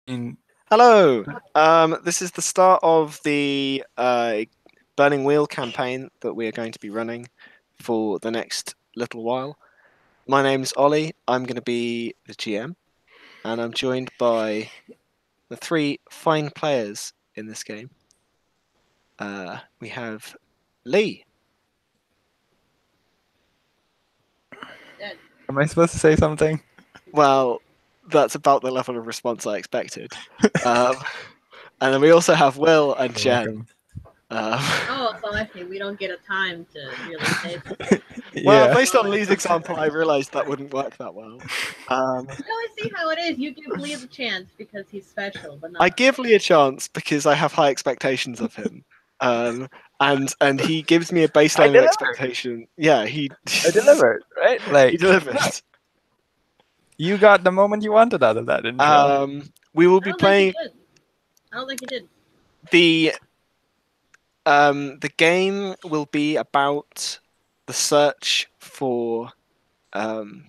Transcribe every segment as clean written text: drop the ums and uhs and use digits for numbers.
In Hello. This is the start of the Burning Wheel campaign that we are going to be running for the next little while. My name's Ollie. I'm going to be the GM, and I'm joined by the three fine players in this game. We have Lee. am I supposed to say something? Well, that's about the level of response I expected. Um, and then we also have Will and You're Jen. welcome. Oh, so I see. We don't get a time to really say something. Well, Yeah. based on Lee's example, I realised that wouldn't work that well. No, I see how it is. You give Lee the chance because he's special, but not I give Lee a chance because I have high expectations of him, and he gives me a I baseline of delivered. expectation. Yeah, I delivered, right? he Like delivered. you got the moment you wanted out of that intro. We will I be don't think he playing did. I don't think he did. the the game will be about the search for the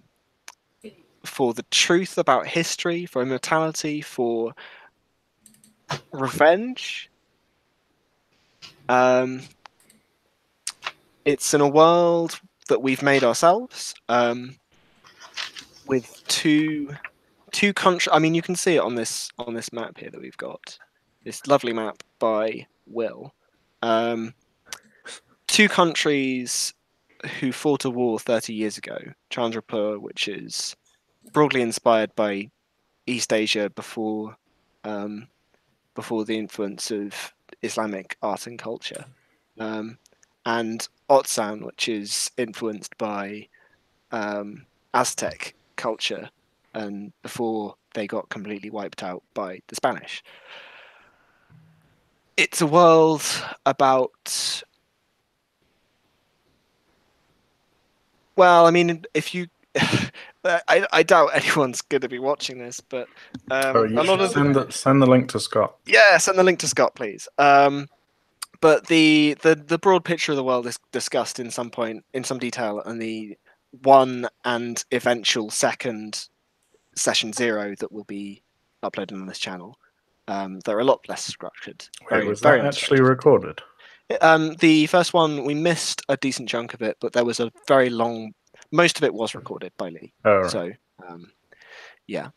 truth about history, for immortality, for revenge. Um, it's in a world that we've made ourselves, with two countries. I mean, you can see it on this map here that we've got. This lovely map by Will. Two countries who fought a war 30 years ago. Chandrapur, which is broadly inspired by East Asia before the influence of Islamic art and culture, and Otsan, which is influenced by Aztec culture, and before they got completely wiped out by the Spanish. It's a world about. Well, I mean, if you. I doubt anyone's going to be watching this, but Oh, you a lot should of send the link to Scott. yeah, send the link to Scott, please. But the broad picture of the world is discussed in some detail, and the one and eventual second session 0 that will be uploaded on this channel. They're a lot less structured. Wait, was that actually recorded? The first one, we missed a decent chunk of it, but there was a very long. Most of it was recorded by Lee. Oh, right. So, yeah.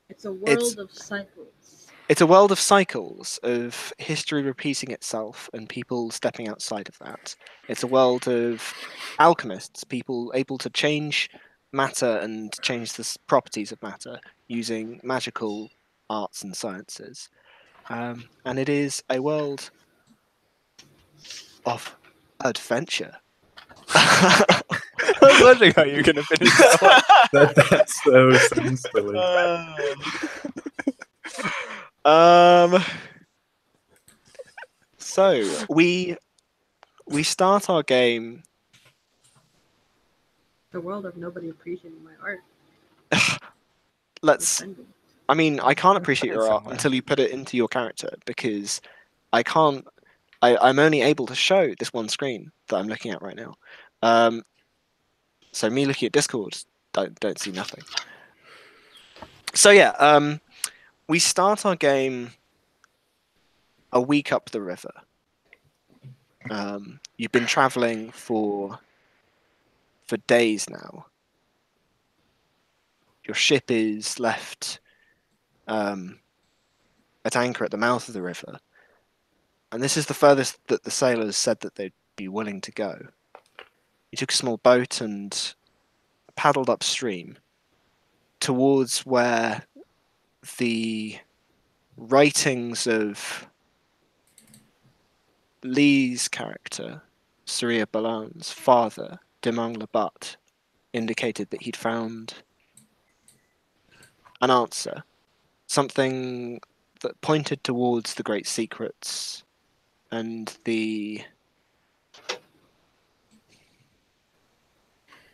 It's a world of cycles. It's a world of cycles, of history repeating itself and people stepping outside of that. It's a world of alchemists, people able to change matter and change the properties of matter using magical arts and sciences. And it is a world of adventure. I was wondering how you're gonna finish that one. That so sounds silly. So we start our game. The world of nobody appreciating my art. Let's. Offending. I mean, I can't appreciate Put it your art somewhere. until you put it into your character, because I can't. I'm only able to show this one screen that I'm looking at right now. So me looking at Discord, don't see nothing. So yeah, we start our game a week up the river. You've been traveling for days now. Your ship is left at anchor at the mouth of the river, and this is the furthest that the sailors said that they'd be willing to go. You took a small boat and paddled upstream towards where the writings of Lee's character, Surya Balan's father, Dimang Labat, indicated that he'd found an answer, something that pointed towards the great secrets and the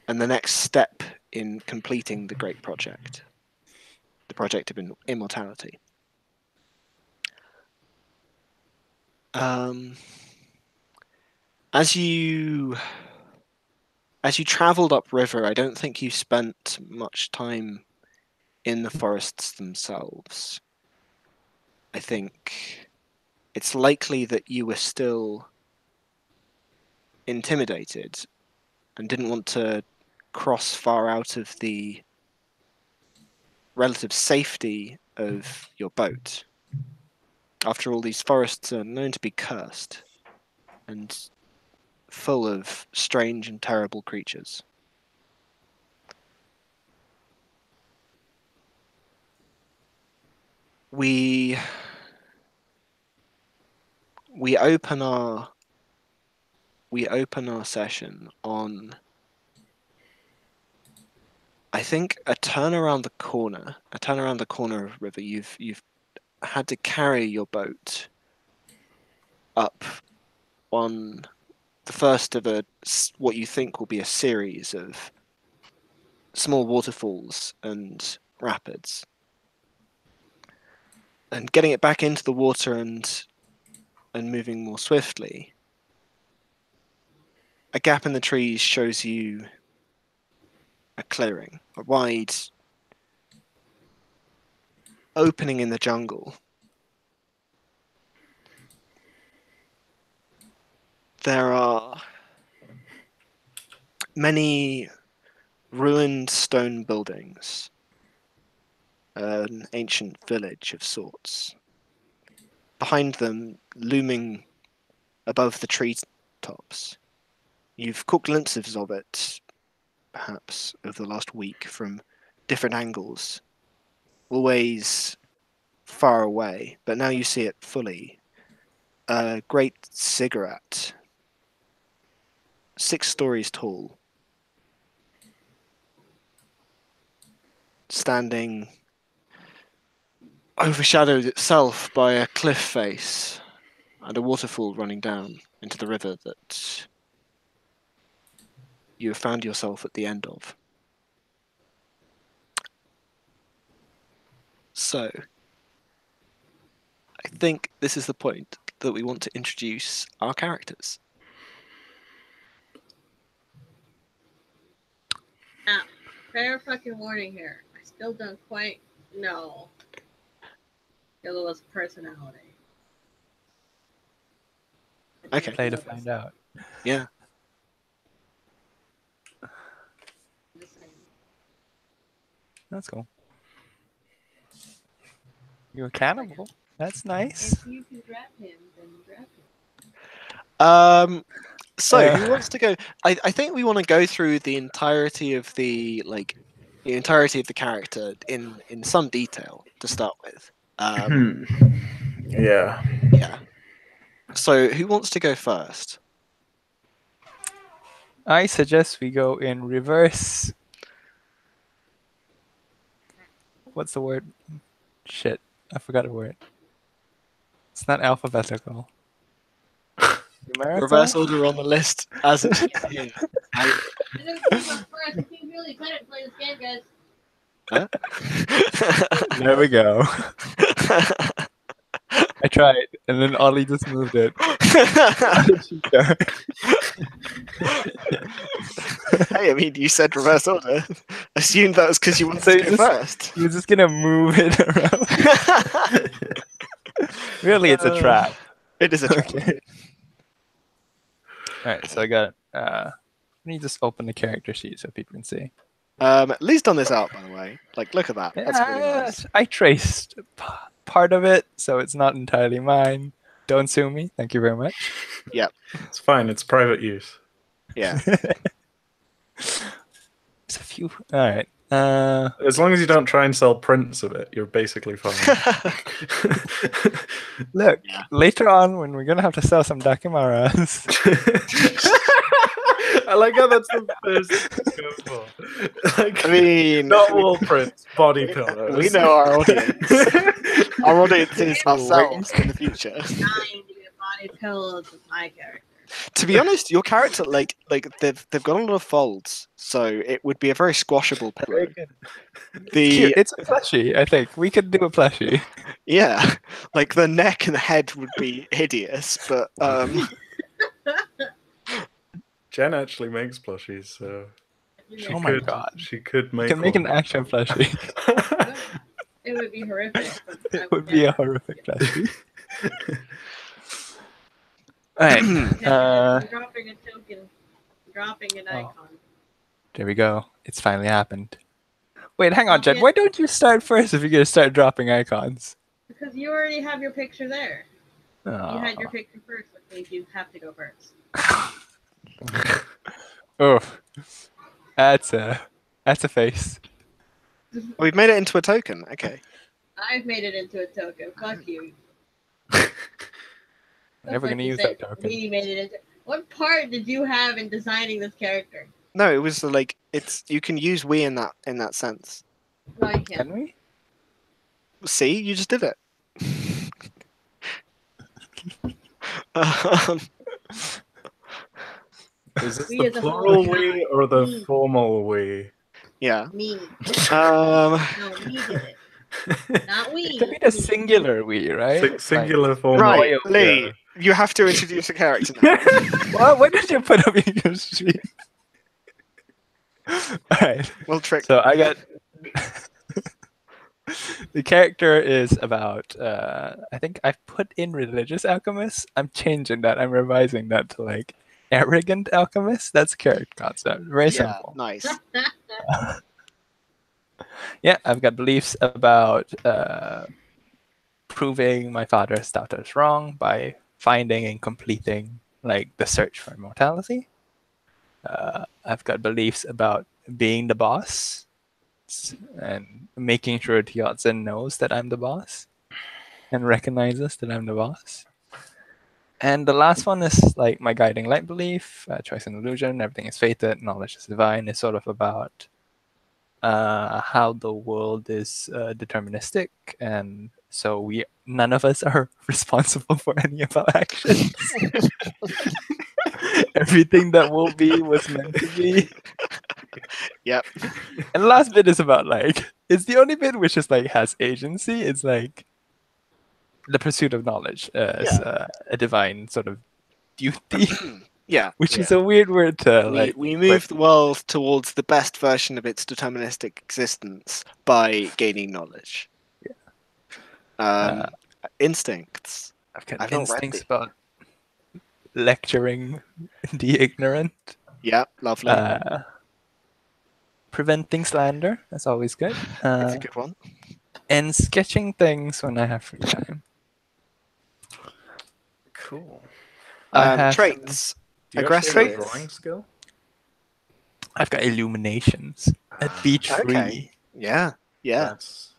next step in completing the great project, the project of immortality. As you travelled upriver, I don't think you spent much time in the forests themselves, I think it's likely that you were still intimidated and didn't want to cross far out of the relative safety of your boat. After all, these forests are known to be cursed and full of strange and terrible creatures. We open our session on, I think, a turn around the corner of a river. You've had to carry your boat up on the first of what you think will be a series of small waterfalls and rapids, and getting it back into the water and moving more swiftly. A gap in the trees shows you a clearing, a wide opening in the jungle. There are many ruined stone buildings, an ancient village of sorts. Behind them, looming above the tree tops, you've caught glimpses of it, perhaps, over the last week from different angles, always far away, but now you see it fully. A great ziggurat, 6 stories tall, standing overshadowed itself by a cliff face and a waterfall running down into the river that you have found yourself at the end of. So, I think this is the point that we want to introduce our characters. Now, fair fucking warning here. I still don't quite know Yellow's personality. Okay. Play to find out. Yeah. That's cool. You're a cannibal. That's nice. If you can grab him, then grab him. So who wants to go? I think we want to go through the entirety of the character in some detail to start with. Yeah. Yeah. So who wants to go first? I suggest we go in reverse. What's the word? Shit, I forgot a word. It's not alphabetical. Numerical? Reverse order on the list as it's in. I didn't think about first. I think really excited to play this game, guys. Huh? There we go. I tried, and then Ollie just moved it. Hey, I mean, you said reverse order. Assumed that was because you wanted to go first. He was just gonna move it around. Really, it's a trap. It is a trap. Okay. Alright, so I got let me just open the character sheet so people can see. At least on this art, by the way. Like, look at that. That's really nice. I traced part of it, so it's not entirely mine. Don't sue me. Thank you very much. It's fine. It's private use. Yeah. There's a few. All right. As long as you don't try and sell prints of it, you're basically fine. Look, later on when we're gonna have to sell some Dakimaras. I like how that's the first go for. Like, I mean, not wall prints, body pillows. we know our audience. Our audience is ourselves in the future. Dying to be a body pillows with my character. To be honest, your character, like they've got a lot of folds, so it would be a very squashable pillow. Cute. It's a plushie. I think we could do a plushie. Yeah, like the neck and the head would be hideous, but Jen actually makes plushies, so Oh my god. She could You make can make an one. action plushie. It would be horrific. But I It would be a never- horrific plushie. Alright. Yeah, I'm dropping a token. Dropping an Oh. icon. There we go. It's finally happened. Wait, hang on, Jen. Yeah. Why don't you start first if you're gonna start dropping icons? Because you already have your picture there. You had your Oh. picture first, which means you have to go first. Oh. That's a face. We've made it into a token. Okay. I've made it into a token. Fuck you. I'm never gonna use that token. We made it into. What part did you have in designing this character? No, it was like it's. You can use we in that sense. No, you can't. Can we? See, you just did it. Um, Is this We the as a plural whole. we or the Me. formal we? yeah. Me. Um, No, me did it. Not we. It could be the singular we, right? Singular formal. right, Royal, Lee. yeah. You have to introduce a character now. Like, what did you put up in your stream? Alright. We'll trick. So I got the character is about I think I've put in religious alchemist. I'm changing that. I'm revising that to like arrogant alchemist. That's a character concept. Very Yeah, simple. nice. Yeah, I've got beliefs about proving my father's status wrong by finding and completing like the search for immortality. I've got beliefs about being the boss and making sure Tiatzen knows that I'm the boss and recognizes that I'm the boss. And the last one is like my guiding light belief, choice and illusion, everything is fated, knowledge is divine. It's sort of about how the world is deterministic, and so none of us are responsible for any of our actions. Everything that will be was meant to be. Yep. And the last bit is about like it's the only bit which is like has agency. It's like the pursuit of knowledge as a divine sort of duty, Yeah. which is a weird word to We, like. we move the world towards the best version of its deterministic existence by gaining knowledge. Instincts. I've got I've not read instincts the- about lecturing the ignorant. Yeah, lovely. Preventing slander. That's always good. That's a good one. And sketching things when I have free time. Cool. I have- Traits. Do you Aggressive. actually have a drawing skill? I've got illuminations at beach free. Okay. Yeah. Yeah. That's,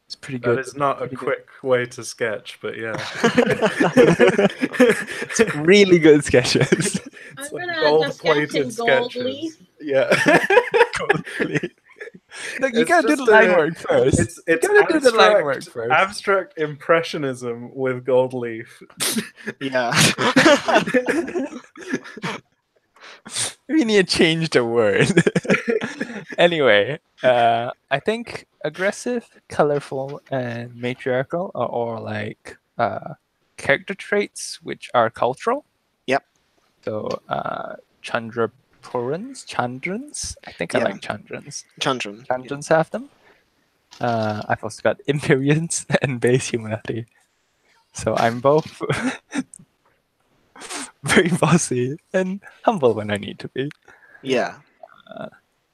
It's pretty that good. is not a Pretty good. quick way to sketch, but yeah. Really good sketches. I'm It's like gonna just gold-plated sketch in gold sketches. leaf. Yeah. Look, you It's gotta do the just line a- work first. It's gotta do the line work first. abstract impressionism with gold leaf. Yeah. We need to change the word. Anyway, I think aggressive, colorful, and matriarchal are all like character traits which are cultural. Yep. So Chandrans. I think I Yeah. like Chandrans. Chandran. Chandrans have them. I've also got imperience and base humanity. So I'm both very bossy and humble when I need to be. Yeah.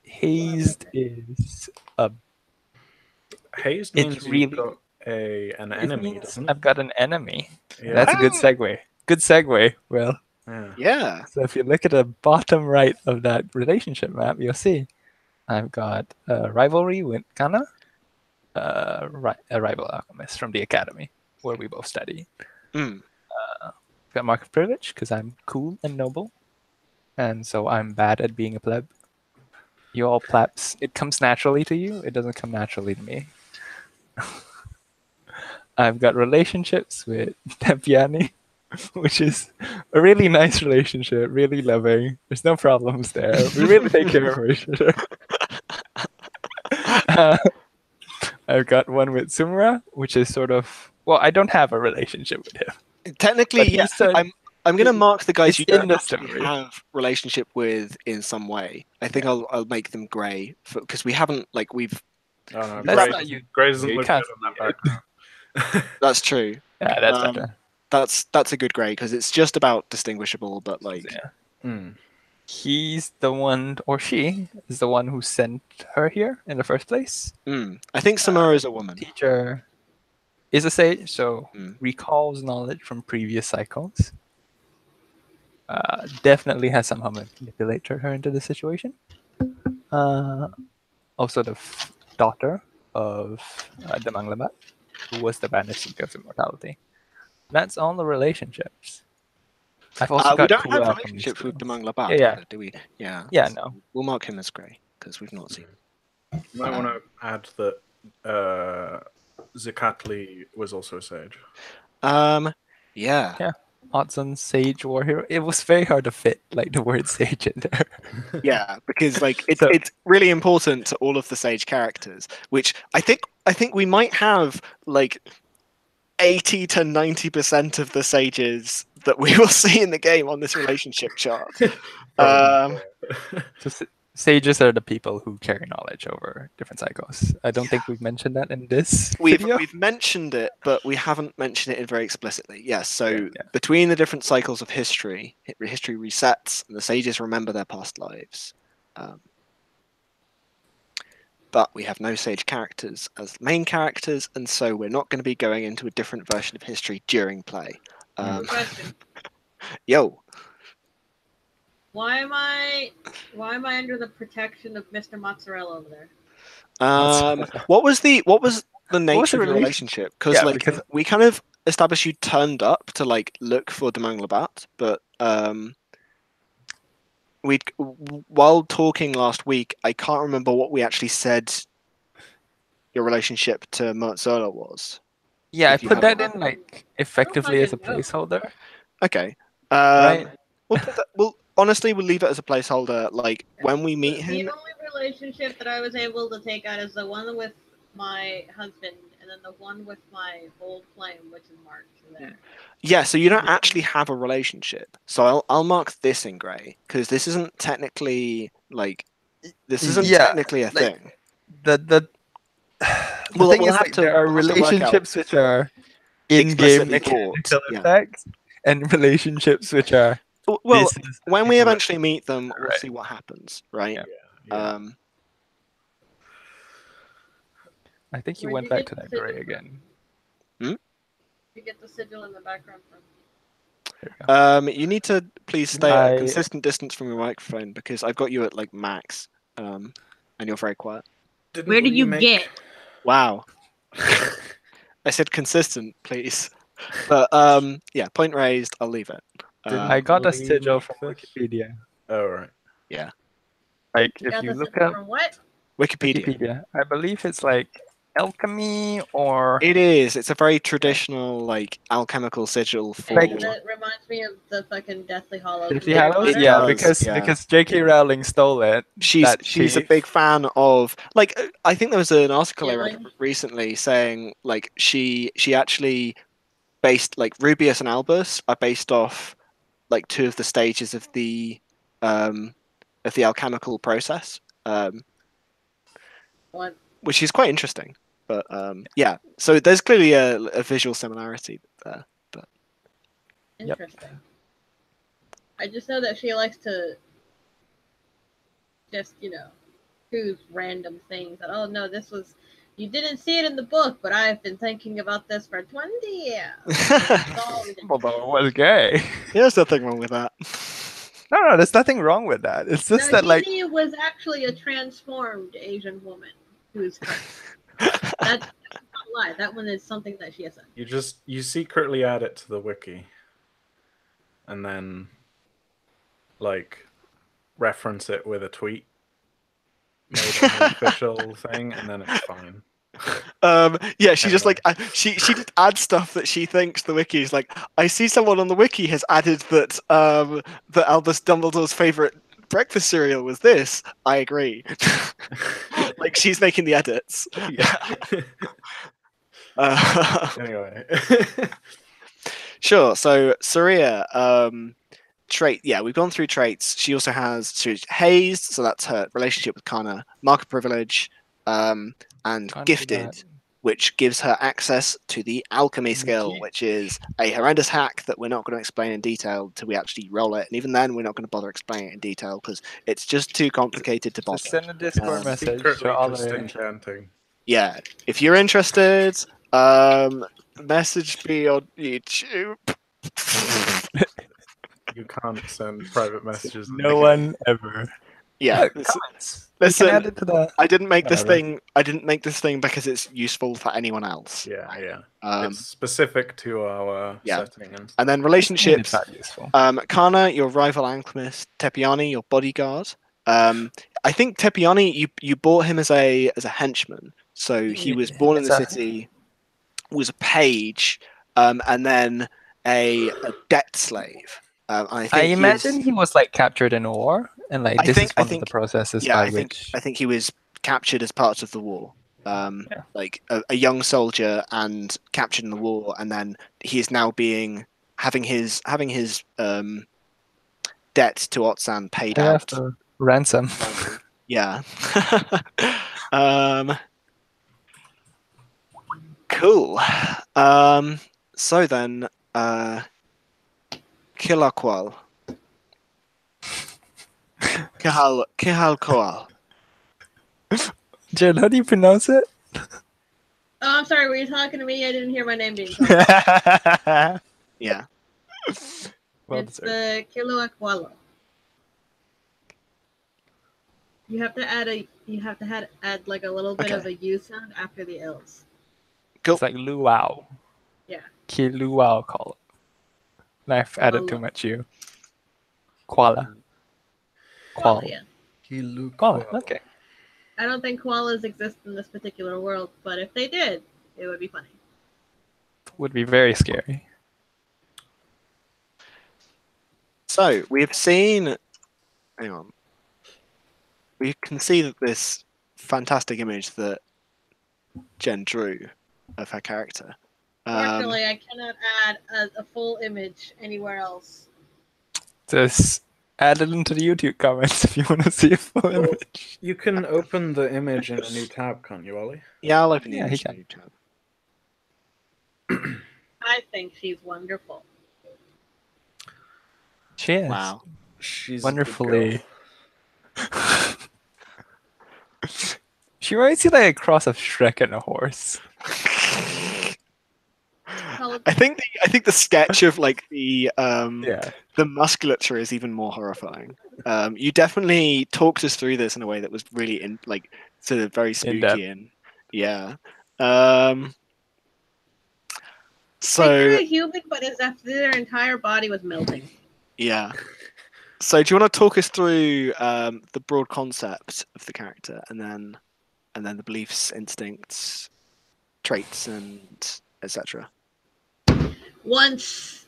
Hazed is Haze It's means you've really- got an it enemy, means doesn't it? I've got an enemy. Yeah. That's a good segue. Good segue. Well, Yeah. Yeah. so if you look at the bottom right of that relationship map, you'll see I've got a rivalry with Kana, a rival alchemist from the academy where we both study. Mm. Got mark of privilege because I'm cool and noble, and so I'm bad at being a pleb. You all plebs, it comes naturally to you. It doesn't come naturally to me. I've got relationships with Tepiani, which is a really nice relationship, really loving. There's no problems there. We really take care of each other. I've got one with Sumra, which is sort of I don't have a relationship with him. Technically, But yeah. he's a- I'm gonna mark the guys it's you in don't the actually story. have relationship with in some way. I think I'll make them grey because we haven't we've. Oh no, That's Grey not doesn't, you. Grey doesn't You look can't good on see that background. That's true. Yeah, that's Um, better. That's a good grey because it's just about distinguishable, but Yeah. Hmm. He's the one, or she is the one who sent her here in the first place. I think Samura is a woman. Teacher is a sage, so Mm. recalls knowledge from previous cycles. Definitely has somehow manipulated her into the situation. Also, the daughter of Demang Labat, who was the banished seeker of immortality. That's all the relationships. I've also We got don't cool have alchemy relationships with skills. Demang Labat, Yeah, yeah. either, do we? Yeah. Yeah, no. We'll mark him as grey because we've not seen. You might want to add that Zakatli was also a sage. Yeah. Yeah. Watson, sage warrior. It was very hard to fit like the word sage in there. Yeah, because it's So- it's really important to all of the sage characters, which I think we might have 80 to 90% of the sages that we will see in the game on this relationship chart. Probably. So sages are the people who carry knowledge over different cycles. I don't think we've mentioned that in this video. We've mentioned it, but we haven't mentioned it very explicitly. Yes, so Yeah. between the different cycles of history, history resets, and the sages remember their past lives. But we have no sage characters as main characters, and so we're not going to be going into a different version of history during play. Question. Yo, Why am I under the protection of Mr. Mozzarella over there? what was the nature was the of your relationship? Because Yeah, because- we kind of established you turned up to look for Demang Labat, but while talking last week, I can't remember what we actually said your relationship to Mozzarella was. Yeah, I if you put that haven't- in effectively as a fucking know. placeholder. Okay. Right. We'll honestly we'll leave it as a placeholder. When we meet him, The only relationship that I was able to take out is the one with my husband, and then the one with my old flame, which is marked there. yeah. So you don't actually have a relationship. So I'll mark this in grey because this isn't technically Yeah, technically a thing. The We'll thing is, have to- there are we'll have to work out relationships which are in-game explicitly taught, mechanical yeah. effects, and relationships which are. Well, this is when we people- eventually meet them, we'll Right. see what happens, right? Yeah. Yeah. I think you Where'd went you back get to that the gray sigil again. You get the sigil in the background from. There we go. You need to please stay at a I- consistent distance from your microphone because I've got you at max, and you're very quiet. Didn't Where did we you make- get? Wow. I said consistent, please. But yeah, point raised. I'll leave it. I got a we sigil make from this? Wikipedia. Oh right. Like, You if got you the look sigil up from what? Wikipedia. Wikipedia, I believe it's alchemy or It is. It's a very traditional alchemical sigil for. Like- That reminds me of the fucking Deathly Hallows. Deathly from Harry Hallows. Potter. Yeah, does, because J.K. Rowling stole it. She's that a chief. big fan of I think there was an article I read Healing. recently saying she actually based Rubius and Albus are based off two of the stages of the alchemical process, What? which is quite interesting. But yeah, so there's clearly a visual similarity there. Yep. Interesting. I just know that she likes to just, choose random things. That, oh no, this was. You didn't see it in the book, but I've been thinking about this for 20 years. Oh, we didn't- Although it was gay. There's nothing wrong with that. No, there's nothing wrong with that. It's just No, that Jeannie was actually a transformed Asian woman who's. That's not a lie. That one is something that she has said. You secretly add it to the wiki, and then reference it with a tweet, made it an official thing, and then it's fine. Yeah, she just she just adds stuff that she thinks the wiki is I see someone on the wiki has added that that Albus Dumbledore's favorite breakfast cereal was this. I agree. She's making the edits. Yeah. Uh, Anyway. Sure. So Saria, trait. Yeah, we've gone through traits. She also has she's hazed, so that's her relationship with Kana. Mark of privilege, and Can't do gifted, that. which gives her access to the alchemy skill, Gee. which is a horrendous hack that we're not going to explain in detail until we actually roll it. And even then, we're not going to bother explaining it in detail because it's just too complicated to Just bother. send a Discord message Secretly to all just the enchanting. Yeah, if you're interested, message me on YouTube. You can't send private messages. no one ever. Yeah, Comments. listen, We can add it to the. I didn't make this Whatever. thing. I didn't make this thing because it's useful for anyone else. Yeah, yeah. Um, It's specific to our yeah. setting and and then It's relationships. not useful. Kana, your rival alchemist. Tepiani, your bodyguard. I think Tepiani, you bought him as a henchman. So he was born in the city, was a page, and then a debt slave. I think I he imagine is- he was like captured in a war, and like I this think- is I one of think- the processes yeah, by I think which. he was captured as part of the war. Yeah. Like a young soldier and captured in the war, and then he is now having his debt to Otsan paid Yeah, out. for ransom. Yeah. Cool. So then, Kilaqual. Kihalkoal. Jen, how do you pronounce it? Oh, I'm sorry. Were you talking to me? I didn't hear my name being called. Yeah. well It's deserved. the Kiloaqualo. You have to add like a little bit Okay. of a U sound after the L's. Cool. It's like luau. Yeah. Kiluau call it. And I've added too much you. Koala. Koala, Qual. yeah. Koala. Okay. I don't think koalas exist in this particular world, but if they did, it would be funny. Would be very scary. So we've seen. Hang on. We can see that this fantastic image that Jen drew of her character. Fortunately, I cannot add a full image anywhere else. Just add it into the YouTube comments if you want to see a full Well, image. You can open the image in a new tab, can't you, Ollie? Yeah, I'll open the Yeah, he image. can. on YouTube. I think she's wonderful. She is. Wow. She's Wonderfully. She reminds you like a cross of Shrek and a horse. I think the sketch of like the Yeah. the musculature is even more horrifying. You definitely talked us through this in a way that was really sort of very In-depth. spooky and yeah. They So drew a human, but as if their entire body was melting. yeah. So do you want to talk us through the broad concept of the character and then the beliefs, instincts, traits, and etc. Once,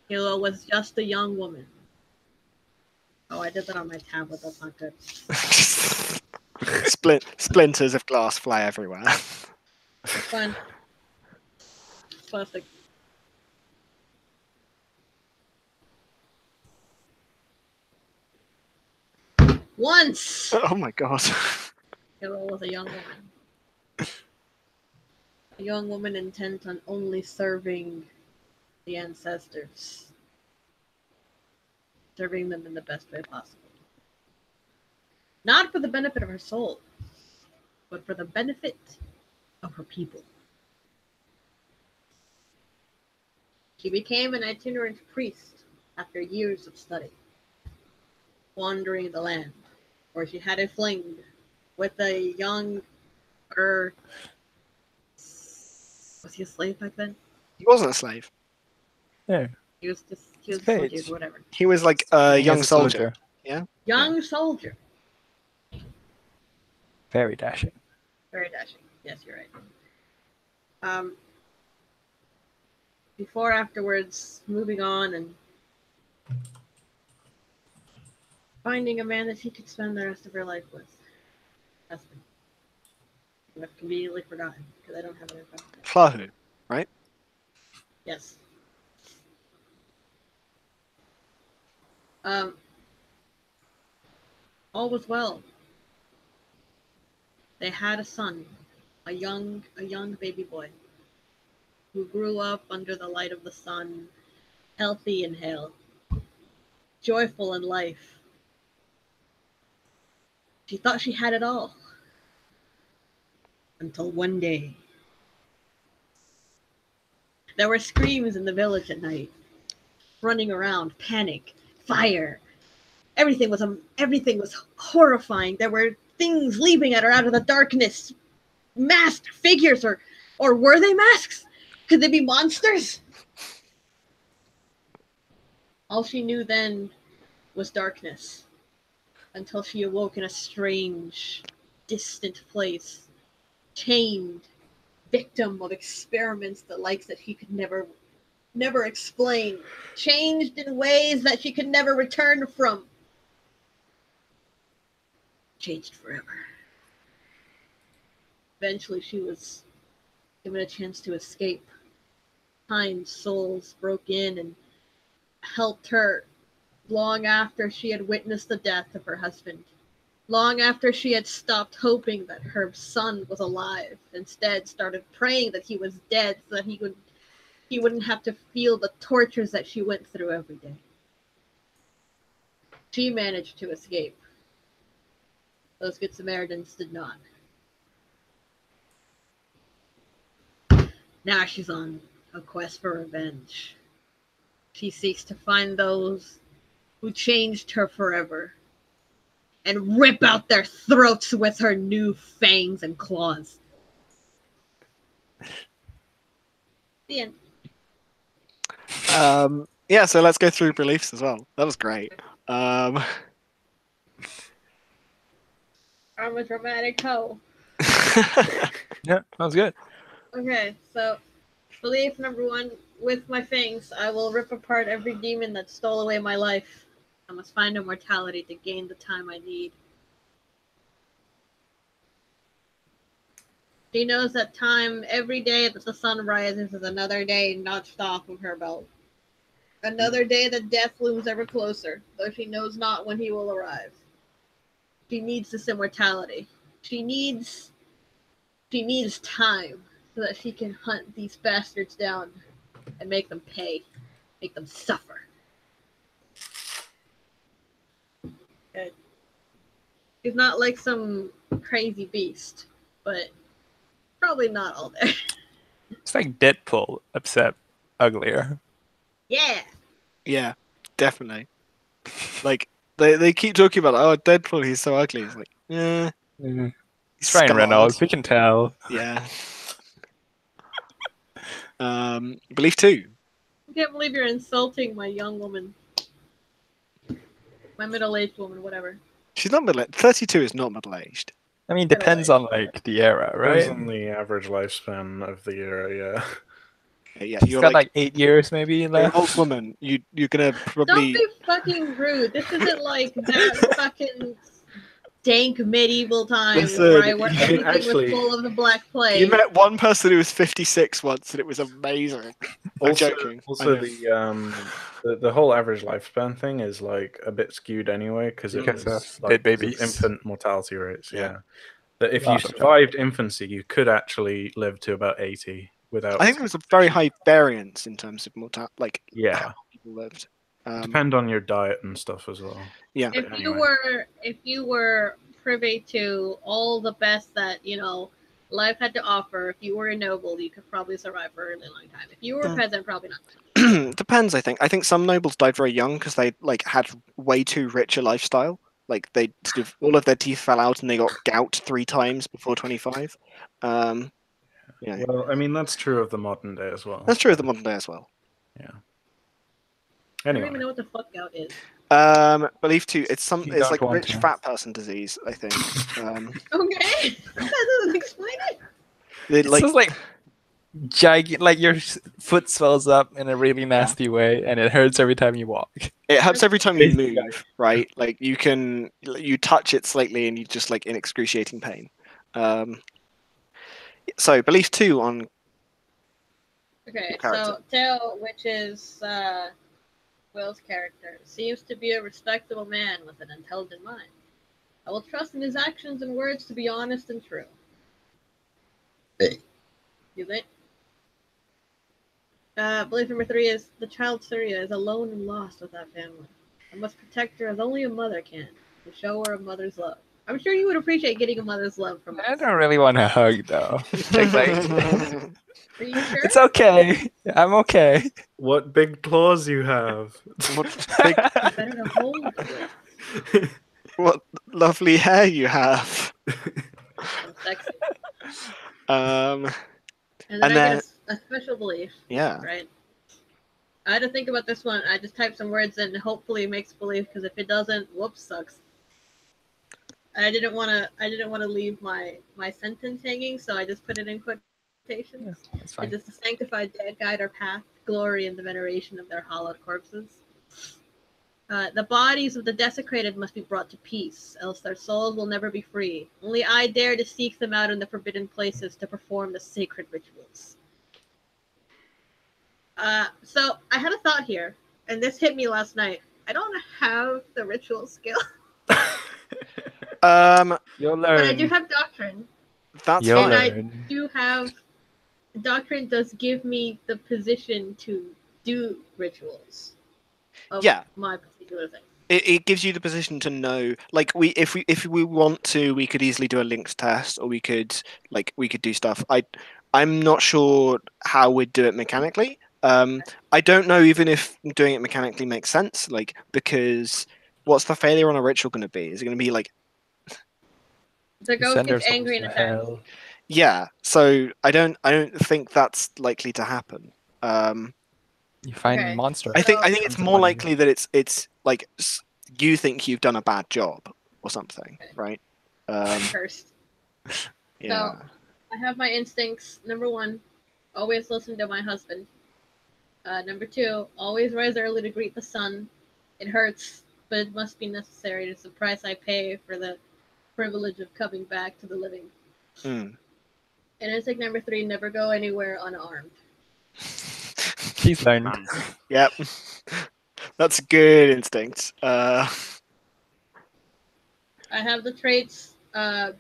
Hilo was just a young woman. Oh, I did that on my tablet. That's not good. Splinters of glass fly everywhere. Fun. Plastic. Once, Oh my god. Hilo was a young woman. A young woman intent on only serving the ancestors. Serving them in the best way possible. Not for the benefit of her soul, but for the benefit of her people. She became an itinerant priest after years of study, wandering the land, where she had a fling with a young, was he a slave back then? He wasn't a slave. Yeah. He was a Page. soldier, whatever. He was like a He young is a soldier. Young soldier. Very dashing. Very dashing. Yes, you're right. Before afterwards, moving on and finding a man that she could spend the rest of her life with. Husband. And I've conveniently forgotten because I don't have it in front of me. Flahu. Yes. Um, all was well. They had a son, a young baby boy, who grew up under the light of the sun, healthy in health, joyful in life. She thought she had it all. Until one day, there were screams in the village at night, running around, panic, fire. Everything was horrifying. There were things leaping at her out of the darkness, masked figures, or were they masks? Could they be monsters? All she knew then was darkness, until she awoke in a strange, distant place, chained, victim of experiments the likes that she could never explain, changed in ways that she could never return from. Changed forever. Eventually, she was given a chance to escape. Kind souls broke in and helped her long after she had witnessed the death of her husband. Long after she had stopped hoping that her son was alive, instead started praying that he was dead so that he wouldn't have to feel the tortures that she went through every day. She managed to escape. Those good Samaritans did not. Now she's on a quest for revenge. She seeks to find those who changed her forever and rip out their throats with her new fangs and claws. The end. Yeah, so let's go through beliefs as well. That was great. I'm a dramatic hoe. Yeah, sounds good. Okay, so belief number 1, with my fangs, I will rip apart every demon that stole away my life. I must find immortality to gain the time I need. She knows that time, every day that the sun rises, is another day notched off of her belt. Another day that death looms ever closer, though she knows not when he will arrive. She needs this immortality. She needs time so that she can hunt these bastards down and make them pay, make them suffer. Good. She's not like some crazy beast, but probably not all there. It's like Deadpool, except uglier. Yeah. Yeah, definitely. Like they keep talking about, oh, Deadpool, he's so ugly. It's like, yeah, It's Ryan Reynolds, we can tell. Yeah. Belief 2. I can't believe you're insulting my young woman. My middle-aged woman, whatever. She's not middle. 32 is not middle aged. I mean, depends on like the era, Depends right? on the average lifespan of the era, yeah. Yeah, She's you're got like like 8 years maybe you're an left. old woman. You're gonna Don't probably. be fucking rude. This isn't like that fucking dank medieval times Listen, where you everything actually- was full of the Black Plague. You met one person who was 56 once, and it was amazing. I'm joking. I Also, know. the whole average lifespan thing is like a bit skewed anyway because Because of of like, dead 'cause of babies. infant mortality rates. Yeah. Yeah, that if you Lot of them. survived infancy, you could actually live to about 80 without. I think there was a very high variance in terms of mortality, like Yeah, how people lived. depend on your diet and stuff as well. Yeah. if anyway. you were privy to all the best that life had to offer, if you were a noble, you could probably survive for a really long time. If you were a Yeah. peasant, probably not. Depends. I think some nobles died very young because they like had way too rich a lifestyle. Like they sort of, all of their teeth fell out and they got gout 3 times before 25. Yeah, Well, I mean that's true of the modern day as well. that's true of the modern day as well. I don't Anyway, even know what the fuck gout is. Belief 2. It's You it's don't like want rich to. fat person disease. I think. Okay, that doesn't explain it. They, It's like just like giant, like your foot swells up in a really nasty way, and it hurts every time you walk. it hurts every time you Basically, move, right? Like you touch it slightly and you just like in excruciating pain. So belief 2 on Okay, character. so Teo, which is Will's character seems to be a respectable man with an intelligent mind. I will trust in his actions and words to be honest and true. You think? Belief number 3 is the child Surya is alone and lost without family. I must protect her as only a mother can, to show her a mother's love. I'm sure you would appreciate getting a mother's love from I us. don't really want a hug though. Like, Are you sure? it's okay. I'm okay. What big claws you have! What big, Better to hold with. what lovely hair you have. So sexy. Um, And then And I then- get a special belief, yeah. right? I had to think about this one. I just typed some words in, and hopefully it makes belief. Because if it doesn't, whoops, sucks. I didn't want to leave my sentence hanging, so I just put it in quotations. That's fine. It is the sanctified dead guide our path, glory in the veneration of their hallowed corpses. The bodies of the desecrated must be brought to peace, else their souls will never be free. Only I dare to seek them out in the forbidden places to perform the sacred rituals. So I had a thought here, and this hit me last night. I don't have the ritual skill, You'll but I do learn. have doctrine. That's You'll And I fine. learn. do have doctrine does give me the position to do rituals of Yeah. my particular thing. It gives you the position to know, like if we want to, we could easily do a links test, or we could do stuff. I'm not sure how we'd do it mechanically. I don't know even if doing it mechanically makes sense, like, because what's the failure on a ritual going to be? Is it going to be like, The ghost Send our gets angry and souls to attacks. hell. yeah? So I don't think that's likely to happen. You find Okay. monster. I think So- it's more likely that it's like you think you've done a bad job or something, right? Cursed. Yeah. I have my instincts. Number 1, always listen to my husband. Number 2, always rise early to greet the sun. It hurts, but it must be necessary. It's the price I pay for the privilege of coming back to the living. Mm. And instinct number 3, never go anywhere unarmed. She's learned. Yep. That's a good instinct. I have the traits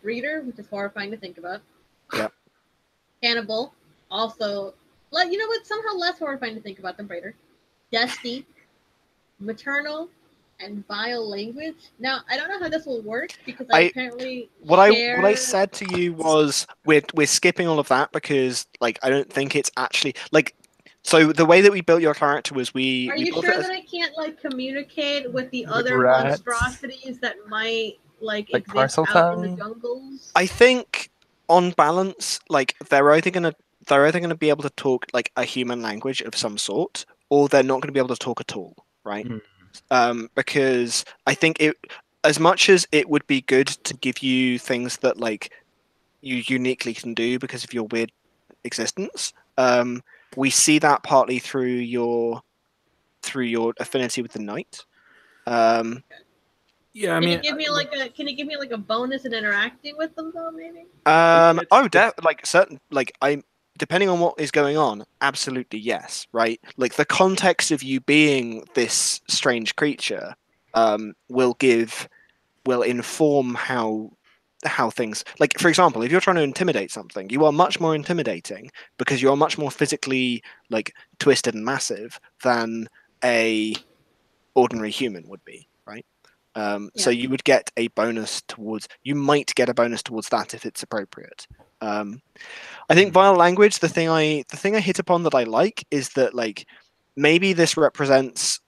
breeder, which is horrifying to think about. Yep. Cannibal, also, you know what? Somehow less horrifying to think about than breeder. Dusty, maternal, and vile language. Now, I don't know how this will work because I apparently what I share... said to you was we're skipping all of that because like I don't think it's actually like. So the way that we built your character was Are we you built sure it as, that I can't like communicate with the With other rats? monstrosities that might like Like exist out in the Parseltongue? jungles? I think on balance, like they're either gonna be able to talk like a human language of some sort, or they're not gonna be able to talk at all, right? Because I think it, as much as it would be good to give you things that like you uniquely can do because of your weird existence, we see that partly through your affinity with the night. Yeah, I Can mean, you give me like a bonus in interacting with them though, maybe? Certain like I depending on what is going on, absolutely yes, right? Like the context of you being this strange creature will inform how things, like for example, if you're trying to intimidate something, you are much more intimidating because you are much more physically like twisted and massive than a ordinary human would be, right? So you would get a bonus towards, you might get a bonus towards that if it's appropriate. I think vile language, the thing I hit upon that I like is that like maybe this represents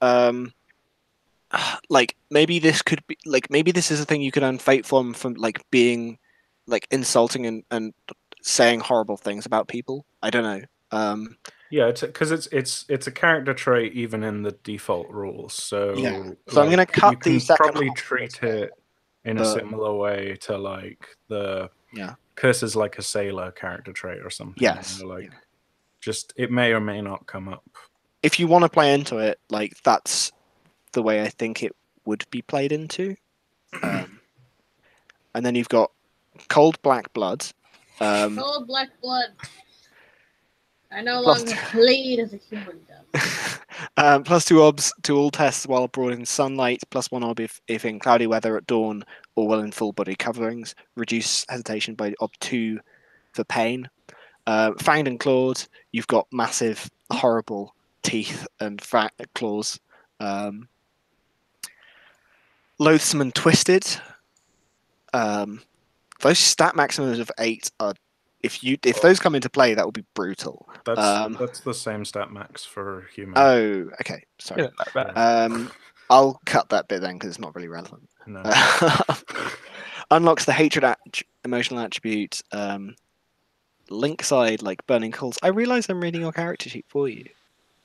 like maybe this could be like maybe this is a thing you could earn fate from like being like insulting and saying horrible things about people. I don't know. yeah, it's because it's a character trait even in the default rules. So Yeah. So I'm gonna cut you can the second probably half of treat this bit, it in a but- similar way to like the Yeah. curse is like a sailor character trait or something. Yes. You know, like just it may or may not come up. If you want to play into it, like that's the way I think it would be played into. And then you've got cold black blood. Cold black blood. I no Plus longer bleed as a human does. +2 obs to all tests while abroad in sunlight. +1 ob if in cloudy weather at dawn or while in full body coverings. Reduce hesitation by ob 2 for pain. Fanged and clawed, you've got massive, horrible teeth and claws. Loathsome and twisted. Those stat maximums of 8 are. If those come into play, that will be brutal. That's the same stat max for human. Oh, okay. Sorry. Yeah, not bad. I'll cut that bit then because it's not really relevant. No. Unlocks the hatred emotional attribute. Link side like burning coals. I realise I'm reading your character sheet for you.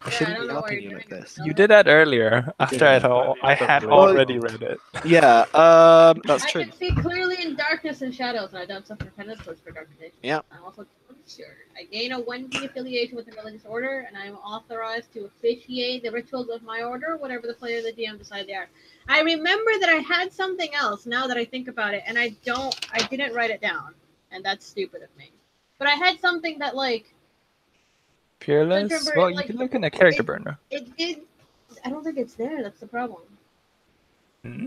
I Yeah, I shouldn't don't be know why helping you're you like doing this. it. You did that earlier after I thought I had already read it. Yeah, that's I true. can see clearly in darkness and shadows, and I don't suffer penitence for dark nature. Yeah. I'm also sure. I gain a 1D affiliation with a religious order, and I am authorized to officiate the rituals of my order, whatever the player or the DM decide they are. I remember that I had something else now that I think about it, and I didn't write it down, and that's stupid of me. But I had something that Fearless? remember, Well, you can look in the character burner. it did. I don't think it's there. That's the problem. Hmm?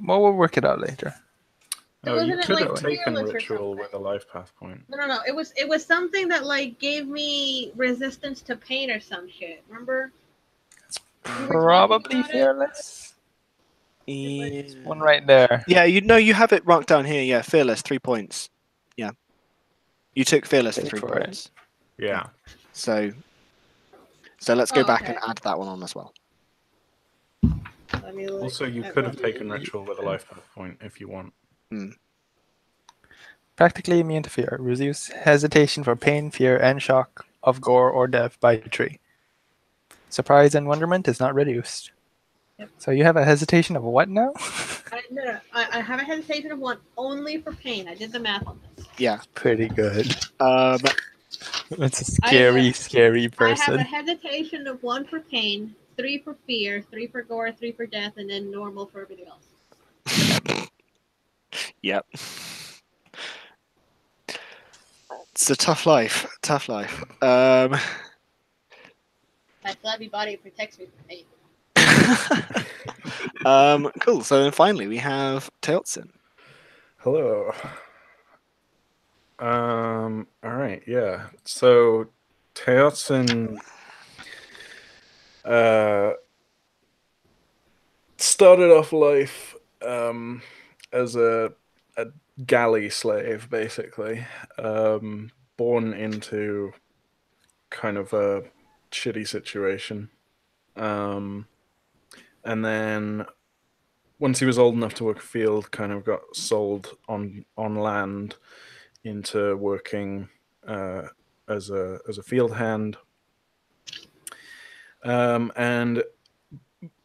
Well, we'll work it out later. Oh, you Wasn't it, could have like, taken fearless or ritual something? with a life path point. No. It was something that gave me resistance to pain or some shit. Remember? We were talking Probably about it. fearless. Yeah. One right there. Yeah, you have it marked down here. Yeah, fearless, 3 points. Yeah, you took fearless for Wait 3 for it. points. Yeah. So let's go back and okay. add that one on as well. Let me look Also, you at could have what- taken ritual with a life path point if you want. Practically immune to fear. Reduce hesitation for pain, fear, and shock of gore or death by 3. Surprise and wonderment is not reduced. Yep. So you have a hesitation of what now? No. I have a hesitation of 1 only for pain. I did the math on this. Yeah. Pretty good. That's a I scary have person. a hesitation of 1 for pain, 3 for fear, 3 for gore, 3 for death, and then normal for everything else. Yep. It's a tough life. Tough life. My flabby body protects me from pain. Cool. So then finally we have Teotsin. Hello. All right, yeah. So Teotsin started off life as a galley slave, basically. Born into kind of a shitty situation. And then once he was old enough to work field, kind of got sold on land into working as a field hand, and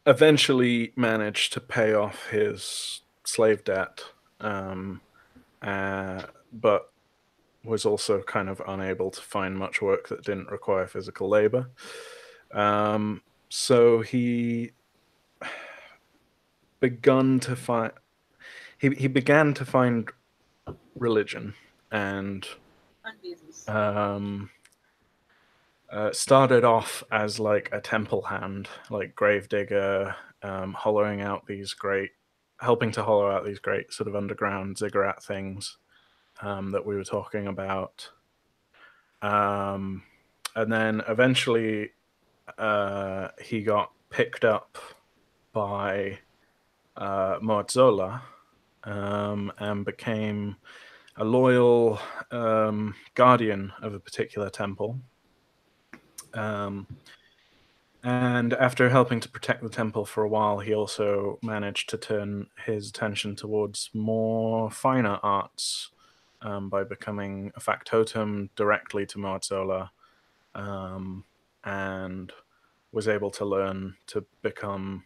eventually managed to pay off his slave debt, but was also kind of unable to find much work that didn't require physical labor. So he began to find religion, and started off as like a temple hand, like gravedigger, helping to hollow out these great sort of underground ziggurat things that we were talking about. And then eventually he got picked up by Moatzola, and became a loyal guardian of a particular temple. And after helping to protect the temple for a while, he also managed to turn his attention towards more finer arts by becoming a factotum directly to Moatzola, and was able to learn to become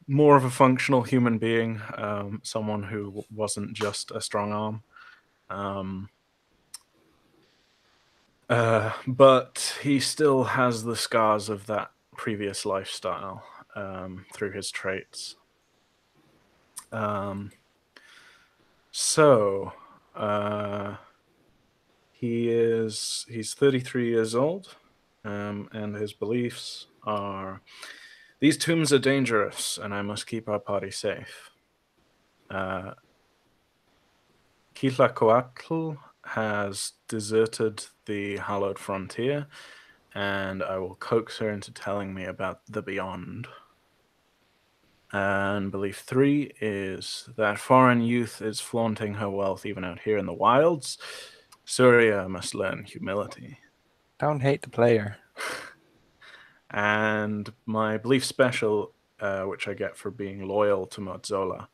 more of a functional human being, someone who wasn't just a strong arm. But he still has the scars of that previous lifestyle through his traits. So He's 33 years old, and his beliefs are: these tombs are dangerous, and I must keep our party safe. Quetzalcoatl has deserted the hallowed frontier, and I will coax her into telling me about the beyond. And belief 3 is that foreign youth is flaunting her wealth even out here in the wilds. Surya must learn humility. Don't hate the player. And my belief special, which I get for being loyal to Motzola,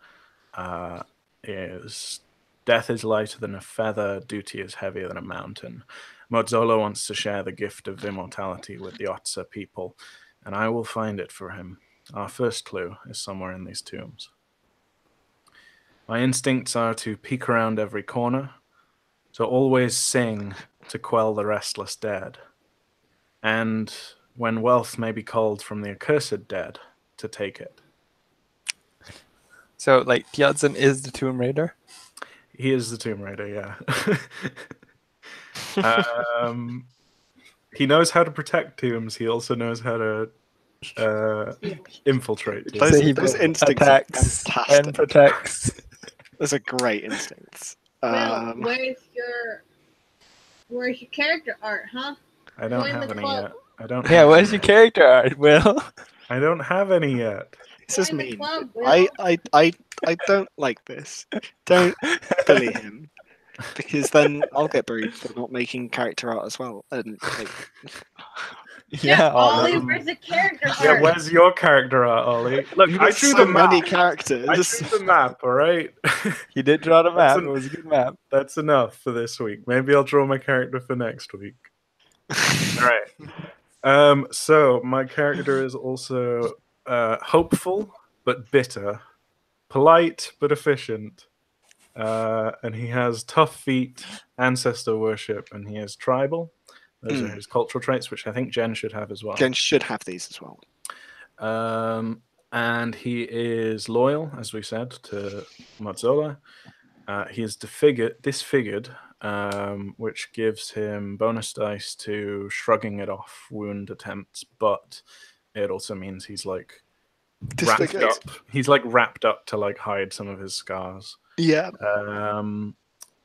is death is lighter than a feather, duty is heavier than a mountain. Motzola wants to share the gift of immortality with the Otsa people, and I will find it for him. Our first clue is somewhere in these tombs. My instincts are to peek around every corner, to always sing to quell the restless dead, and when wealth may be called from the accursed dead, to take it. So, like, Tjadsen is the Tomb Raider? He is the Tomb Raider, yeah. He knows how to protect tombs. He also knows how to infiltrate tombs. Those- So he those both instincts are attacks fantastic. and protects. Those are great instincts. Well, where's your character art, huh? I don't Join have the any club. yet. I don't. Yeah, have where's any your yet. character art, Will? I don't have any yet. This is Join the mean. club, Will. I don't like this. Don't bully him, because then I'll get buried for not making character art as well. And like, Yeah, Ollie, um, where's the character Yeah, art? where's your character art, Ollie? Look, you've I got drew so the map. many I characters. drew the map. All right. he did draw the map. an- It was a good map. That's enough for this week. Maybe I'll draw my character for next week. All right. So my character is also hopeful but bitter, polite but efficient, and he has tough feet, ancestor worship, and he is tribal. Those are his cultural traits, which I think Jen should have as well. Jen should have these as well. And he is loyal, as we said, to Motzola. He is disfigured, which gives him bonus dice to shrugging it off wound attempts, but it also means he's like wrapped Disfigured. up. He's like wrapped up to like hide some of his scars. Yeah.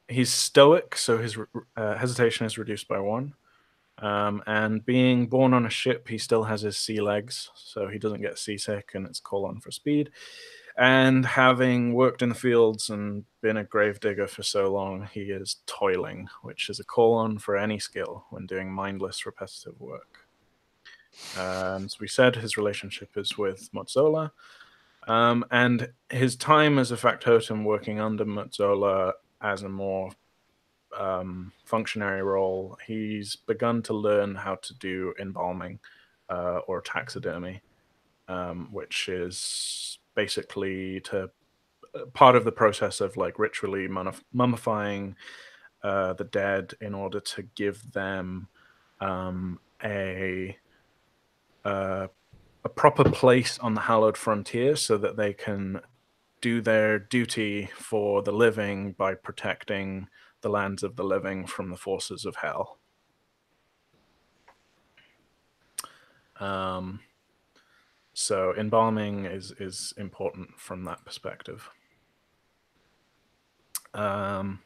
He's stoic, so his hesitation is reduced by 1. And being born on a ship, he still has his sea legs, so he doesn't get seasick, and it's call on for speed. And having worked in the fields and been a gravedigger for so long, he is toiling, which is a call on for any skill when doing mindless, repetitive work. As we said, his relationship is with Motzola, and his time as a factotum working under Motzola as a more functionary role, he's begun to learn how to do embalming or taxidermy, which is basically part of the process of like ritually mummifying the dead in order to give them a proper place on the hallowed frontier so that they can do their duty for the living by protecting the lands of the living from the forces of hell. So embalming is important from that perspective. And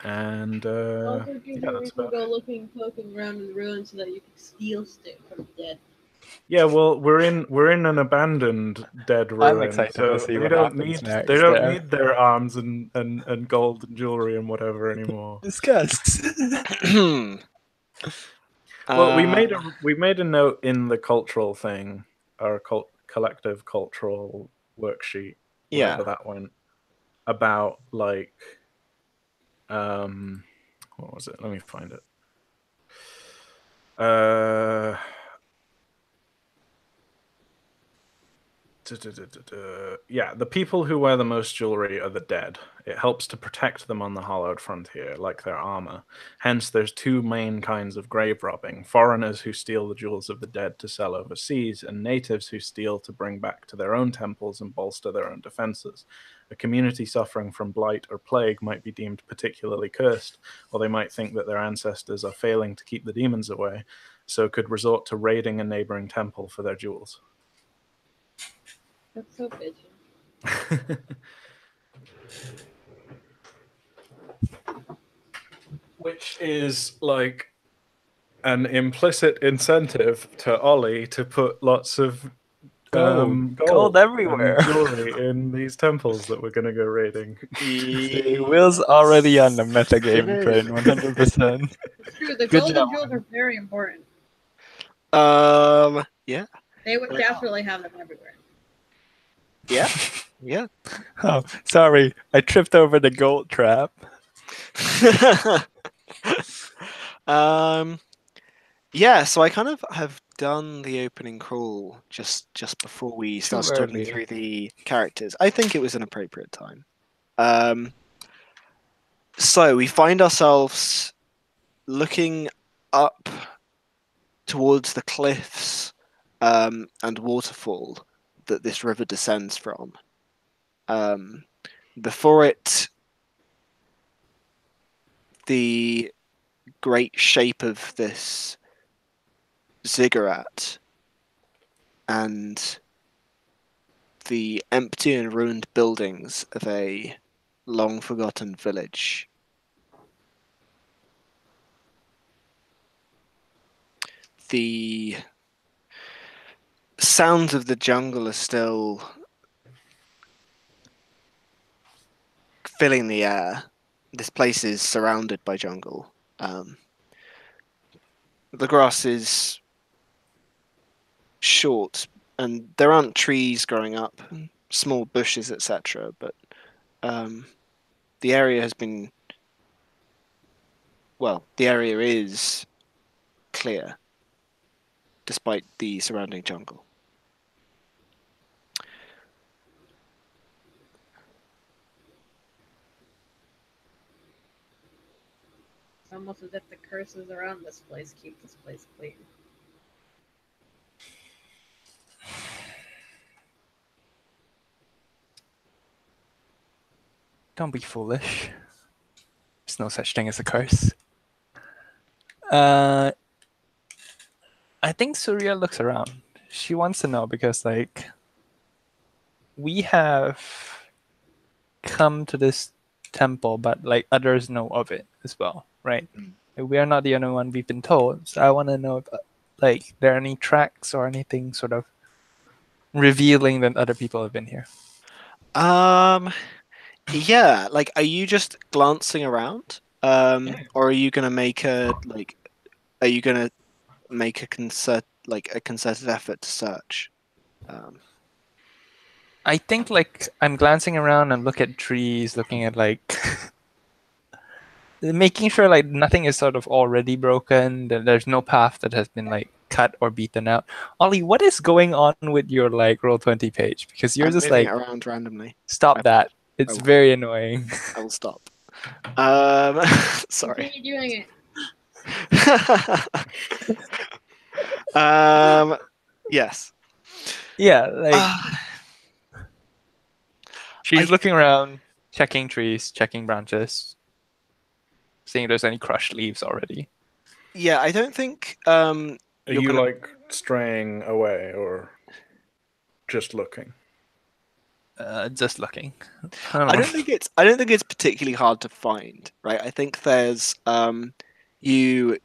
Also, gives yeah, you a that's reason to about go it. poking around in the ruins so that you can steal stuff from the dead. Yeah, well, we're in an abandoned dead ruin, excited to so see they what don't happens next they don't there. need their arms and gold and jewelry and whatever anymore. Discuss. Well, we made a note in the cultural thing, our collective cultural worksheet, Yeah. wherever that went, about like, what was it? Let me find it. Yeah, the people who wear the most jewelry are the dead. It helps to protect them on the hallowed frontier, like their armor. Hence, there's two main kinds of grave robbing: foreigners who steal the jewels of the dead to sell overseas, and natives who steal to bring back to their own temples and bolster their own defenses. A community suffering from blight or plague might be deemed particularly cursed, or they might think that their ancestors are failing to keep the demons away, so could resort to raiding a neighboring temple for their jewels. That's so bitchy. Which is like an implicit incentive to Ollie to put lots of Gold everywhere. and jewelry in these temples that we're going to go raiding. See, Will's already on the metagame train, 100%. It's true. The Good golden job. jewels are very important. Yeah. They would definitely have them everywhere. Yeah. Yeah. Oh, sorry, I tripped over the gold trap. Yeah, so I kind of have done the opening crawl just before we started talking early. through the characters. I think it was an appropriate time. So we find ourselves looking up towards the cliffs and waterfall that this river descends from. Before it, the great shape of this ziggurat and the empty and ruined buildings of a long forgotten village. The sounds of the jungle are still filling the air. This place is surrounded by jungle. The grass is short, and there aren't trees growing up, small bushes, etc. But the area has been, well, the area is clear, despite the surrounding jungle. It's almost as if the curses around this place keep this place clean. Don't be foolish. There's no such thing as a curse. I think Surya looks around. She wants to know because, like, we have come to this temple, but like others know of it as well, right? Like, we are not the only one we've been told. So I want to know if, like, there are any tracks or anything sort of revealing that other people have been here. Yeah, like, are you just glancing around? Or are you gonna make a concerted effort to search? I think, like, I'm glancing around and look at trees, looking at, like, making sure, like, nothing is sort of already broken, that there's no path that has been, like, cut or beaten out. Ollie, what is going on with your, like, Roll20 page? Because you're I'm just moving like, it around randomly. stop that. It's will. very annoying. I will stop. Sorry. Continue doing it. Yes. Yeah, like, she's I- looking around, checking trees, checking branches, seeing if there's any crushed leaves already. Yeah, I don't think Are You're you gonna- like straying away or just looking? Just looking. I don't think it's particularly hard to find, right? I think there's you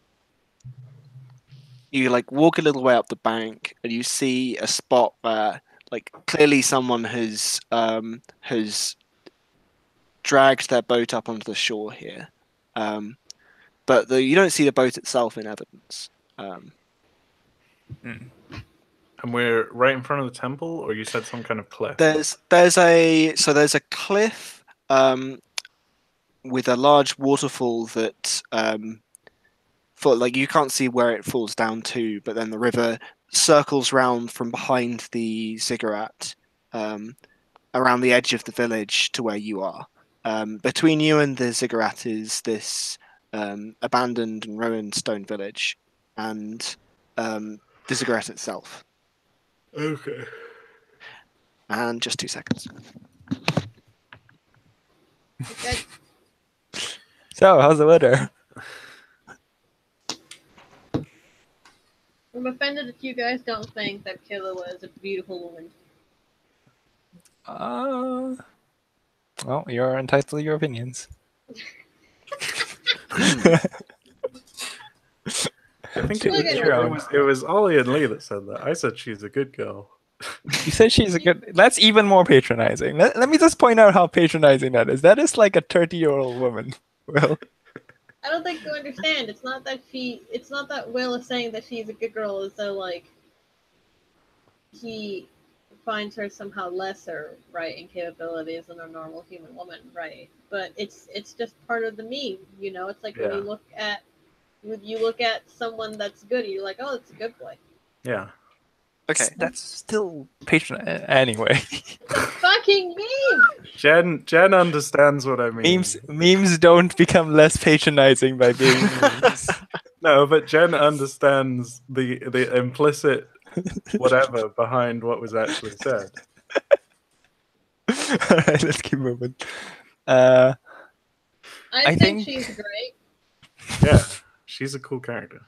like walk a little way up the bank and you see a spot where, like, clearly someone has dragged their boat up onto the shore here, but you don't see the boat itself in evidence. And we're right in front of the temple, or you said some kind of cliff? There's a cliff with a large waterfall that like, you can't see where it falls down to, but then the river circles round from behind the ziggurat around the edge of the village to where you are. Between you and the ziggurat is this abandoned and ruined stone village, and the ziggurat itself. Okay. And just 2 seconds. Okay. So, how's the weather? I'm offended that you guys don't think that Killua is a beautiful woman. Well, you're entitled to your opinions. I think Look at her. it was Ollie and Lee that said that. I said she's a good girl. You said she's a good. That's even more patronizing. Let me just point out how patronizing that is. That is like a 30-year-old woman. Well, I don't think you understand. It's not that Will is saying that she's a good girl as though like he finds her somehow lesser, right, in capabilities than a normal human woman, right? But it's just part of the meme, you know. It's like when you look at someone that's good, you're like, oh, it's a good boy. Yeah. Okay. that's still patronizing. Anyway, Fucking meme. Jen understands what I mean. memes don't become less patronizing by being memes. No, but Jen understands the implicit whatever behind what was actually said. All right, let's keep moving. I I think- think she's great. Yeah, she's a cool character.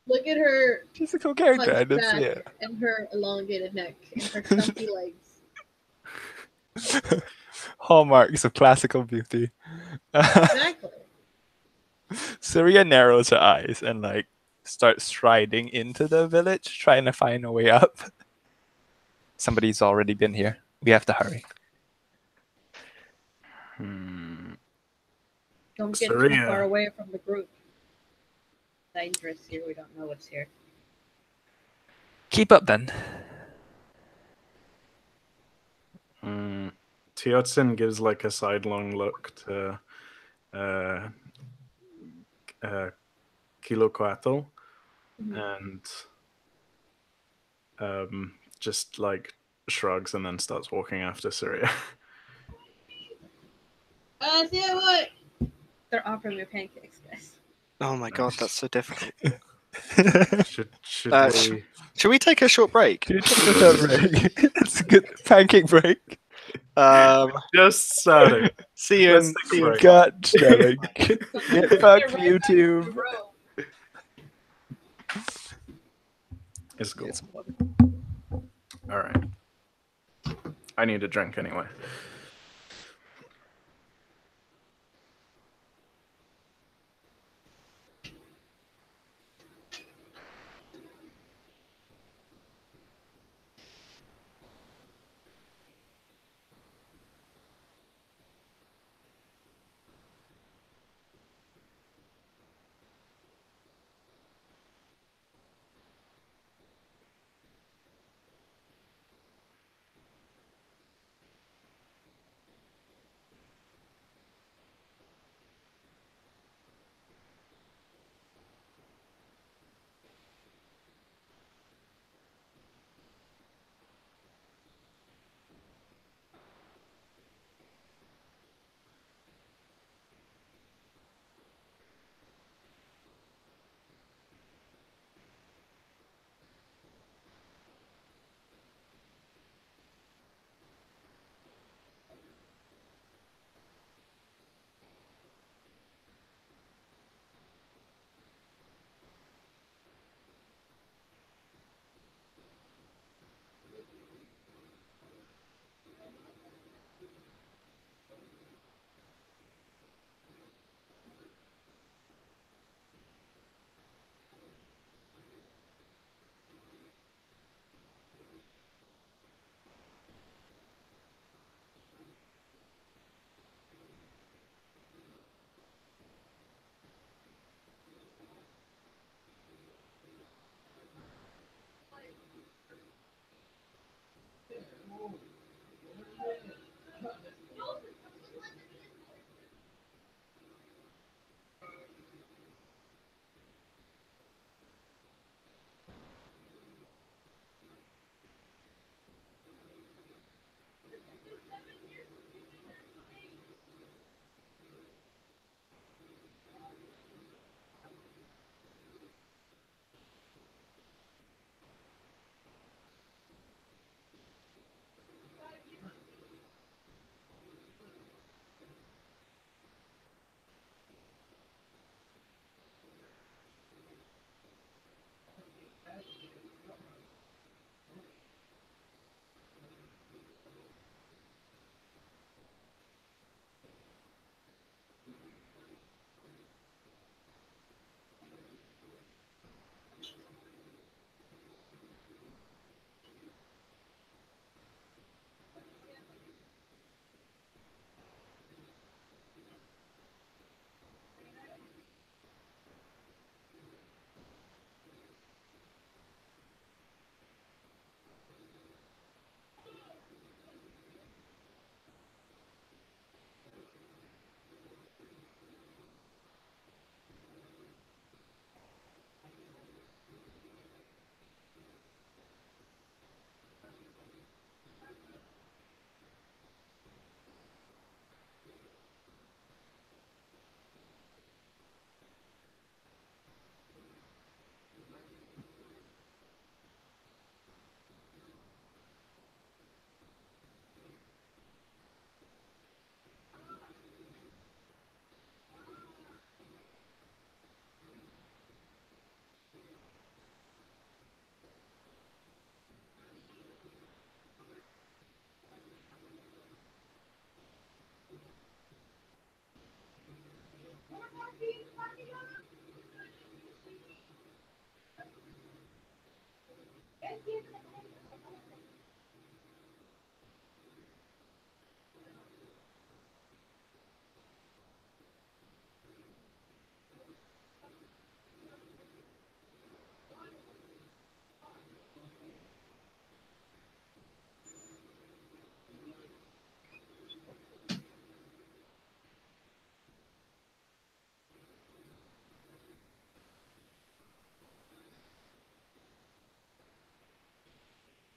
Look at her She's a cool character. I didn't see hunchback and her elongated neck and her chunky legs. it. Hallmarks of classical beauty. Exactly. Surya narrows her eyes and like starts striding into the village, trying to find a way up. Somebody's already been here. We have to hurry. Don't get too Surya. far away from the group. Dangerous here. We don't know what's here. Keep up then. Teotsin gives like a sidelong look to Kilocoatl and just like shrugs and then starts walking after Surya. See what? They're offering me pancakes, guys. Oh my god, that's so difficult. Should we? Should we take a short break? Dude, take a break. That's a good pancake break. Just starting. See you Let's in. take a See you in break. God damn it. Get Get fucked, right back to YouTube. the row. It's cool. Get some water. All right. I need a drink anyway.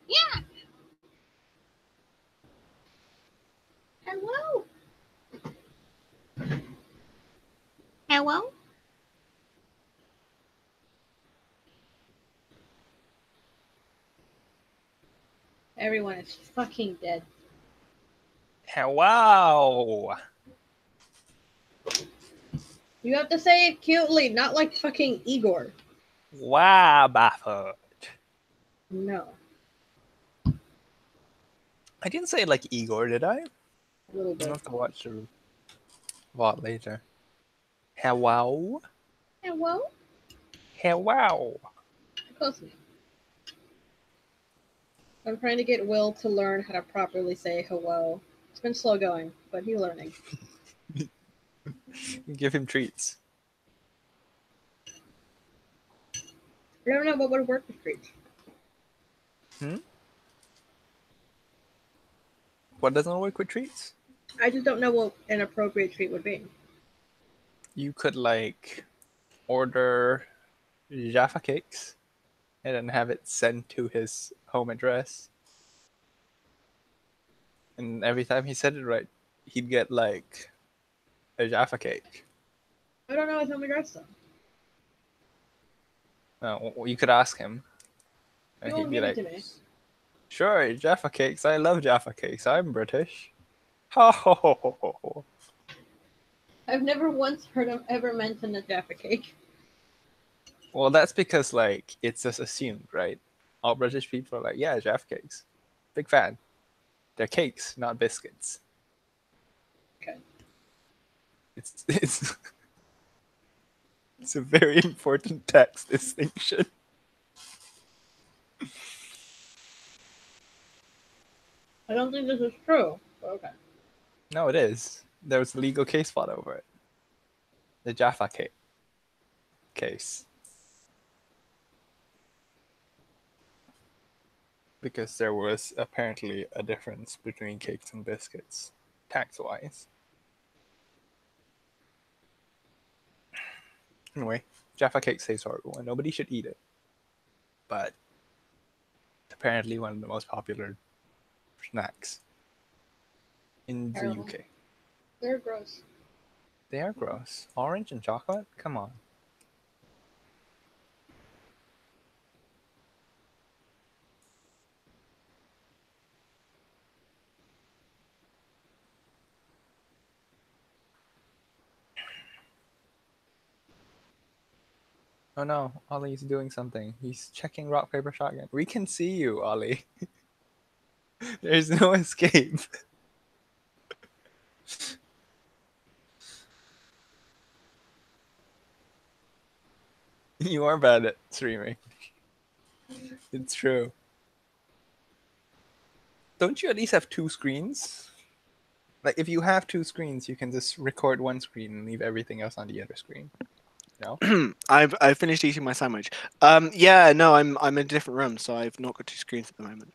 Yeah. Hello. Hello. Everyone is fucking dead. Wow. You have to say it cutely, not like fucking Igor. Wow, Baffert. No, I didn't say it like Igor, did I? a little I'll bit. have to watch the VOD later. Hello? Hello. Hello. Close enough. I'm trying to get Will to learn how to properly say hello. It's been slow going, but he's learning. Give him treats. I don't know what would work with treats. What doesn't work with treats? I just don't know what an appropriate treat would be. You could like order Jaffa cakes and then have it sent to his home address. And every time he said it right, he'd get like a Jaffa cake. I don't know his home address though. Well, you could ask him, He and won't he'd be give it like, to me. "Sure, Jaffa cakes. I love Jaffa cakes. I'm British." Ha ho ho ho ho ho. I've never once heard him ever mention a Jaffa cake. Well, that's because like it's just assumed, right? All British people are like, "Yeah, Jaffa cakes. Big fan. They're cakes, not biscuits." Okay. It's it's a very important tax distinction. I don't think this is true. But okay. No, it is. There was a legal case fought over it. The Jaffa cake case. Because there was apparently a difference between cakes and biscuits, tax-wise. Anyway, Jaffa cake tastes horrible, and nobody should eat it. But it's apparently one of the most popular snacks in the Terrible. UK. They're gross. They are gross. Orange and chocolate? Come on. Oh no, Ollie's doing something. He's checking rock, paper, shotgun. We can see you, Ollie. There's no escape. You are bad at streaming. It's true. Don't you at least have two screens? Like, if you have two screens, you can just record one screen and leave everything else on the other screen. No? I've finished eating my sandwich. Yeah, no, I'm in a different room, so I've not got two screens at the moment.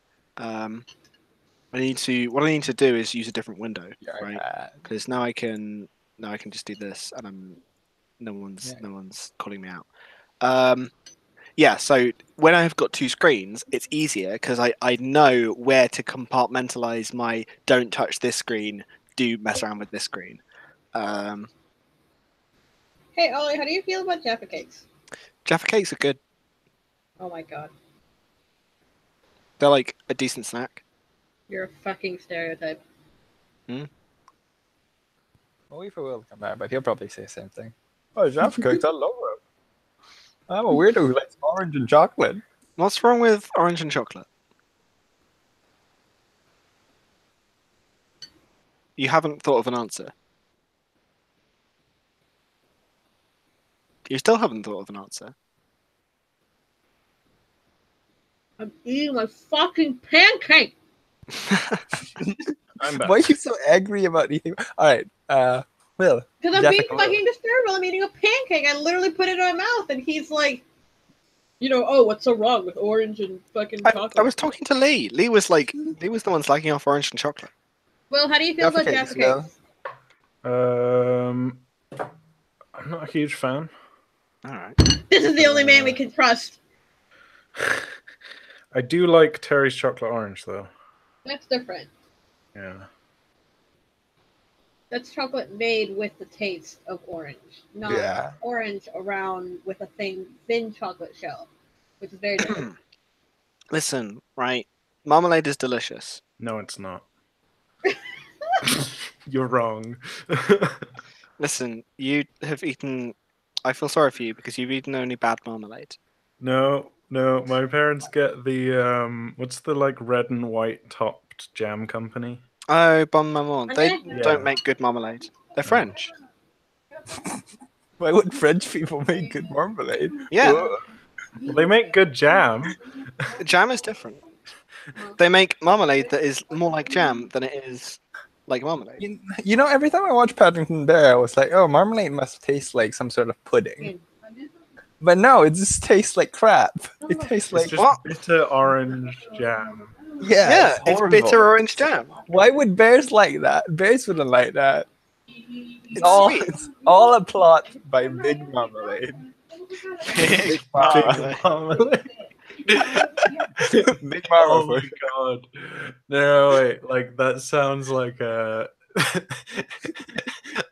What I need to do is use a different window, You're right? bad. Because now I can just do this, and no one's calling me out. Yeah, so when I've got two screens, it's easier because I know where to compartmentalize my don't touch this screen, do mess around with this screen. Hey Ollie, how do you feel about Jaffa cakes? Jaffa cakes are good. Oh my god. They're like a decent snack. You're a fucking stereotype. We'll wait for Will to come back, but he'll probably say the same thing. Oh, Jaffa cakes, I love them. I'm a weirdo who likes orange and chocolate. What's wrong with orange and chocolate? You haven't thought of an answer. You still haven't thought of an answer. I'm eating my fucking pancake. I'm back. Why are you so angry about eating? All right, Will. Because I'm being Jessica, fucking disturbed while I'm eating a pancake. I literally put it in my mouth, and he's like, oh, what's so wrong with orange and fucking chocolate? I was talking to Lee. Lee was the one slacking off orange and chocolate. Well, how do you feel about Jaffa Jaffa cakes, cakes? I'm not a huge fan. All right. This is the only man we can trust. I do like Terry's chocolate orange though. That's different. Yeah. That's chocolate made with the taste of orange, not Yeah. orange around with a thin chocolate shell, which is very different. Listen, right? Marmalade is delicious. No, it's not. You're wrong. Listen, you have eaten. I feel sorry for you because you've eaten only bad marmalade. No, my parents get the what's the like red and white topped jam company? Oh, bon maman. They Yeah. don't make good marmalade. They're French. Why would French people make good marmalade? Yeah. Ugh. Well, they make good jam. Jam is different. They make marmalade that is more like jam than it is like marmalade. You know, every time I watch Paddington Bear, I was like, oh, marmalade must taste like some sort of pudding. But no, it just tastes like crap. It tastes It's like just What? bitter orange jam. Yeah, it's horrible. bitter orange jam. Why would bears like that? Bears wouldn't like that. Sweet. It's all a plot by Big Marmalade. Big Marmalade. Marmalade. Big Oh Marmalade. my god. No, wait, like that sounds like a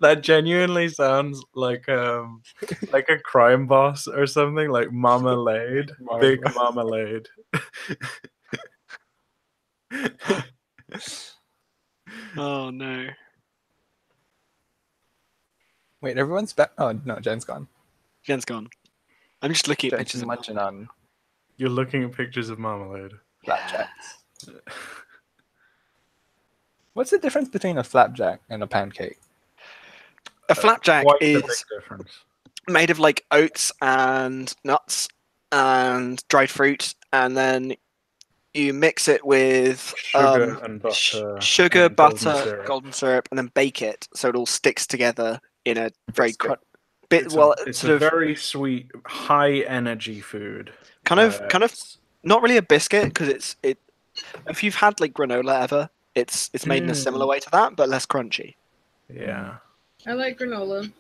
that genuinely sounds like a crime boss or something, like Marmalade. Big Marmalade. Oh no. Wait, everyone's back. Oh no, Jen's gone. Jen's gone. I'm just looking at Jen's pictures of munching on You're looking at pictures of Marmalade. flapjacks. What's the difference between a flapjack and a pancake? a flapjack Quite a big is difference. made of like oats and nuts and dried fruit, and then you mix it with Sugar and butter. sugar, and golden butter, syrup. golden syrup, and then bake it so it all sticks together in a very Biscuit. bit. It's Well, it's sort a of very sweet, high energy food. kind of not really a biscuit because it. If you've had like granola ever, it's made in a similar way to that, but less crunchy. Yeah. I like granola.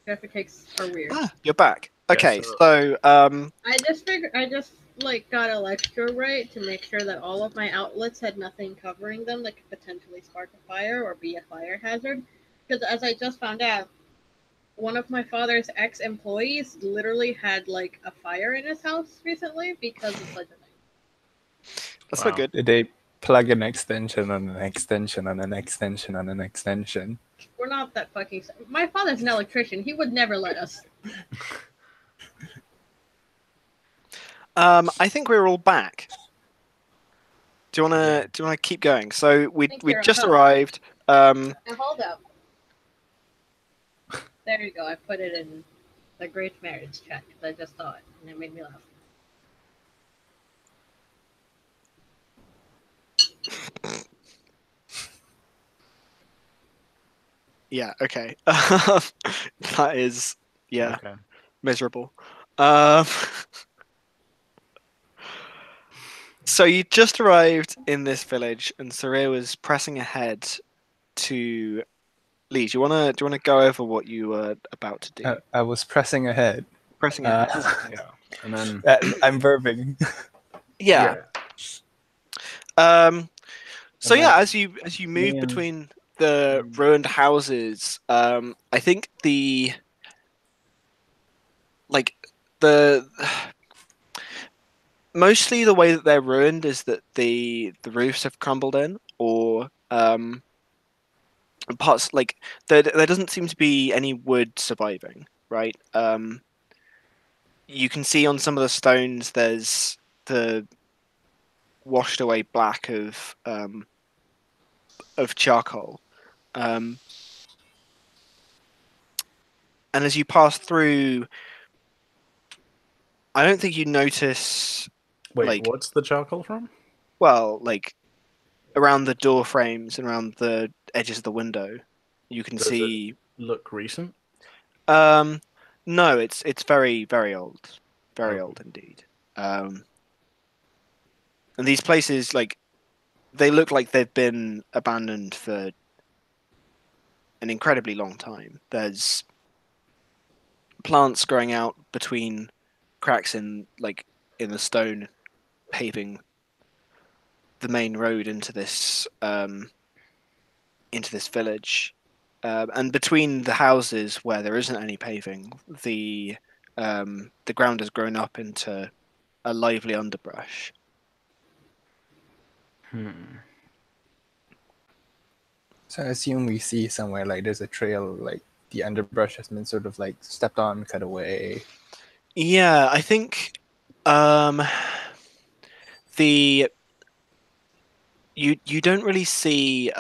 Jaffa cakes are weird. Ah, you're back. Yeah, Okay, so- so I just like got Electro right to make sure that all of my outlets had nothing covering them that could potentially spark a fire or be a fire hazard. Because as I just found out, one of my father's ex-employees literally had like a fire in his house recently because of such a thing. that's Wow. not good. Did they plug an extension on an extension on an extension on an extension? We're not that fucking. My father's an electrician. He would never let us. I think we're all back. Do you wanna keep going? So we Think we you're just on. arrived. Now hold up. There you go. I put it in the Great Marriage check. I just saw it and it made me laugh. Yeah. Okay. That is Okay. miserable. So you just arrived in this village, and Saria was pressing ahead to Lee. Do you wanna go over what you were about to do? I was pressing ahead. Pressing ahead. Yeah. And then I'm verbing. Yeah. So And yeah, then- as you move Me and- between the ruined houses, I think the mostly the way that they're ruined is that the roofs have crumbled in, or parts like there doesn't seem to be any wood surviving, right? You can see on some of the stones there's the washed away black of charcoal, and as you pass through I don't think you notice. Wait, Like- what's the charcoal from? Well, like around the door frames and around the edges of the window, you can Does it- see. Look recent. No, it's very very old, very Okay. old indeed. And these places, like, they look like they've been abandoned for an incredibly long time. There's plants growing out between cracks in the stone paving the main road into this village, and between the houses where there isn't any paving, the ground has grown up into a lively underbrush. So I assume we see somewhere like there's a trail, like the underbrush has been sort of like stepped on, cut away. Yeah, I think the you don't really see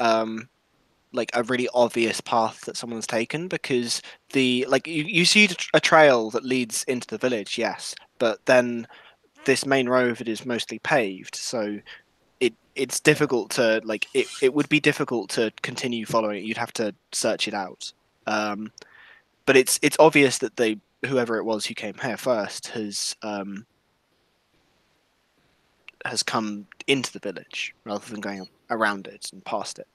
like a really obvious path that someone's taken, because you see a trail that leads into the village, yes, but then this main road is mostly paved, so it's difficult to it would be difficult to continue following it. You'd have to search it out. But it's obvious that whoever it was who came here first has come into the village rather than going around it and past it.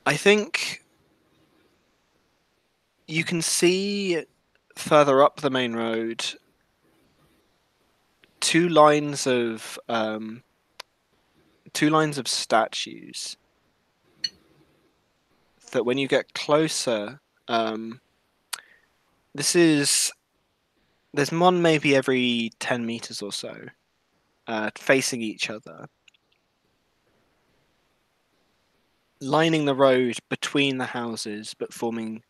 I think you can see further up the main road two lines of statues that, when you get closer, there's one maybe every 10 meters or so, facing each other, lining the road between the houses, but forming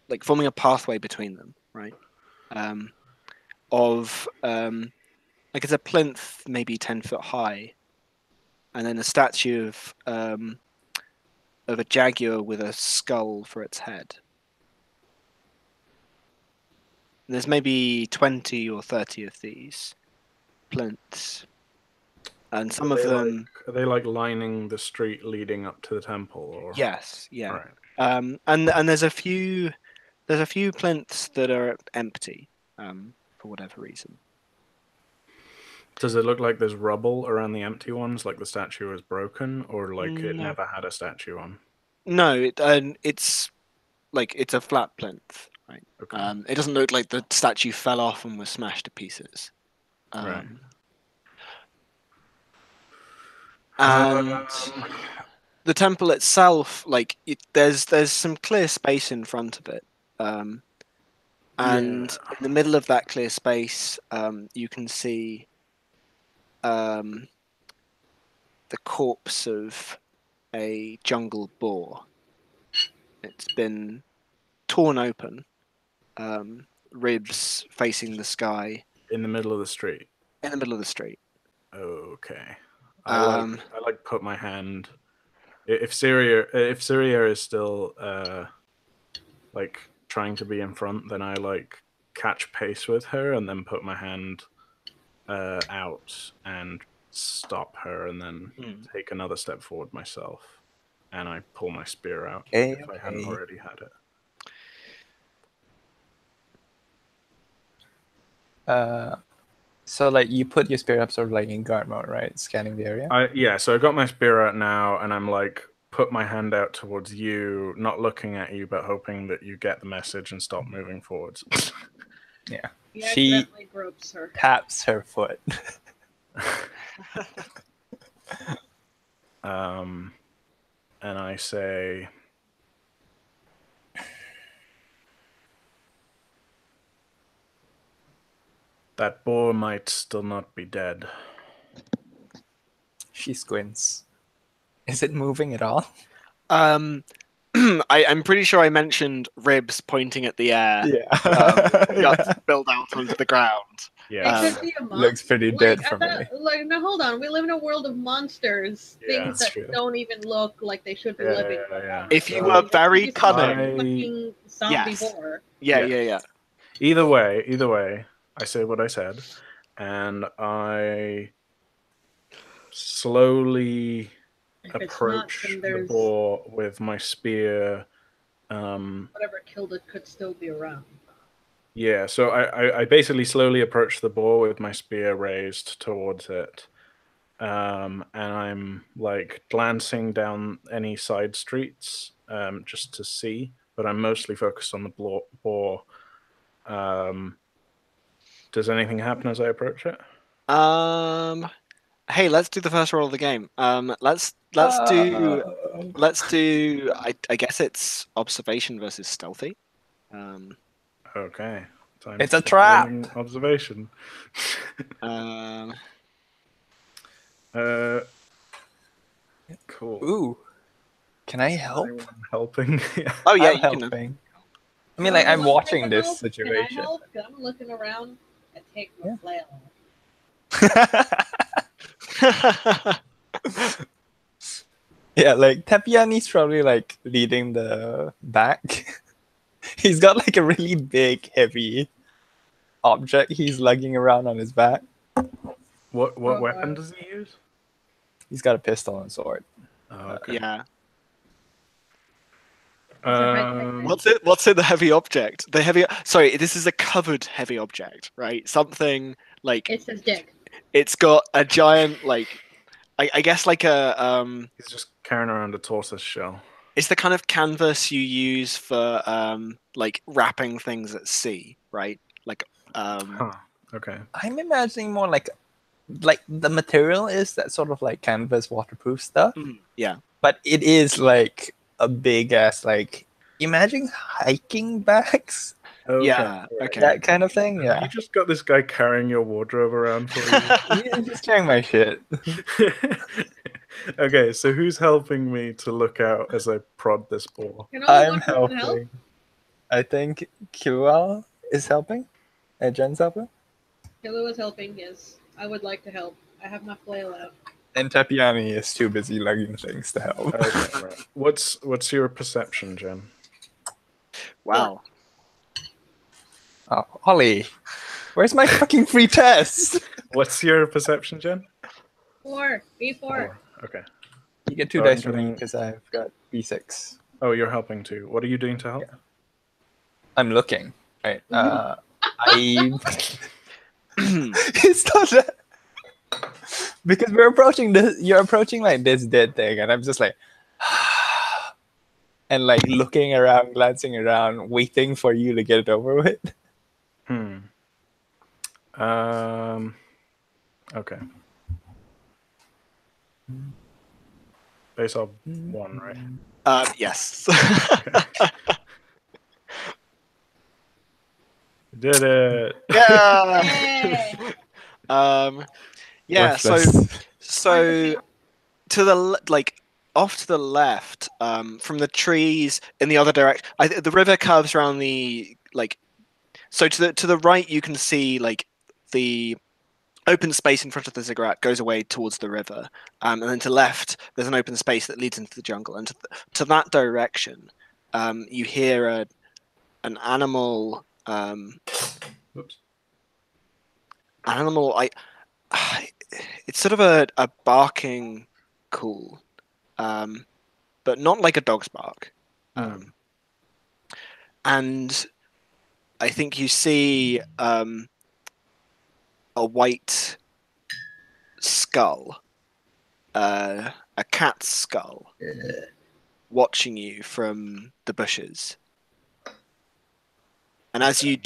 a pathway between them, right? It's a plinth maybe 10 foot high, and then a statue of a jaguar with a skull for its head. There's maybe 20 or 30 of these plinths, and some of them. Are they like lining the street leading up to the temple? Or Yes, yeah. Right. And there's a few plinths that are empty, for whatever reason. Does it look like there's rubble around the empty ones, like the statue is broken, or like it No. never had a statue on? No, it's a flat plinth, right? Okay. It doesn't look like the statue fell off and was smashed to pieces. Right. And the temple itself, there's some clear space in front of it, and in the middle of that clear space, you can see the corpse of a jungle boar. It's been torn open, ribs facing the sky. In the middle of the street. In the middle of the street. Okay. I put my hand. If Syria is still trying to be in front, then I catch pace with her and then put my hand out and stop her, and then take another step forward myself, and I pull my spear out if I hadn't already had it. So you put your spear up sort of in guard mode, right? Scanning the area. So I got my spear out now, and I'm put my hand out towards you, not looking at you, but hoping that you get the message and stop moving forwards. Yeah. He accidentally gropes her. Taps her foot. And I say, that boar might still not be dead. She squints. Is it moving at all? I'm pretty sure I mentioned ribs pointing at the air. Yeah. Guts spilled out onto the ground. Yeah. It could be a monster. Looks pretty dead from me. Now hold on. We live in a world of monsters. Yeah, things that's that true. don't even look like they should be Yeah, living. yeah. If you were very It's cunning, a fucking zombie Yes. horror. Yeah, Yeah. yeah, yeah. Either way, I say what I said, and I slowly If it's not, approach then the there's boar with my spear. whatever killed it could still be around. Yeah, so I basically slowly approach the boar with my spear raised towards it. And I'm like glancing down any side streets just to see, but I'm mostly focused on the boar. Does anything happen as I approach it? Hey, let's do the first roll of the game. Let's do. I guess it's observation versus stealthy. Okay. Time It's a for trap! rolling observation. Um, Cool. Ooh. Can I help? Anyone helping? Yeah. oh yeah, I'm you can. helping. I mean, like, I'm Well, watching can I this help? situation. Can I help? 'Cause I'm looking around and take my Yeah. flail. Yeah, like Tepiani's probably like leading the back. He's got like a really big, heavy object he's lugging around on his back. What Oh, weapon God. does he use? He's got a pistol and sword. Oh, okay. Yeah. What's in the heavy object? The heavy. Sorry, this is a covered heavy object, right? Something like It's his dick. it's got a giant like. I guess like a He's just carrying around a tortoise shell. It's the kind of canvas you use for like wrapping things at sea, right? Like Huh. Okay. I'm imagining more like the material is that sort of like canvas waterproof stuff, yeah. but it is like a big ass like imagine hiking bags, Okay. Yeah. Okay. that kind of thing. You Yeah, just got this guy carrying your wardrobe around for you. he's just carrying my shit. Okay, so who's helping me to look out as I prod this boar? Can only I'm one person help? helping. I think Kilwell is helping. And Jen's helping. Kilo is helping, yes. I would like to help. I have my flail out. And Tepiani is too busy lugging things to help. Okay, right. What's your perception, Jen? Wow. Oh, Ollie, where's my fucking free test? What's your perception, Jen? 4. B4. Four. Okay. You get 2 So dice I'm from me getting- because I've got B6. Oh, you're helping too. What are you doing to help? I'm looking. Right. It's not that. Because we're approaching this. You're approaching like this dead thing, and I'm just like, and like looking around, glancing around, waiting for you to get it over with. Okay. Base of 1, right? Yes. Did it. yeah. Yay! Yeah. Worthless. So to the like off to the left, from the trees in the other direction, the river curves around the like. So to the right, you can see like the open space in front of the ziggurat goes away towards the river, and then to left, there's an open space that leads into the jungle, and to that direction, you hear an animal. Oops. Animal. It's sort of a barking call, but not like a dog's bark. And I think you see a white skull, a cat's skull, watching you from the bushes. And as you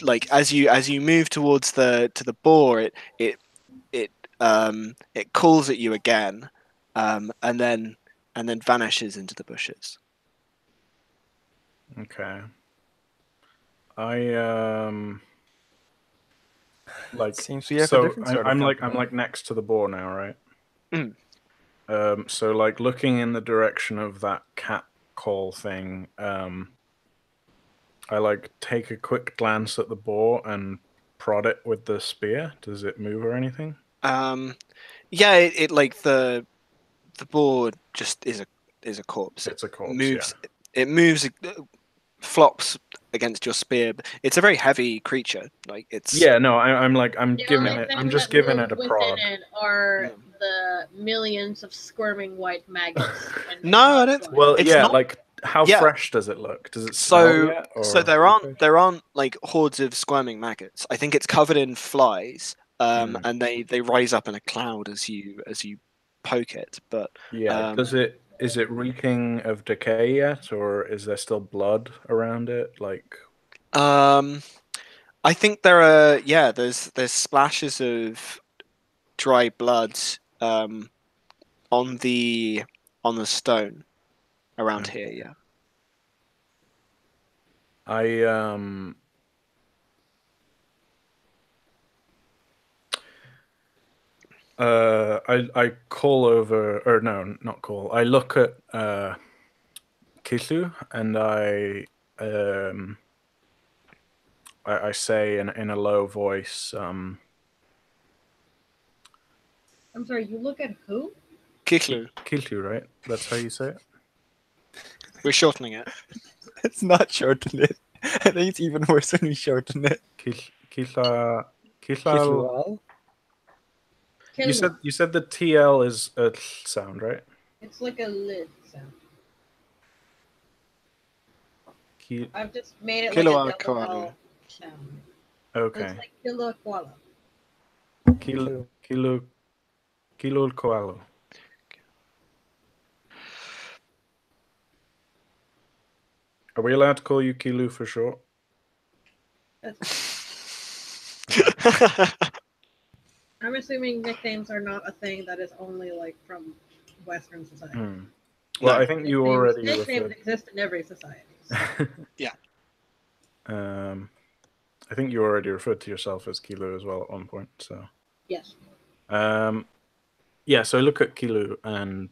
move towards the boar, it calls at you again, and then vanishes into the bushes. Okay. I like Seems we have a so different sort of I'm company. like next to the boar now, right? Mm. So like looking in the direction of that cat call thing, I like take a quick glance at the boar and prod it with the spear. Does it move or anything? Yeah, it like the boar just is a corpse. It's a corpse. Moves. It moves, flops against your spear. It's a very heavy creature. Like it's Yeah, no, I'm The giving only it. thing I'm just that giving lives it a within prod. it are Mm. the millions of squirming white maggots. and No, I don't- flies. Well, It's yeah, not- like how yeah. fresh does it look? Does it smell So yet? Or so there aren't like hordes of squirming maggots. I think it's covered in flies, and they rise up in a cloud as you poke it. But Yeah. Is it reeking of decay yet, or is there still blood around it? Like, I think there's splashes of dry blood on the stone around Okay. here. Yeah. I call over, or no, not call. I look at Kisu and I say in a low voice, I'm sorry, you look at who? Kiklu. Kisu, right? That's how you say it. We're shortening it. It's not shorten it. I think it's even worse when we shorten it. Kisla. Kislual? Killa. You said the TL is a sound, right? It's like a lid sound. I've just made it Kilo like a double Koalu. L sound. Okay. It's like killa koala. Kilo koalo. Are we allowed to call you Kilu for short? I'm assuming nicknames are not a thing that is only like from Western society. Well, No. I think you Nicknames- already nicknames referred. exist in every society. so- Yeah. I think you already referred to yourself as Kilu as well at one point. So, Yes. yeah. So I look at Kilu and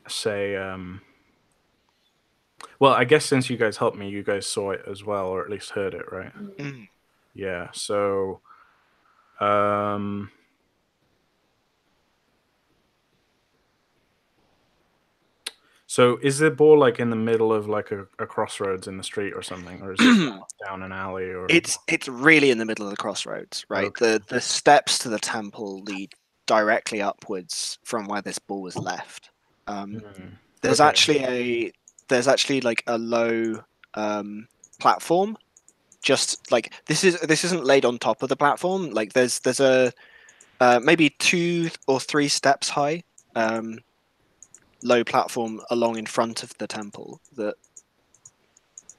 say, well, I guess since you guys helped me, you guys saw it as well, or at least heard it, right? Mm. Yeah. So, so is the boar like in the middle of like a crossroads in the street or something, or is it down an alley? Or It's really in the middle of the crossroads, right? Okay. The steps to the temple lead directly upwards from where this ball was left. There's Okay. actually like a low platform. Just like this isn't laid on top of the platform. Like there's a maybe 2 or 3 steps high low platform along in front of the temple that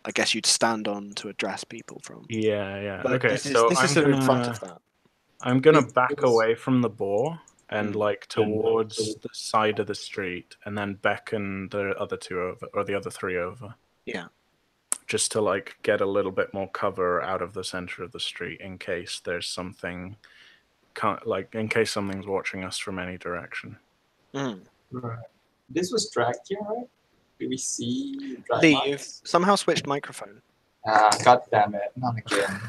I guess you'd stand on to address people from. Yeah. But Okay. this is So sort of in front of that. I'm gonna It back was- away from the boar and Mm. like towards the side of the street, and then beckon the other 2 over, or the other 3 over. Yeah. Just to like get a little bit more cover out of the center of the street in case there's something, in case something's watching us from any direction. Mm. Right. This was dragged here, right? Do we see drag Lee, marks? you've somehow switched microphone. God damn it, not again.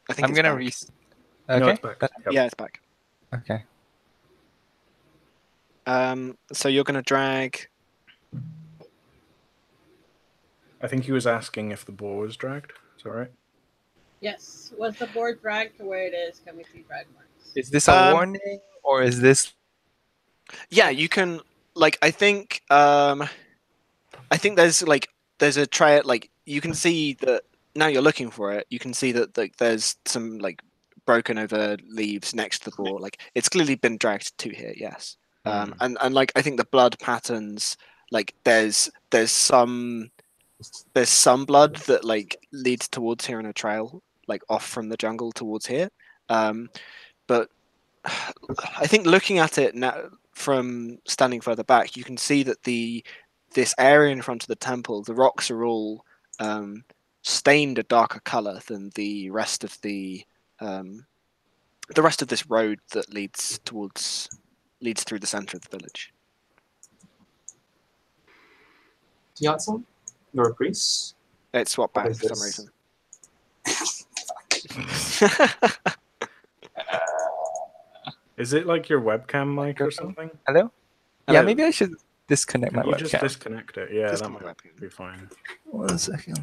I think I'm it's gonna back. Okay. No, it's back. Yep. Yeah, it's back. Okay. So you're gonna drag. I think he was asking if the boar was dragged. Is that right? Yes. Was the board dragged to where it is? Can we see drag marks? Is this a warning or is this? Yeah, you can. Like, I think there's a trail. Like, you can see that now you're looking for it. You can see that like there's some like broken over leaves next to the boar. Like, it's clearly been dragged to here. Yes. And like I think the blood patterns. Like, there's some blood that like leads towards here in a trail, like off from the jungle towards here. But I think looking at it now from standing further back, you can see that this area in front of the temple, the rocks are all stained a darker color than the rest of this road that leads through the center of the village. Yatsun? You're a priest? It swapped What back is for some this? reason. Is it like your webcam mic or Microphone? something? Hello? Yeah, Hello. maybe I should disconnect Can my you just webcam. disconnect it? Yeah, that Disconnect might webcam. be fine. 1 second.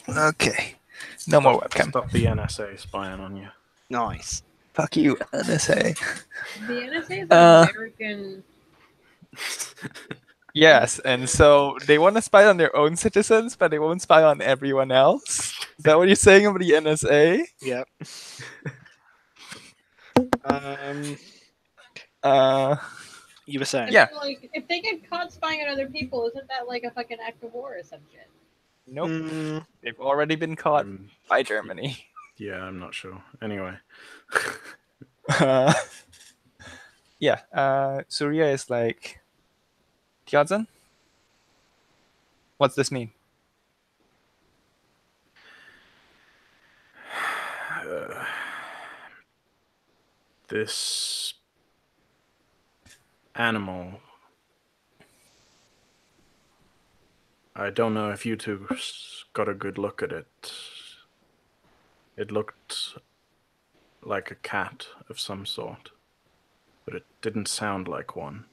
Okay. No more webcam. Stop the NSA spying on you. Nice. Fuck you, NSA. The NSA is Uh, an American. Yes, and so they want to spy on their own citizens, but they won't spy on everyone else. Is that what you're saying about the NSA? Yep. Um, Uh, you were saying? Yeah. Like, if they get caught spying on other people, isn't that like a fucking act of war or some shit? nope. Mm, They've already been caught I'm- by Germany. yeah, I'm not sure. Anyway. Uh, Surya is like, Tianzan? What's this mean? This animal. I don't know if you two got a good look at it. It looked like a cat of some sort, but it didn't sound like one.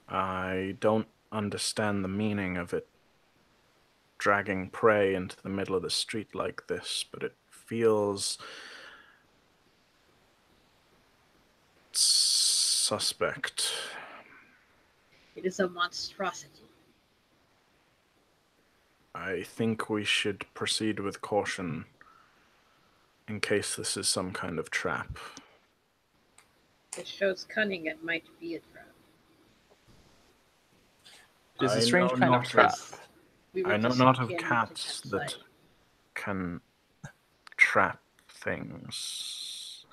I don't understand the meaning of it dragging prey into the middle of the street like this, but it feels suspect. It is a monstrosity. I think we should proceed with caution in case this is some kind of trap. It shows cunning. It might be a trap. It is I a strange know kind of not trap. We were I know just not of beginning to cats get that sight. can trap things.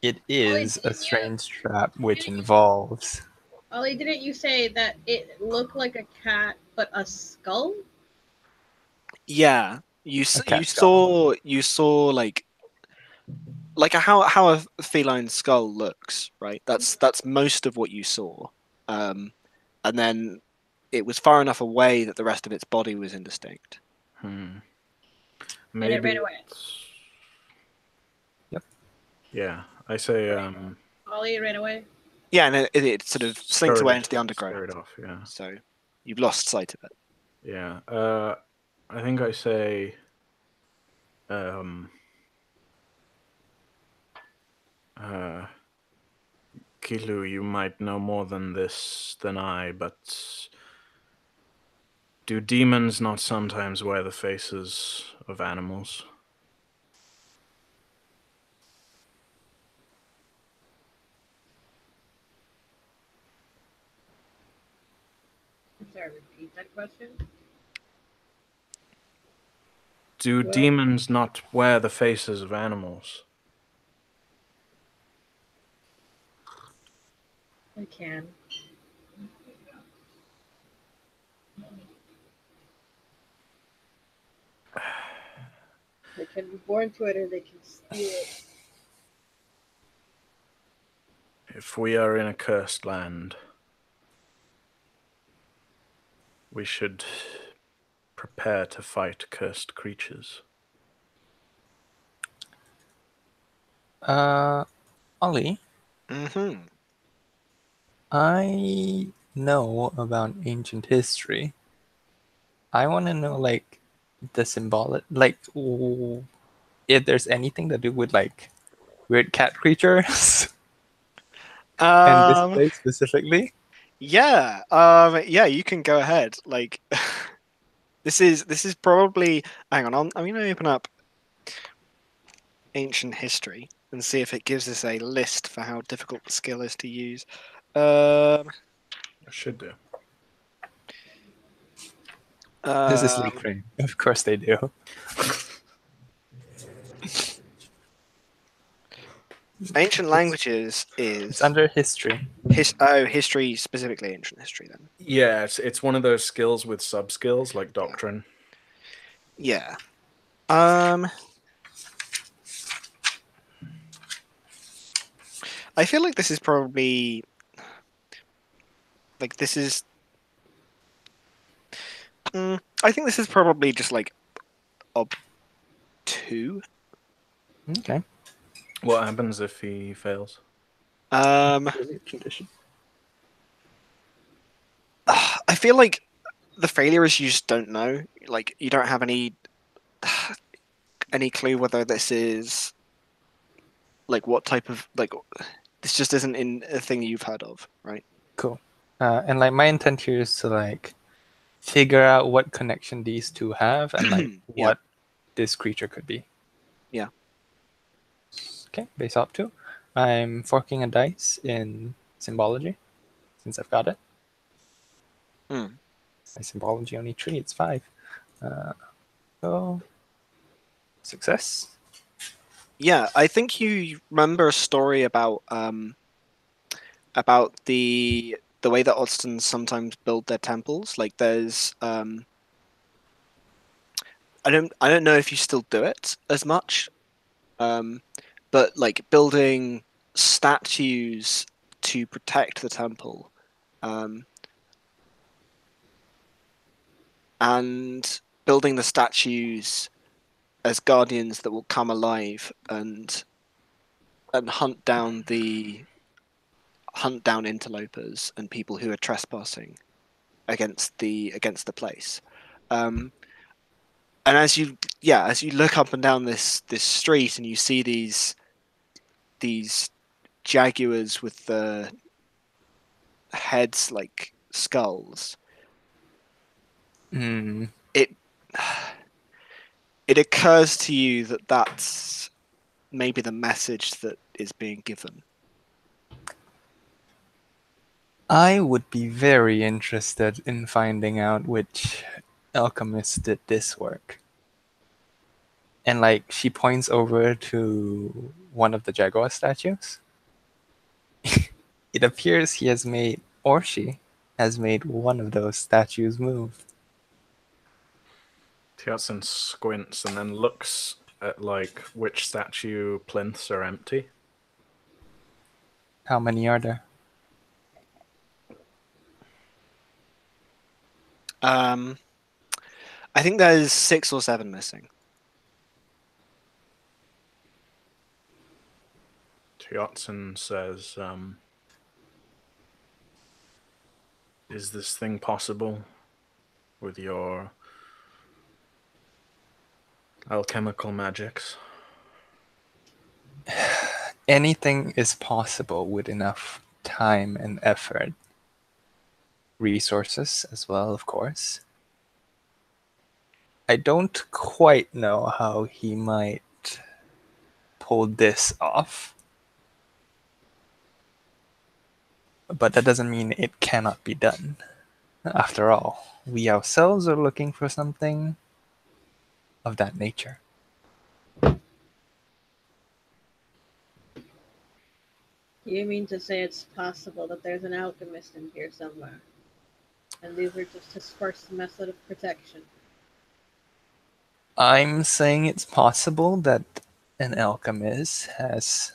It is a didn't you- strange trap which involves. Ollie, didn't you say that it looked like a cat but a skull? yeah. You cat skull. saw like how a feline skull looks, right? That's most of what you saw. And then it was far enough away that the rest of its body was indistinct. And Maybe it ran away. it's- Yep. Yeah, I say Ollie ran away. Yeah, and it sort of slinks away into the scurried undergrowth. off, yeah. So you've lost sight of it. Yeah. I think I say Kilu, you might know more than this than I, but do demons not sometimes wear the faces of animals? I'm sorry, repeat that question. Do What? demons not wear the faces of animals? I can. They can be born to it or they can steal it. If we are in a cursed land, we should prepare to fight cursed creatures. Ollie, Mm-hmm. I know about ancient history. I want to know, like, the symbolic, like, if there's anything to do with, like, weird cat creatures. And this place specifically. Yeah. Yeah, you can go ahead. Like this is probably hang on, I'm gonna open up ancient history and see if it gives us a list for how difficult the skill is to use. I should do. This is Leak Crane. Of course they do. Ancient languages is It's under history. history, specifically ancient history then. Yeah, it's one of those skills with sub skills like doctrine. Yeah. I feel like this is probably like this is I think this is probably just like ob 2. Okay. What happens if he fails? Tradition. I feel like the failure is you just don't know. Like you don't have any clue whether this is like what type of like this just isn't in a thing you've heard of, right? Cool. And like my intent here is to like figure out what connection these two have and like Yeah. what this creature could be. Yeah. Okay, base op 2. I'm forking a dice in symbology since I've got it. Hmm. My symbology only 3, it's 5. So success. Yeah, I think you remember a story about the way that Odstons sometimes build their temples. Like there's I don't know if you still do it as much, but like building statues to protect the temple, and building the statues as guardians that will come alive and hunt down interlopers and people who are trespassing against the place. And as you look up and down this street and you see these jaguars with the heads like skulls, Hmm. it occurs to you that that's maybe the message that is being given. I would be very interested in finding out which alchemist did this work. And like she points over to one of the jaguar statues. It appears he has made, or she has made, one of those statues move. Tiatsin squints and then looks at like which statue plinths are empty. How many are there? I think there's 6 or 7 missing. Tiatsin says, is this thing possible with your alchemical magics? Anything is possible with enough time and effort. Resources as well, of course. I don't quite know how he might pull this off. But that doesn't mean it cannot be done. After all, we ourselves are looking for something of that nature. You mean to say it's possible that there's an alchemist in here somewhere? And these are just his first method of protection. I'm saying it's possible that an alchemist has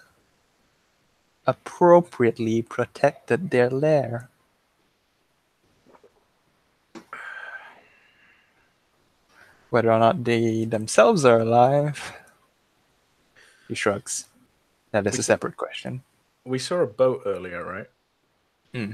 appropriately protected their lair. Whether or not they themselves are alive, he shrugs. That is a separate question. We saw a boat earlier, right? Hmm.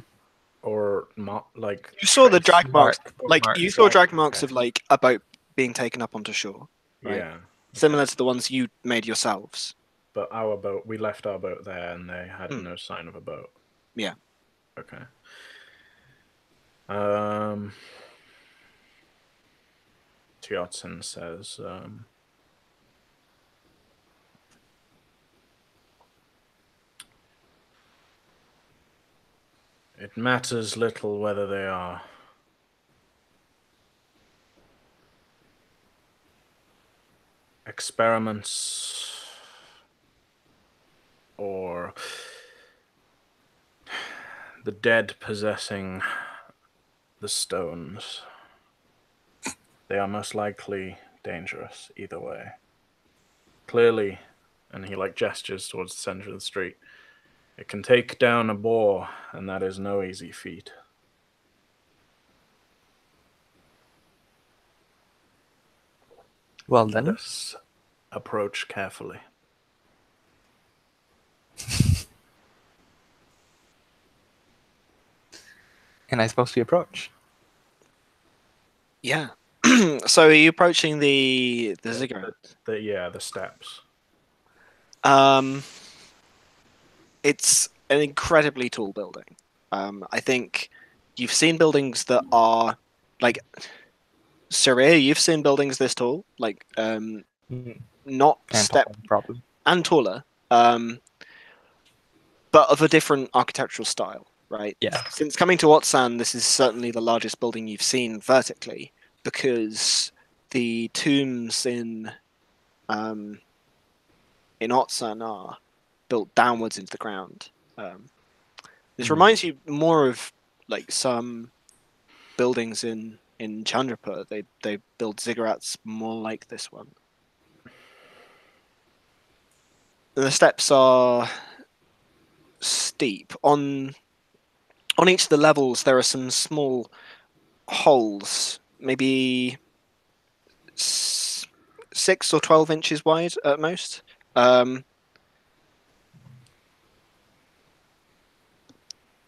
Or like You saw the drag marks, Mark. you saw drag marks okay. of like a boat being taken up onto shore, right? Yeah. Similar to the ones you made yourselves. But our boat, we left our boat there and they had Hmm. no sign of a boat. Yeah. Okay. Tiotson says, it matters little whether they are experiments or the dead possessing the stones. They are most likely dangerous either way. Clearly, and he like gestures towards the center of the street, it can take down a boar, and that is no easy feat. Well Let then, us approach carefully. and I suppose we approach. Yeah. So are you approaching the ziggurat? The steps. It's an incredibly tall building. I think you've seen buildings that are like Syria. You've seen buildings this tall, like not And step problem. and taller, but of a different architectural style, right? Yeah. Since coming to Otsan, this is certainly the largest building you've seen vertically, because the tombs in Otsan are built downwards into the ground. This reminds you more of like some buildings in Chandrapur. They build ziggurats more like this one. And the steps are steep. On each of the levels, there are some small holes, maybe 6 or 12 inches wide at most.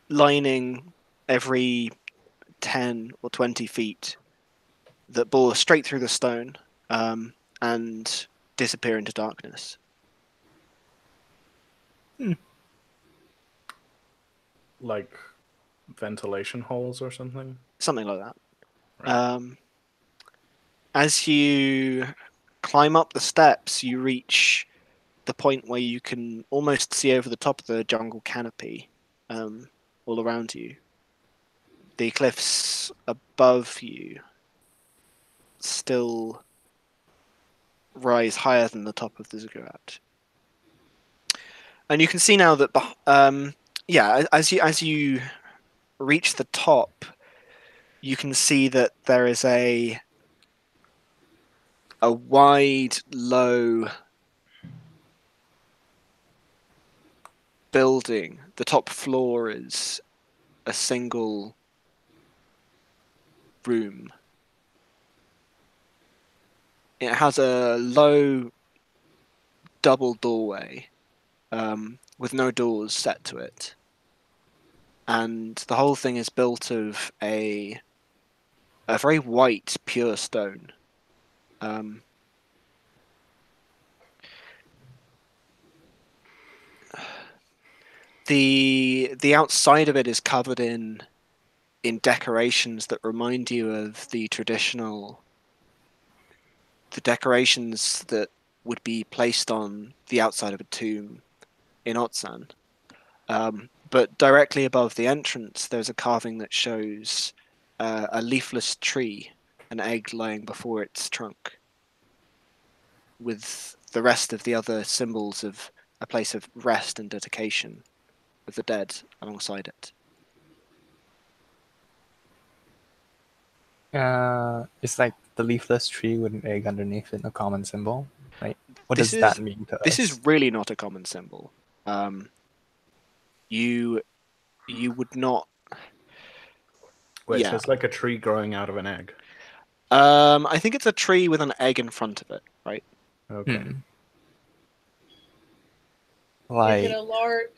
Lining every 10 or 20 feet that bore straight through the stone and disappear into darkness. Like ventilation holes or something? Something like that. Right. As you climb up the steps, you reach the point where you can almost see over the top of the jungle canopy all around you. The cliffs above you still rise higher than the top of the ziggurat. And you can see now that, as you reach the top, you can see that there is a wide, low building. The top floor is a single room. It has a low double doorway with no doors set to it. And the whole thing is built of a very white, pure stone. The outside of it is covered in decorations that remind you of the decorations that would be placed on the outside of a tomb in Otsan. But directly above the entrance, there's a carving that shows a leafless tree, an egg lying before its trunk, with the rest of the other symbols of a place of rest and dedication of the dead alongside it. It's like the leafless tree with an egg underneath it, a common symbol, right? What This does that mean to This us? is really not a common symbol. You would not. Wait, Yeah. so it's like a tree growing out of an egg. I think it's a tree with an egg in front of it, right? Okay. Hmm. Is Like, it a large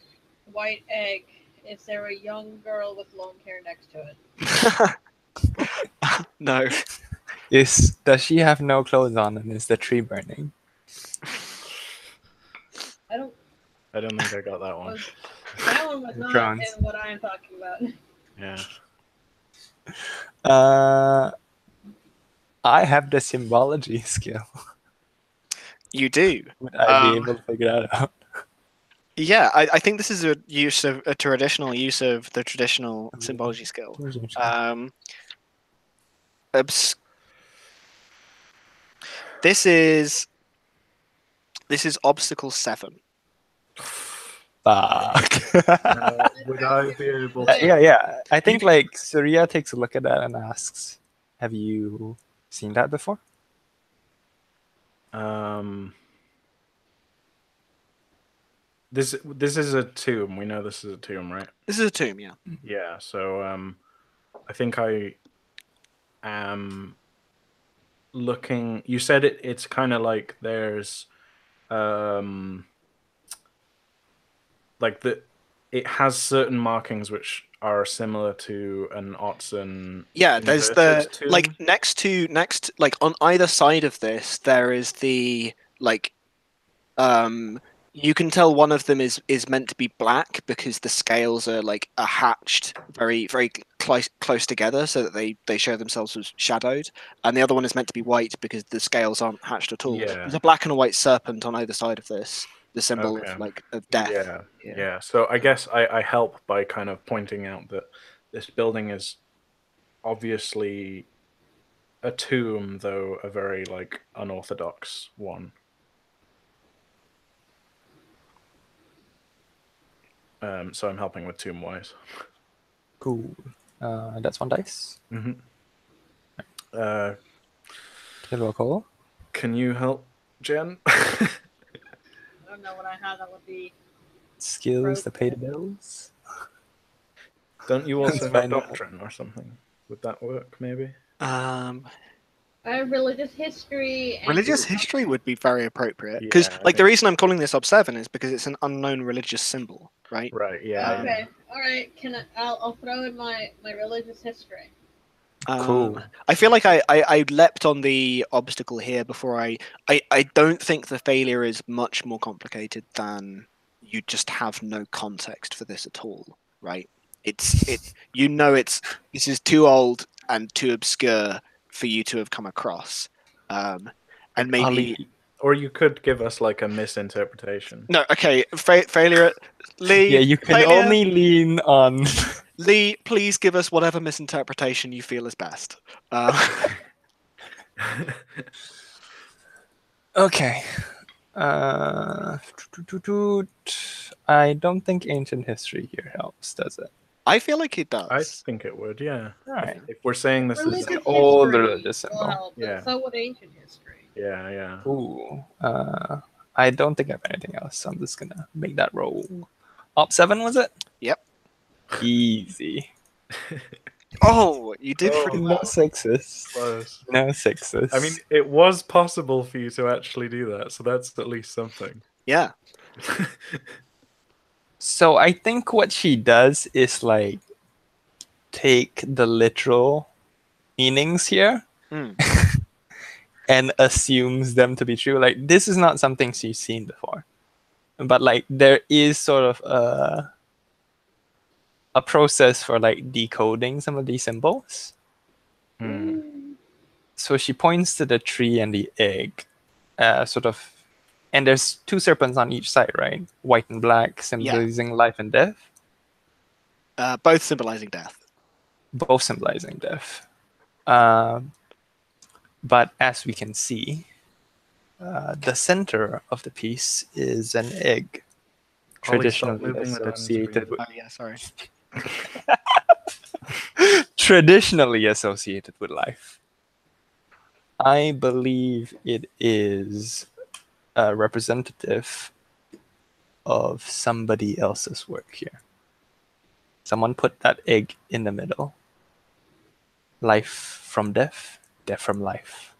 white egg? Is there a young girl with long hair next to it? No. does she have no clothes on and is the tree burning? I don't. I don't think I got that one. That one was not Drones. in what I'm talking about. Yeah. I have the symbology skill. You do. Would I be able to figure that out? Yeah, I think this is a traditional use of the traditional symbology skill. This is obstacle 7. Fuck. Would I be able to? Yeah. I think like Surya takes a look at that and asks, "Have you seen that before?" This is a tomb. We know this is a tomb, right? This is a tomb, yeah. Yeah. So I think I am looking. You said it's kind of like there's, like it has certain markings which are similar to an Otson. Yeah, there's inverted the like tomb. next like on either side of this there is the like you can tell one of them is meant to be black because the scales are like are hatched very close together so that they show themselves as shadowed, and the other one is meant to be white because the scales aren't hatched at all. Yeah. There's a black and a white serpent on either side of this, the symbol Okay. of like of death. Yeah, Yeah. yeah. So I guess I help by kind of pointing out that this building is obviously a tomb, though a very like unorthodox one. So I'm helping with tomb wise. Cool. That's 1 dice. Mm-hmm. Roll call. Can you help, Jen? I don't know what I had. That would be. Skills to pay the bills. Don't you also That's have fine. doctrine or something? Would that work? Maybe. I have religious history. And Religious history would be very appropriate because, Yeah, I like, the think- reason I'm calling this Ob7 is because it's an unknown religious symbol, right? Right. Yeah. Okay. All right. I'll throw in my religious history. Cool. I feel like I leapt on the obstacle here before I don't think the failure is much more complicated than you just have no context for this at all, right? This is too old and too obscure for you to have come across, and maybe Ali, Or you could give us like a misinterpretation. no. Okay, failure. Lee, yeah, you can failure. only lean on. Lee, please give us whatever misinterpretation you feel is best. Okay. I don't think ancient history here helps, does it? I feel like it does. I think it would. Yeah. Right. If we're saying this Religious is. an old history religious will symbol. help, but Yeah. so would ancient history. Yeah. Yeah. Ooh. I don't think I have anything else, so I'm just gonna make that roll. Op7 was it? Yep. Easy. Oh, you did Oh. pretty No well. sixes. Close. No sixes. I mean, it was possible for you to actually do that, so that's at least something. Yeah. so I think what she does is like take the literal meanings here Hmm. and assumes them to be true. Like this is not something she's seen before, but like there is sort of a process for like decoding some of these symbols. Hmm. So she points to the tree and the egg, sort of, and there's 2 serpents on each side, right? White and black, symbolizing life and death. Both symbolizing death. Both symbolizing death. But as we can see, the center of the piece is an egg, Ollie, stop traditionally moving the damn associated with Oh yeah, sorry. traditionally associated with life. I believe it is representative of somebody else's work here. Someone put that egg in the middle. Life from death, death from life.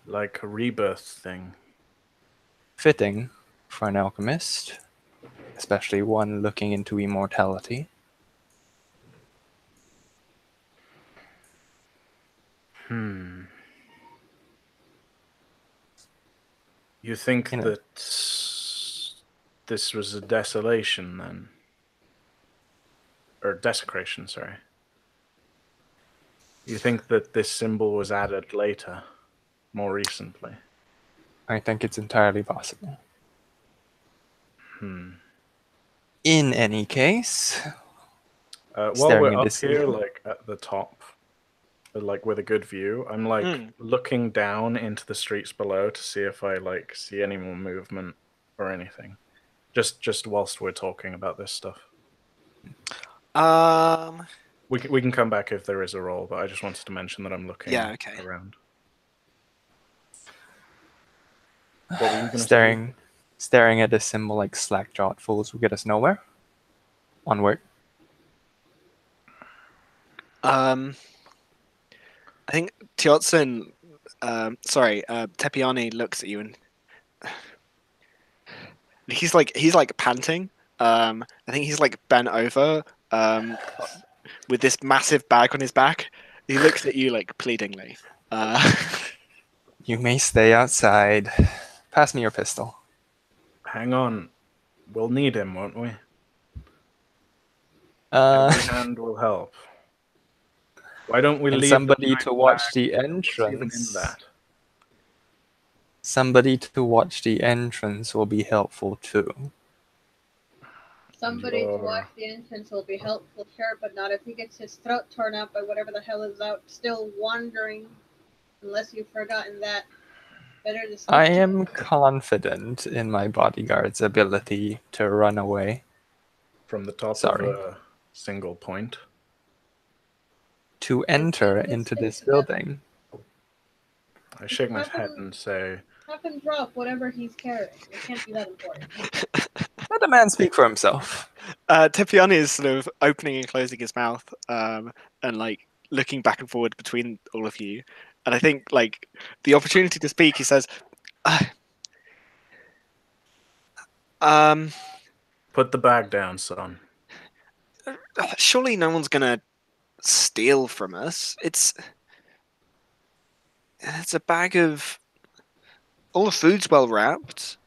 Like a rebirth thing. Fitting for an alchemist, especially one looking into immortality. You think You know. that this was a desolation then? Or desecration, sorry. You think that this symbol was added later, more recently? I think it's entirely possible. Hmm. In any case, While Staring we're at up this here, symbol. like at the top, like with a good view, I'm like Hmm. looking down into the streets below to see if I like see any more movement or anything. Just whilst we're talking about this stuff. We can come back if there is a roll, but I just wanted to mention that I'm looking Yeah, okay. around. What were you gonna staring at this symbol like slack-jawed fools will get us nowhere. Onward. I think Tiotzin, Tepiani looks at you and he's like panting. I think he's like bent over with this massive bag on his back. He looks at you like pleadingly. You may stay outside. Pass me your pistol. Hang on. We'll need him, won't we? Uh, Every hand will help. Why don't we and leave somebody the to watch bag? the What's even in entrance. that? Somebody to watch the entrance will be helpful too. Somebody to Sure. watch the entrance will be helpful, sure, but not if he gets his throat torn out by whatever the hell is out still wandering. Unless you've forgotten that. Better to sneak I to am it. confident in my bodyguard's ability to run away. From the top Sorry. of a single point. To enter this into thing this together. building. I shake my head and say, Have him drop whatever he's carrying. It can't be that important. Let the man speak for himself. Tepiani is sort of opening and closing his mouth, and like looking back and forward between all of you. And I think like the opportunity to speak, he says, put the bag down, son. surely no one's gonna steal from us. It's a bag of all the food's well wrapped.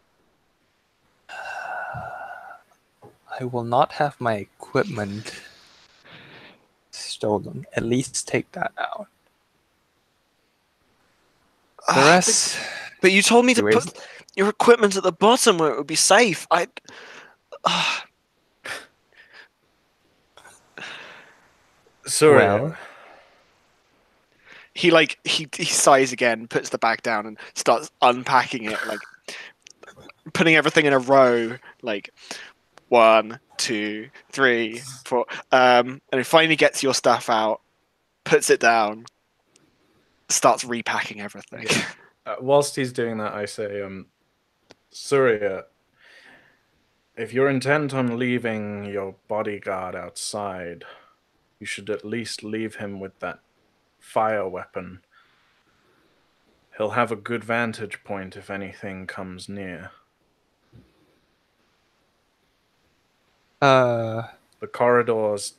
I will not have my equipment stolen. At least take that out. The rest. But you told me to Anyways. put your equipment at the bottom where it would be safe. Sorry. Well, He sighs again, puts the bag down, and starts unpacking it, like putting everything in a row, like 1, 2, 3, 4. And he finally gets your stuff out, puts it down, starts repacking everything. Whilst he's doing that, I say, Surya, if you're intent on leaving your bodyguard outside, you should at least leave him with that fire weapon. He'll have a good vantage point if anything comes near. The corridors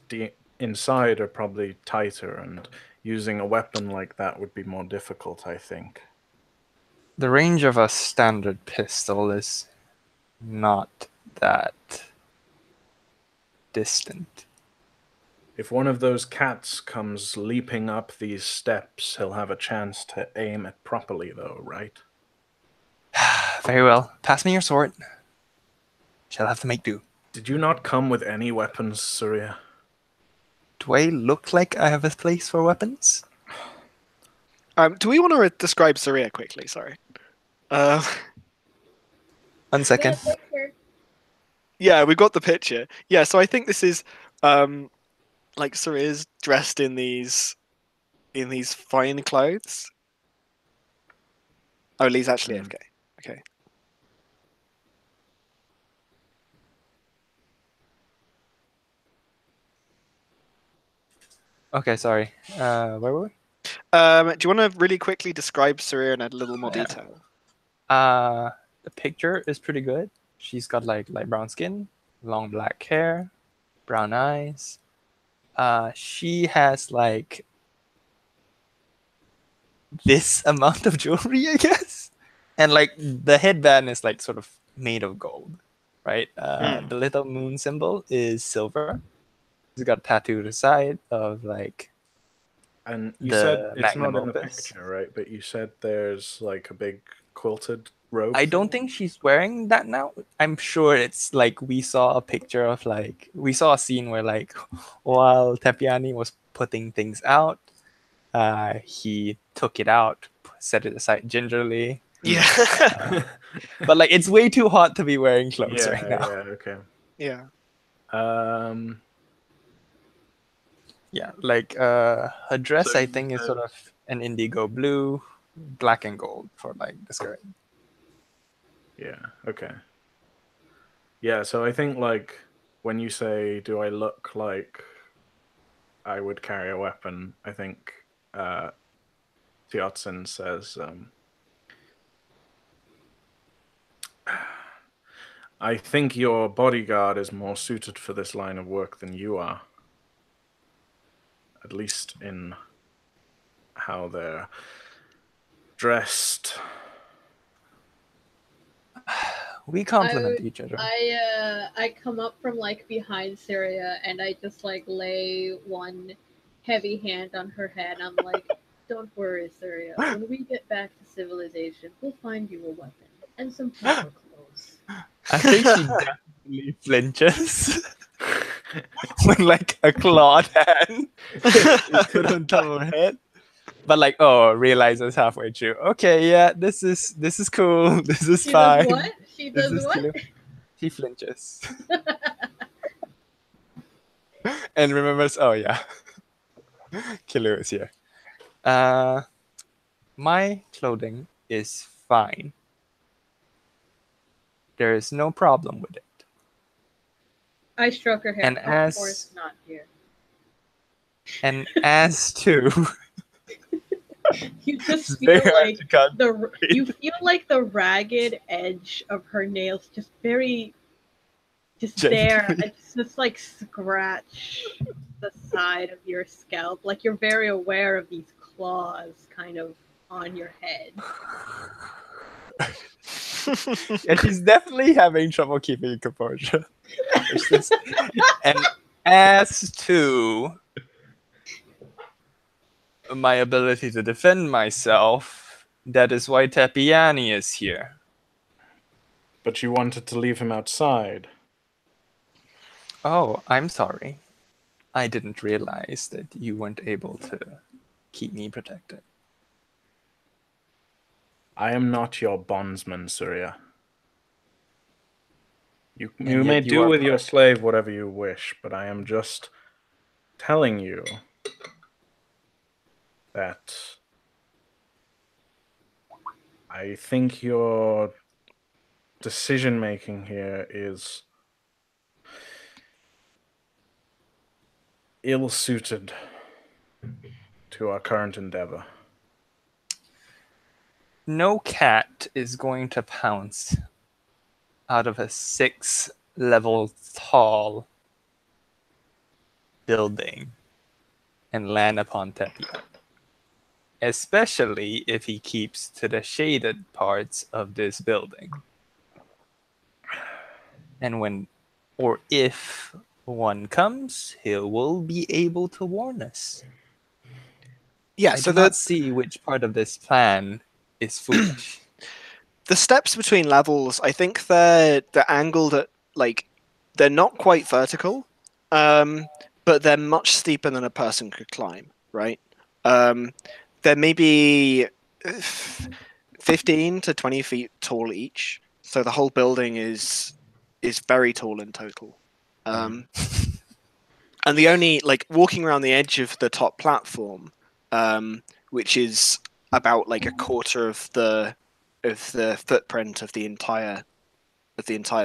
inside are probably tighter, and using a weapon like that would be more difficult, I think. the range of a standard pistol is not that distant. If one of those cats comes leaping up these steps, he'll have a chance to aim it properly, though, right? Very well. Pass me your sword. Shall have to make do. Did you not come with any weapons, Surya? Do I look like I have a place for weapons? Do we want to describe Surya quickly? Sorry. 1 second. Yeah, picture. Yeah, we've got the picture. Yeah, so I think this is like Surya's dressed in these fine clothes. Oh, Lee's actually AFK. Okay. Okay, sorry. Where were we? Do you want to really quickly describe Surya in a little more Yeah. detail? The picture is pretty good. She's got like light brown skin, long black hair, brown eyes. She has like this amount of jewelry, I guess, and like the headband is like sort of made of gold, right? The little moon symbol is silver. She's got a tattoo to the side of like. And you The said it's magnum not in the opus. picture, right? But you said there's like a big quilted robe. I don't think she's wearing that now. I'm sure it's like we saw a picture of like we saw a scene where like while Tepiani was putting things out, he took it out, set it aside gingerly. Yeah. But like it's way too hot to be wearing clothes right now. Yeah, okay. Yeah. Yeah, like her dress So I think is sort of an indigo blue, black and gold for like the skirt. Yeah, okay. Yeah, so I think like when you say, do I look like I would carry a weapon, I think Teotsin says, I think your bodyguard is more suited for this line of work than you are. At least in how they're dressed. We complement each other. I come up from like behind Syria and I just like lay one heavy hand on her head. I'm like, don't worry, Syria. When we get back to civilization, we'll find you a weapon and some proper clothes. I think she definitely flinches when like a clawed hand is put on top of her head. But like, oh, realizes halfway through. Okay, yeah, this is cool. This is She fine. does what? She This does is what? cool. She flinches and remembers. Oh yeah, Kilo is here. My clothing is fine. There is no problem with it. I stroke her hair. And Of as- course not here. And as to You just it's feel very hard like to cut. you feel like the ragged edge of her nails just very just there. Gently. It's just like scratch the side of your scalp. Like you're very aware of these claws kind of on your head. Yeah, she's definitely having trouble keeping composure. It's just- and as to my ability to defend myself, that is why Tepiani is here. But you wanted to leave him outside. Oh, I'm sorry. I didn't realize that you weren't able to keep me protected. I am not your bondsman, Surya. You And may yet you do are with your part- slave whatever you wish, but I am just telling you that I think your decision making here is ill suited to our current endeavor. No cat is going to pounce out of a 6-level tall building and land upon Tepian. Especially if he keeps to the shaded parts of this building. And when, or if one comes, he will be able to warn us. Yeah, I so do not see which part of this plan is foolish. the steps between levels, I think they're angled at like they're not quite vertical, but they're much steeper than a person could climb. Right? They're maybe 15 to 20 feet tall each, so the whole building is very tall in total. And the only like walking around the edge of the top platform, which is about like a quarter of the footprint of the entire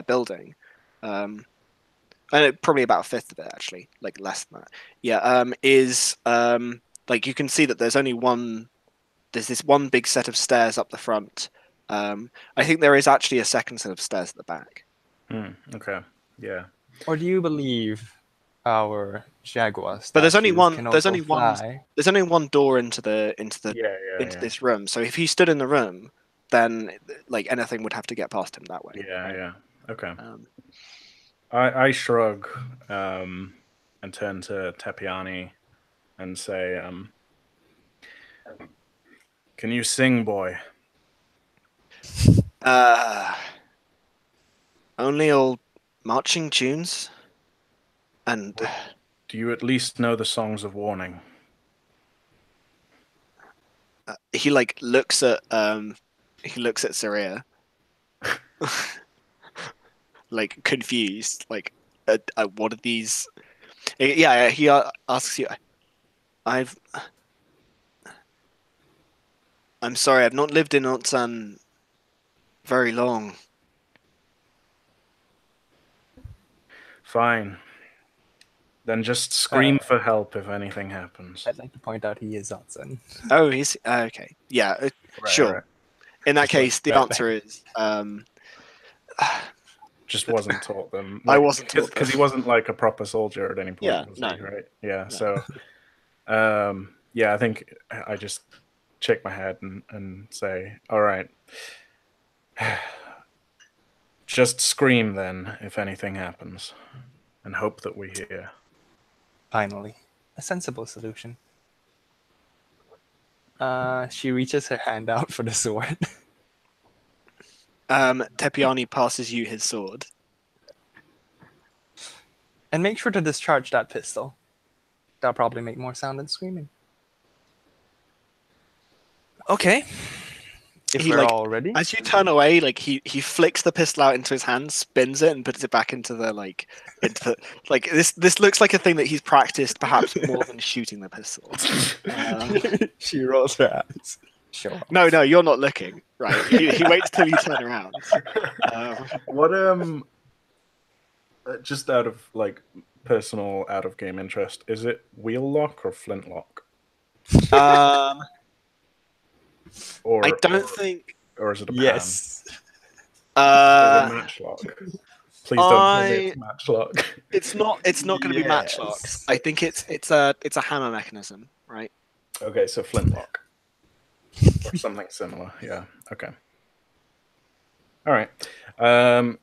building, and probably about a fifth of it actually, like less than that. Yeah, is like you can see that there's only one. There's this one big set of stairs up the front. I think there is actually a second set of stairs at the back. Okay. Yeah. Or do you believe our jaguar But there's only statues one- can there's also only one- fly? There's only one door into Yeah. this room. So if he stood in the room, then like anything would have to get past him that way. Yeah. right? Yeah. Okay. Um, I shrug and turn to Tepiani and say, can you sing, boy? Only old marching tunes, and Do you at least know the songs of warning? he like looks at Saria, like confused, like what are these? Yeah, he asks you. I'm sorry, I've not lived in Otsan very long. Fine. Then just scream for help if anything happens. I'd like to point out he is Zotson. Oh, he's okay. Yeah, Right, sure. right. In that Just like case, the that. answer is Just wasn't taught them. I wasn't taught because he them. wasn't like a proper soldier at any point. Yeah, was no. he, right? Yeah. No. So, yeah, I think I just shake my head and say, "All right, just scream then if anything happens, and hope that we hear." Finally, a sensible solution. She reaches her hand out for the sword. Tepiani passes you his sword. And make sure to discharge that pistol. That'll probably make more sound than screaming. Okay. If He, we're like, all ready. As you turn away, like he flicks the pistol out into his hand, spins it, and puts it back into the this looks like a thing that he's practiced perhaps more than shooting the pistol. She rolls her eyes. Sure. No, you're not looking. Right. He waits till you turn around. What just out of like personal out of game interest, is it wheel lock or flintlock? Or I don't think. or is it a pan? Yes. Is it matchlock? Please don't tell me it's matchlock. It's not going to be matchlock. Yes. I think it's a hammer mechanism, right? Okay, so flintlock. Or something similar, yeah. Okay. All right. I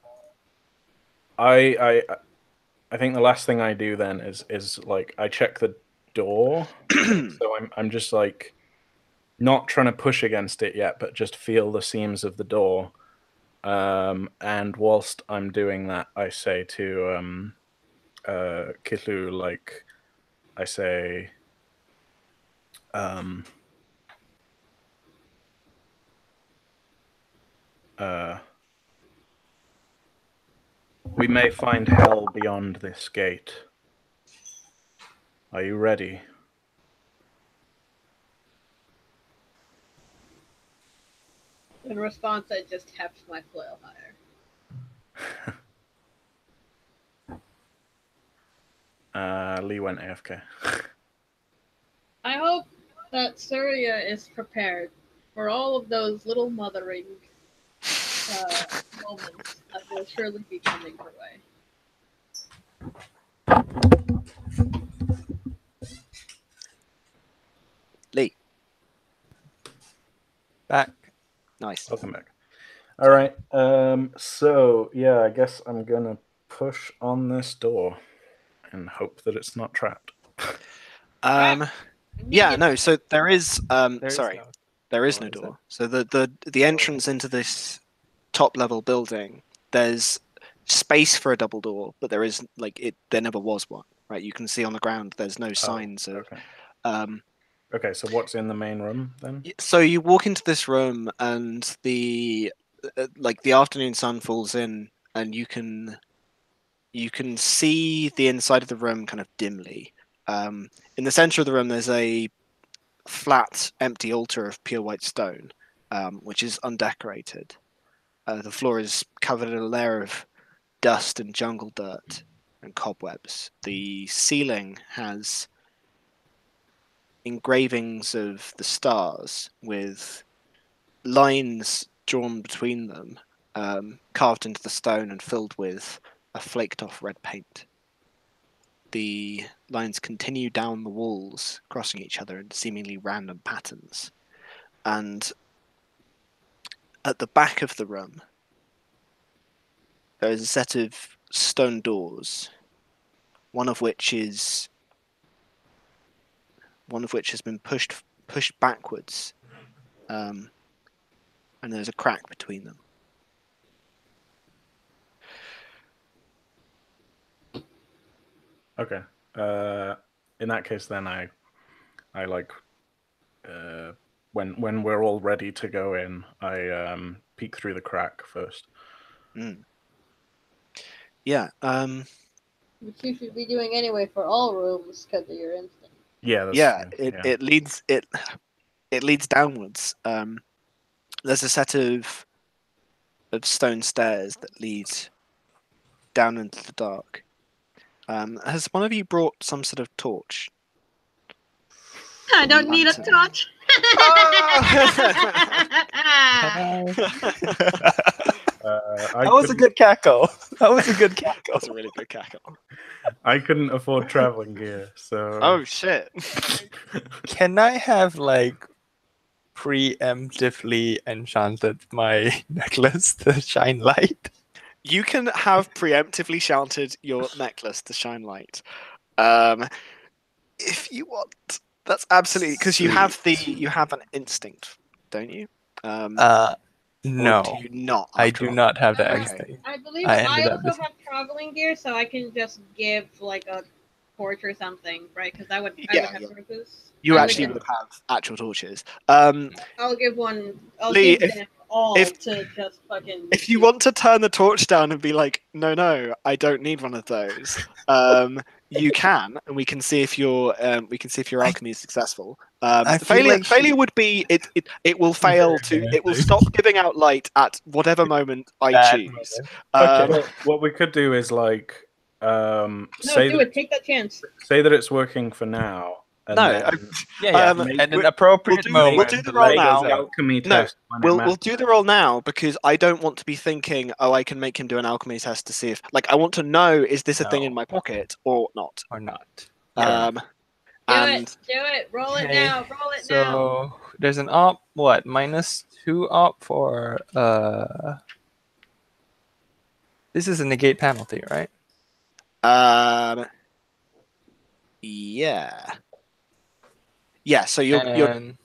think the last thing I do then is like I check the door. So I'm just like not trying to push against it yet, but just feel the seams of the door. And whilst I'm doing that, I say to Kitlu, like I say we may find hell beyond this gate. Are you ready? In response, I just tapped my flail higher. Lee went AFK. I hope that Surya is prepared for all of those little mothering moments that will surely be coming her way. Lee. Back. Nice. Welcome back. All right. So yeah, I guess I'm gonna push on this door and hope that it's not trapped. Yeah, no. So there is. There is Sorry, no there is door, no is door. So the entrance into this top level building, there's space for a double door, but there is there never was one. Right? You can see on the ground. There's no signs of. Okay. Okay, so what's in the main room then? So you walk into this room, and the afternoon sun falls in, and you can see the inside of the room kind of dimly. In the center of the room, there's a flat, empty altar of pure white stone, which is undecorated. The floor is covered in a layer of dust and jungle dirt and cobwebs. The ceiling has engravings of the stars with lines drawn between them, carved into the stone and filled with a flaked off red paint. The lines continue down the walls, crossing each other in seemingly random patterns. And at the back of the room, there is a set of stone doors, one of which has been pushed backwards, and there's a crack between them. Okay. In that case, then I like when we're all ready to go in, I peek through the crack first. Yeah. Which you should be doing anyway for all rooms because of your instinct. Yeah. It leads downwards. There's a set of stone stairs that lead down into the dark. Has one of you brought some sort of torch? I don't need a Lantern. torch. I That was a couldn't- good cackle. That was a good cackle. That's a really good cackle. I couldn't afford traveling gear, so Oh shit! Can I have like preemptively enchanted my necklace to shine light? You can have preemptively shouted your necklace to shine light, if you want. That's absolutely because you have an instinct, don't you? Or No, do you not? I after do all? not have the Okay. instinct. I believe I I ended up also have traveling gear, so I can just give like a torch or something, right? Because I would Yeah, have yeah. purpose. You I actually would would have actual torches. I'll give one. I'll Lee, give them all if- to just fucking. If you want to turn the torch down and be like, no, I don't need one of those, you can, and we can see if your alchemy is successful. I feel like Failure would be it will fail to it will stop giving out light at whatever moment I That choose. moment. Okay. Well, what we could do is like No, say do that, it. Take that chance. say that it's working for now. And No, then Yeah. Um, At an we'll appropriate do- moment, we'll do the the roll light now. goes the out. alchemy No, test when it we'll matters. do the roll now because I don't want to be thinking, oh, I can make him do an alchemy test to see if I want to know, is this a thing No. in my pocket or not? Or not. Um, Do and it. Do it. Roll it Okay, now. Roll it now. So there's an op. What -2 op for This is a negate penalty, right? yeah. So you're And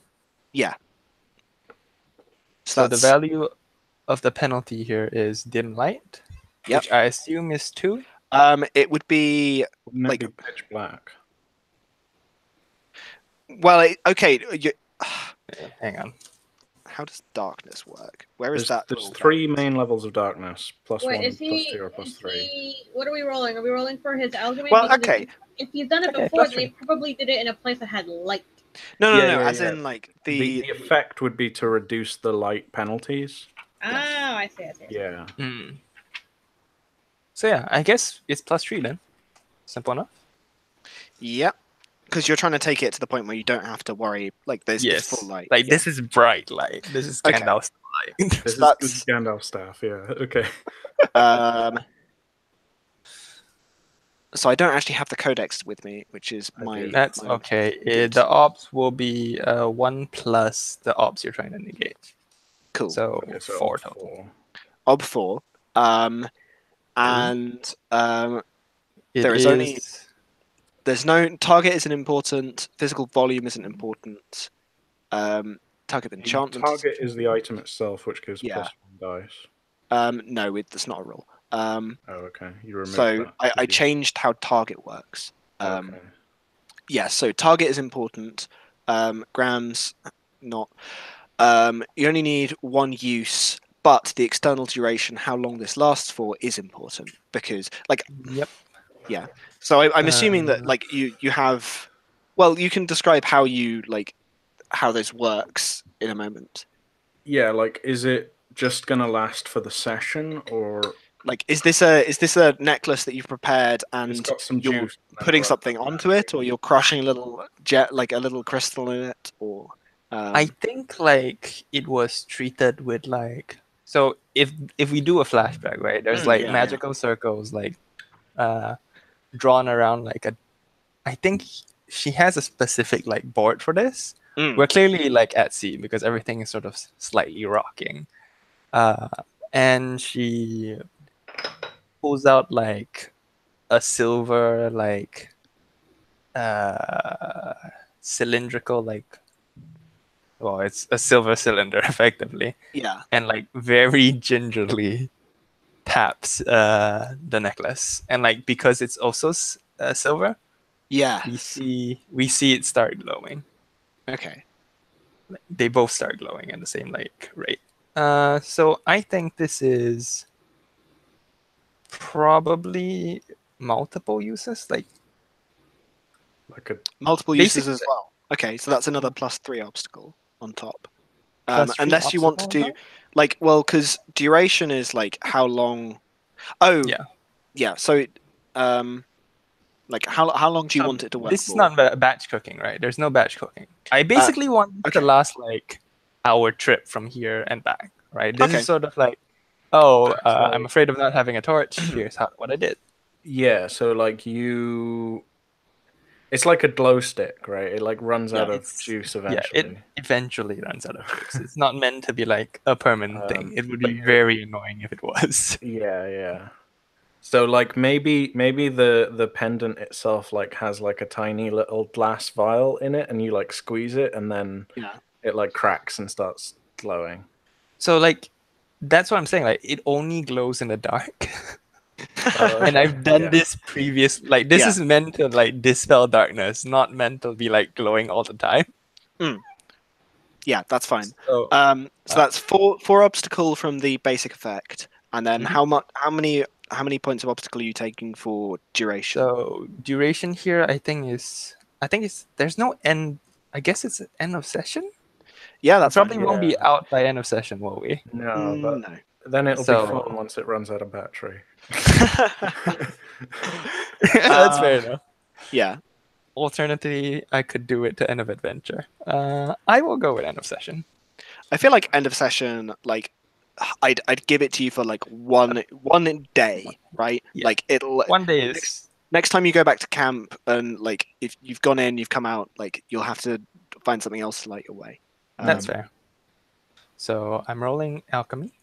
so the that's value of the penalty here is dim light, Yep. which I assume is 2. it would be Wouldn't it like- be pitch black? okay. Hang on. How does darkness work? Where is There's that? 3 main levels of darkness: +1, Wait, is he? +2, or +3. What are we rolling? Are we rolling for his alchemy? Well, Because okay. If he's done it Okay, before, +3. then he probably did it in a place that had light. No, Yeah, as yeah. in like The effect would be to reduce the light penalties. Oh, I see. Yeah. So yeah, I guess it's +3 then. Simple enough. Yep. Because you're trying to take it to the point where you don't have to worry. Like there's Yes. full light. Like Yeah. this is bright light. This is Okay. Gandalf's light. This That's- is Gandalf's staff, yeah. Okay. So I don't actually have the codex with me, which is my. That's my- okay. good. The ops will be 1 plus the ops you're trying to negate. Cool. So Okay, 4 total. Ob 4. And It There is only- is- there's no target isn't important. Physical volume isn't important. Target The enchantment. target is the item itself, which gives Yeah. +1 dice. No, that's not a rule. Oh, okay. You removed So that. I did you? changed how target works. Okay. Yeah, so target is important. Grams, not. You only need 1 use, but the external duration, how long this lasts for, is important because, Yep. So I'm assuming that you have. Well, you can describe how you how this works in a moment. Yeah, is it just gonna last for the session, or Is this a necklace that you've prepared it's and got some you're juice? and then putting we're something up to onto it, or you're crushing a little a little crystal in it, or I think it was treated with so if we do a flashback, right? There's Yeah. magical circles drawn around I think she has a specific board for this. Mm. We're clearly at sea because everything is sort of slightly rocking. And she pulls out a silver cylindrical well, it's a silver cylinder effectively, Yeah. and very gingerly taps the necklace, and because it's also silver, Yeah. we see it start glowing. Okay. They both start glowing at the same rate. So I think this is probably multiple uses. like a Multiple Basically- uses as well. Okay, so that's another +3 obstacle on top. Plus 3 Unless you want to obstacle do on top? because duration is how long. Oh. Yeah. Yeah. So Like how long do you want it to work This is for? not batch cooking, right? There's no batch cooking. I basically want it okay. to last like our trip from here and back, right? This Okay. is sort of like, oh, So- I'm afraid of not having a torch. Here's what I did. Yeah, so like it's like a glow stick, right? It like runs out of It's- juice Yeah, eventually. it eventually runs out of juice. It's not meant to be like a permanent thing. It would but be very annoying if it was. Yeah. So like maybe the pendant itself like has like a tiny little glass vial in it, and you like squeeze it, and then Yeah. it like cracks and starts glowing. So like, that's what I'm saying. Like, it only glows in the dark. Oh, And okay. I've done Yeah. this previous. Like, this Yeah. is meant to like dispel darkness, not meant to be like glowing all the time. Yeah, that's fine. So So that's four obstacle from the basic effect, and then Mhm. how many points of obstacle are you taking for duration? So duration here, I think it's there's no end. I guess it's end of session. Yeah, It that's probably fine. won't be Yeah. out by end of session, will we? No, but No. then it'll So- be fun once it runs out of battery. That's fair enough. Yeah. Alternatively, I could do it to end of adventure. I will go with end of session. I feel like end of session, like I'd give it to you for like one day, right? Yeah. Like it'll One day is next time you go back to camp and like if you've gone in, you've come out, like you'll have to find something else to light your way. that's fair. So I'm rolling alchemy.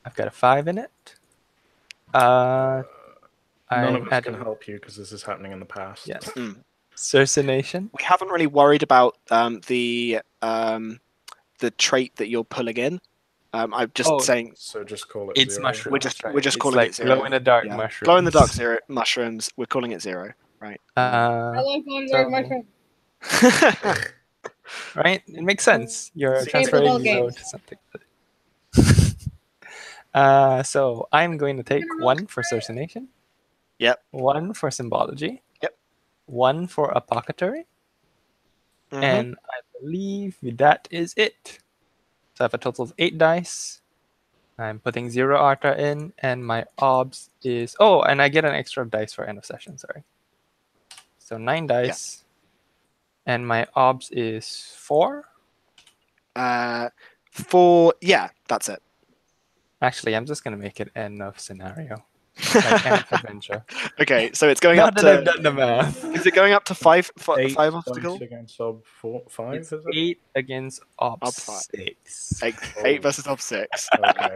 I've got a 5 in it. None I'm of us can adding help you because this is happening in the past. Yes. Mm. Cercination. We haven't really worried about the trait that you're pulling in. I'm just Oh, saying So just call it It's zero. mushroom. we're just Right. It's calling like it zero. glow in the dark Yeah. mushrooms. Glow in the dark zero mushrooms. We're calling it 0, right? I like going very so- much. Right? It makes sense. You're See, transferring football zero games. to something. So I'm going to take 1 for cercination. Yep. 1 for symbology. Yep. 1 for apothecary. Mhm. And I believe that is it. So I have a total of 8 dice. I'm putting 0 Arta in, and my obs is... Oh, and I get an extra dice for end of session, sorry. So 9 dice. And my obs is 4. Yeah, that's it. Actually, I'm just going to make it end of scenario. Like end of adventure. Okay, so it's going Now up that to. I've done the math. Is it going up to five 8 obstacle? dice against sub 5, It's is it? 8 against Ob obs five. 6. Eight versus ob 6. Okay.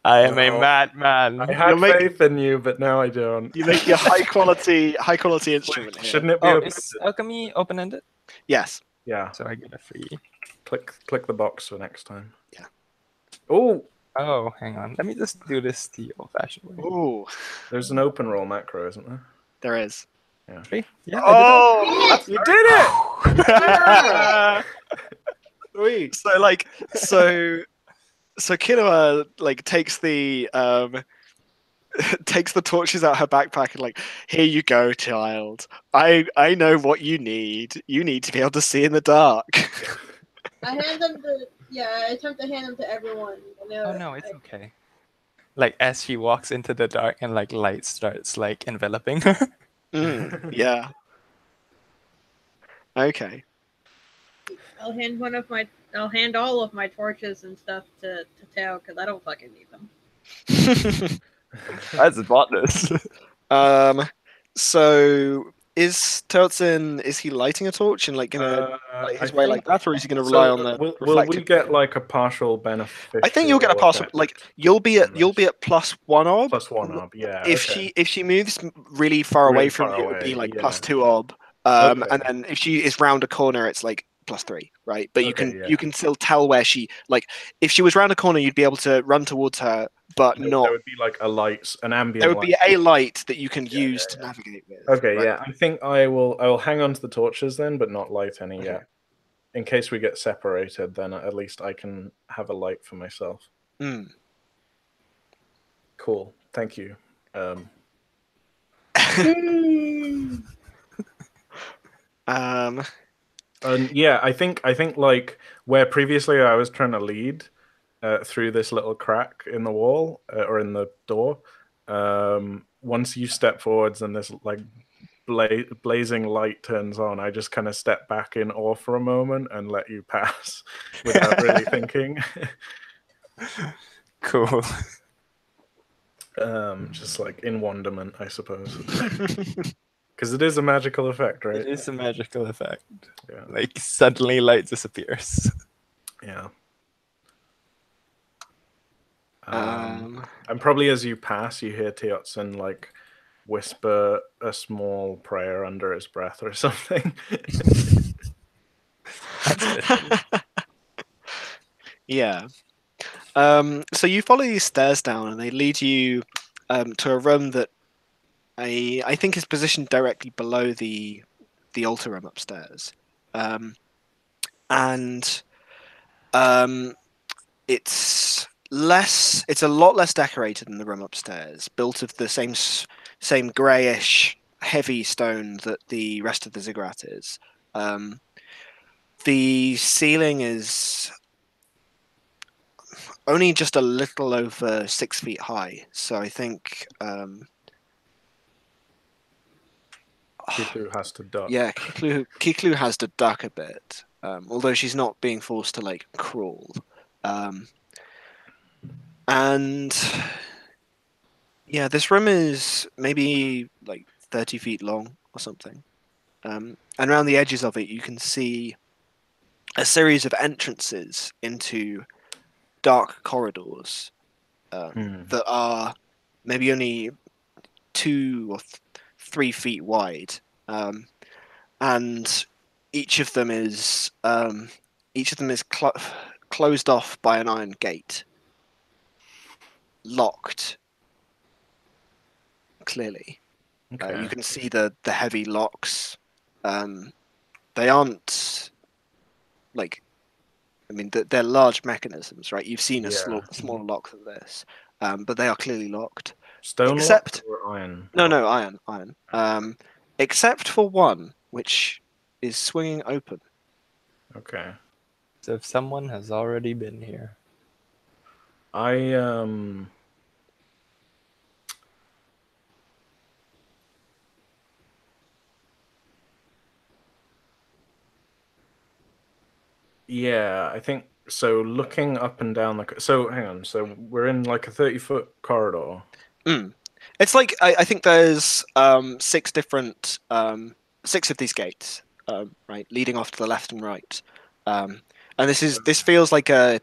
I am a Well, madman. I had You'll make- faith in you, but now I don't. You make your high quality instrument here. Shouldn't it be Oh, open? is alchemy open-ended? Yes. Yeah. So I get a free. Click the box for next time. Yeah. Oh, Oh, hang on. Let me just do this the old-fashioned way. Ooh, there's an open roll macro, isn't there? there is. Free? Yeah, Oh, you did it! I Sweet. So Kinoa like takes the takes the torches out her backpack and like, here you go, child. I know what you need. You need to be able to see in the dark. I hand them to I attempt to hand them to everyone. Oh no, it's okay. Like as she walks into the dark and like light starts like enveloping her. Yeah. Okay. I'll hand all of my torches and stuff to Tao because I don't fucking need them. That's botless. So is Teltsin, is he lighting a torch and like gonna light his way like that, or is he gonna rely on the will we reflective? get like a partial benefit? I think you'll get a partial. Like you'll be at +1 ob. +1 ob. Yeah. If she moves really far Really away from far you, it would be away, like yeah. +2 ob. Okay. And then if she is round a corner, it's like +3, right? But Okay, you can still tell where she like. If she was round a corner, you'd be able to run towards her, but not. There would be like a light, an ambient. There would be light. a light that you can use to navigate with. Okay, right? yeah. I think I will hang on to the torches then, but not light any Okay. yet. In case we get separated, then at least I can have a light for myself. Mm. Cool. Thank you. And yeah, I think like where previously I was trying to lead through this little crack in the wall or in the door, once you step forwards and this like blazing light turns on, I just kind of step back in awe for a moment and let you pass without really thinking. Cool. Just like in wonderment, I suppose. Because it is a magical effect, right? It is a magical effect. Yeah. Like suddenly light disappears. Yeah. Um, And probably as you pass, you hear Teotson like whisper a small prayer under his breath or something. yeah. So you follow these stairs down, and they lead you to a room that I think is positioned directly below the altar room upstairs, and it's a lot less decorated than the room upstairs, built of the same greyish heavy stone that the rest of the ziggurat is. The ceiling is only just a little over 6 feet high, so I think Kiku has to duck. yeah, Kiklu has to duck a bit, although she's not being forced to like crawl. And yeah, this room is maybe like 30 feet long or something. And around the edges of it, you can see a series of entrances into dark corridors that are maybe only 2 or 3 feet wide, and each of them is closed off by an iron gate, locked. Clearly, Okay. you can see the heavy locks. They aren't like, I mean, they're large mechanisms, right? You've seen a Yeah. smaller lock than this, but they are clearly locked. Stone Except- lock or iron? No, iron. Except for one, which is swinging open. Okay. So if someone has already been here. Yeah, I think so. Looking up and down so hang on. So we're in like a 30-foot corridor. It's like I think there's 6 different 6 of these gates, right, leading off to the left and right, and this feels like a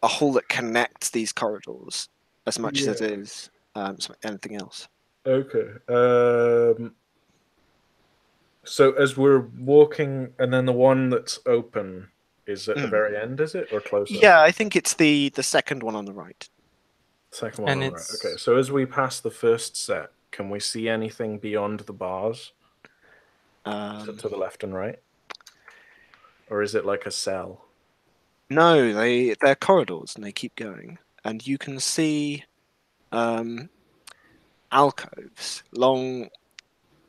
hall that connects these corridors as much as it is anything else. Okay. So as we're walking, and then the one that's open is at the very end, is it, or closer? Yeah, I think it's the second one on the right. Second one And on the right. it's- Okay. So as we pass the first set, can we see anything beyond the bars to the left and right, or is it like a cell? No, they're corridors and they keep going, and you can see alcoves, long,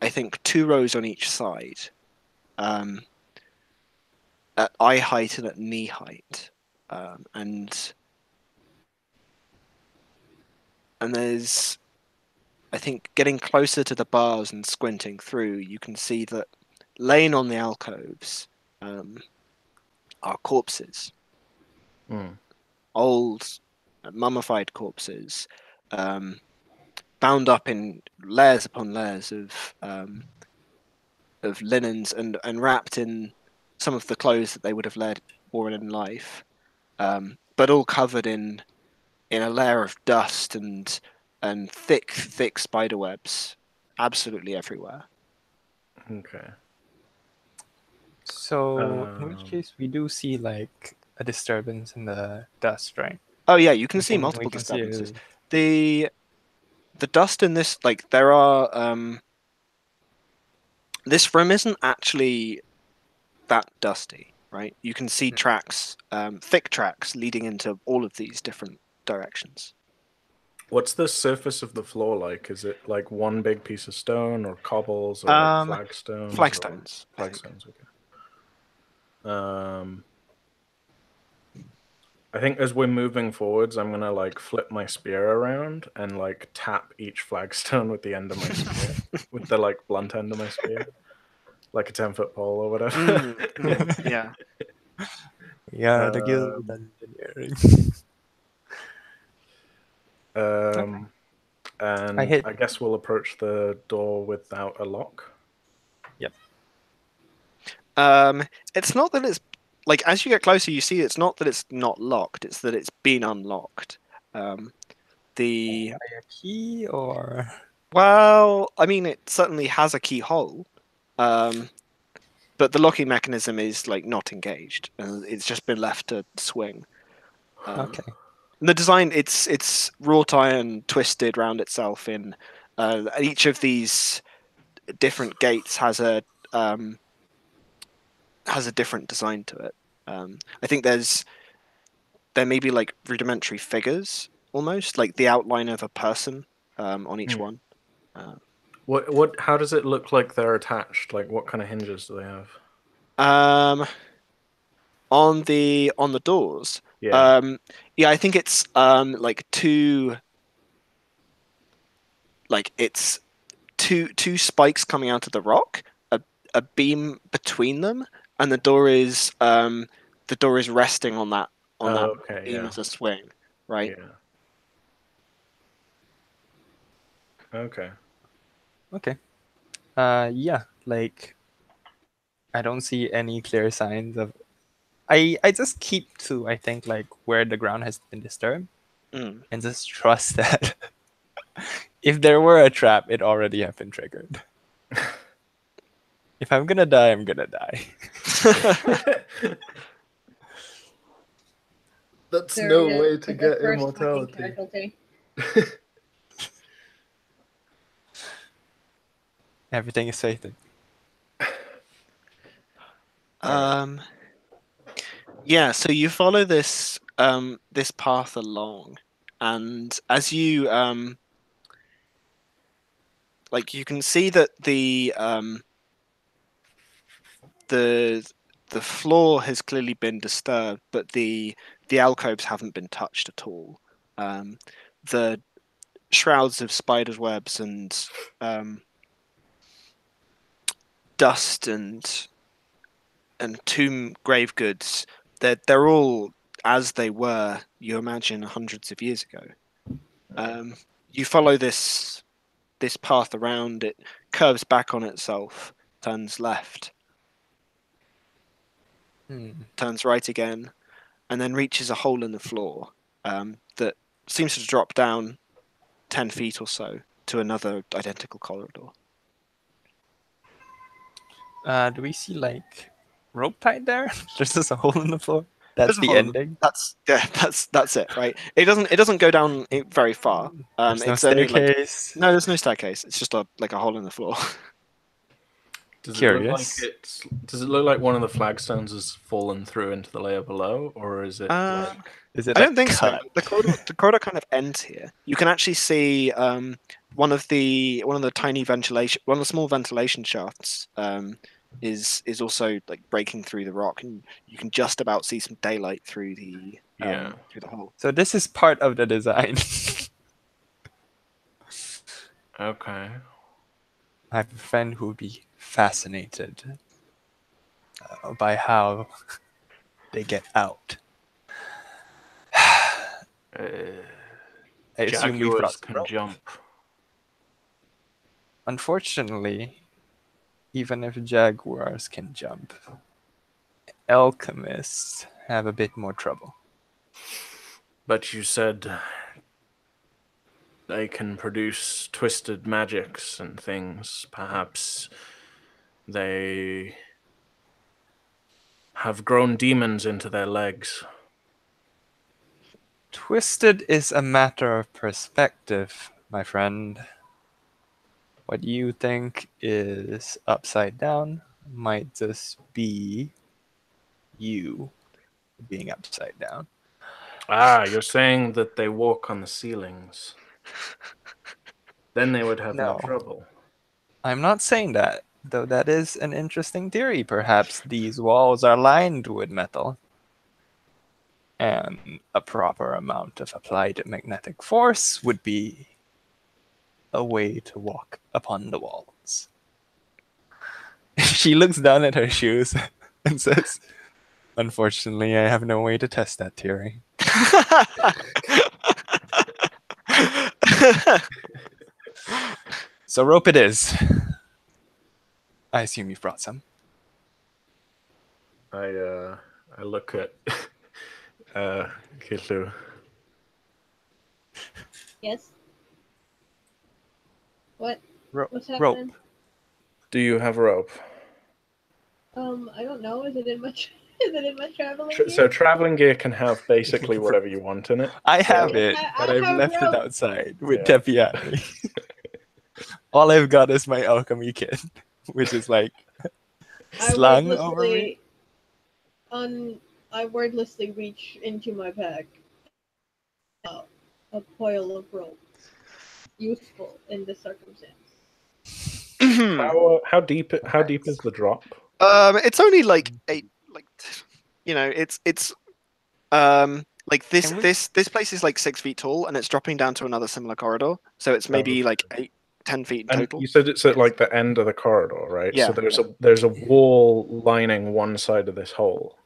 I think 2 rows on each side, at eye height and at knee height, and there's, I think, getting closer to the bars and squinting through, you can see that laying on the alcoves are corpses. Old, mummified corpses, bound up in layers upon layers of linens and wrapped in some of the clothes that they would have worn in life, but all covered in a layer of dust and thick spider webs, absolutely everywhere. Okay. So in which case we do see like a disturbance in the dust, right? Oh yeah, you can We see can- multiple we can see disturbances. it. The dust in this, like, there are this room isn't actually that dusty, right? You can see tracks, thick tracks leading into all of these different directions. What's the surface of the floor like? Is it like one big piece of stone or cobbles or like flagstones? Flagstones. I think. Flagstones, okay. I think as we're moving forwards, I'm gonna like flip my spear around and like tap each flagstone with the end of my spear, with the like blunt end of my spear, like a 10-foot pole or whatever. Yeah. Yeah, the guild engineering. And hit- I guess we'll approach the door without a lock. Yep. It's not that it's like as you get closer, you see it's not that it's not locked; it's that it's been unlocked. The By a key or Well, I mean, it certainly has a keyhole, but the locking mechanism is like not engaged, and it's just been left to swing. okay. The design, it's wrought iron twisted round itself in. Each of these different gates has a different design to it. I think there may be like rudimentary figures, almost like the outline of a person on each one. What? How does it look like they're attached? Like, what kind of hinges do they have? On the doors. Yeah. Yeah, I think it's like two spikes coming out of the rock, a beam between them, and the door is resting on that Okay. beam Yeah. as a swing, right? Yeah. Okay. Okay. Yeah, like I don't see any clear signs of. I just keep to I think like where the ground has been disturbed, Mm. and just trust that if there were a trap, it already have been triggered. If I'm gonna die, I'm gonna die. That's There no he is, way to the get first immortality. fucking casualty. Everything is fated. Yeah, so you follow this this path along, and as you like you can see that the floor has clearly been disturbed, but the alcoves haven't been touched at all. The shrouds of spiders' webs and dust and tomb grave goods, they're all as they were, you imagine, hundreds of years ago. You follow this path around, it curves back on itself, turns left, turns right again, and then reaches a hole in the floor that seems to drop down 10 feet or so to another identical corridor. Do we see like rope tied there? There's just a hole in the floor. That's There's a the hole in ending. That's it, right? It doesn't go down very far. There's no It's only like staircase. no, there's no staircase. It's just a hole in the floor. Does Curious. Does it look like one of the flagstones has fallen through into the layer below, or is it like? Is it I a don't think so. cut? The corridor kind of ends here. You can actually see one of the tiny ventilation, one of the small ventilation shafts is also like breaking through the rock, and you can just about see some daylight through the through the hole. So this is part of the design. Okay. I have a friend who would be fascinated by how they get out. I assume we've Jaguars got can rope. jump. Unfortunately, even if jaguars can jump, alchemists have a bit more trouble. But you said they can produce twisted magics and things. Perhaps they have grown demons into their legs. Twisted is a matter of perspective, my friend. What you think is upside down might just be you being upside down. Ah, you're saying that they walk on the ceilings. Then they would have no No. trouble. I'm not saying that, though that is an interesting theory. Perhaps these walls are lined with metal. And a proper amount of applied magnetic force would be a way to walk upon the walls. She looks down at her shoes and says, "Unfortunately, I have no way to test that theory." So rope it is. I assume you've brought some. I look at Kilu. Yes. What? Rope. What's happening? Do you have rope? I don't know. Is it in my is it in my traveling gear? So traveling gear can have basically whatever you want in it. I have Yeah. it, I but I've have left it rope. outside with Yeah. Tepiani. All I've got is my alchemy kit, which is like slung over me. I wordlessly reach into my bag. A coil of rope. Useful in this circumstance. How deep is the drop? It's only like it's like this Can we- this place is like 6 feet tall, and it's dropping down to another similar corridor. So it's maybe like 8-10 feet in And total. you said it's at like the end of the corridor, right? Yeah. So there's a wall lining one side of this hole,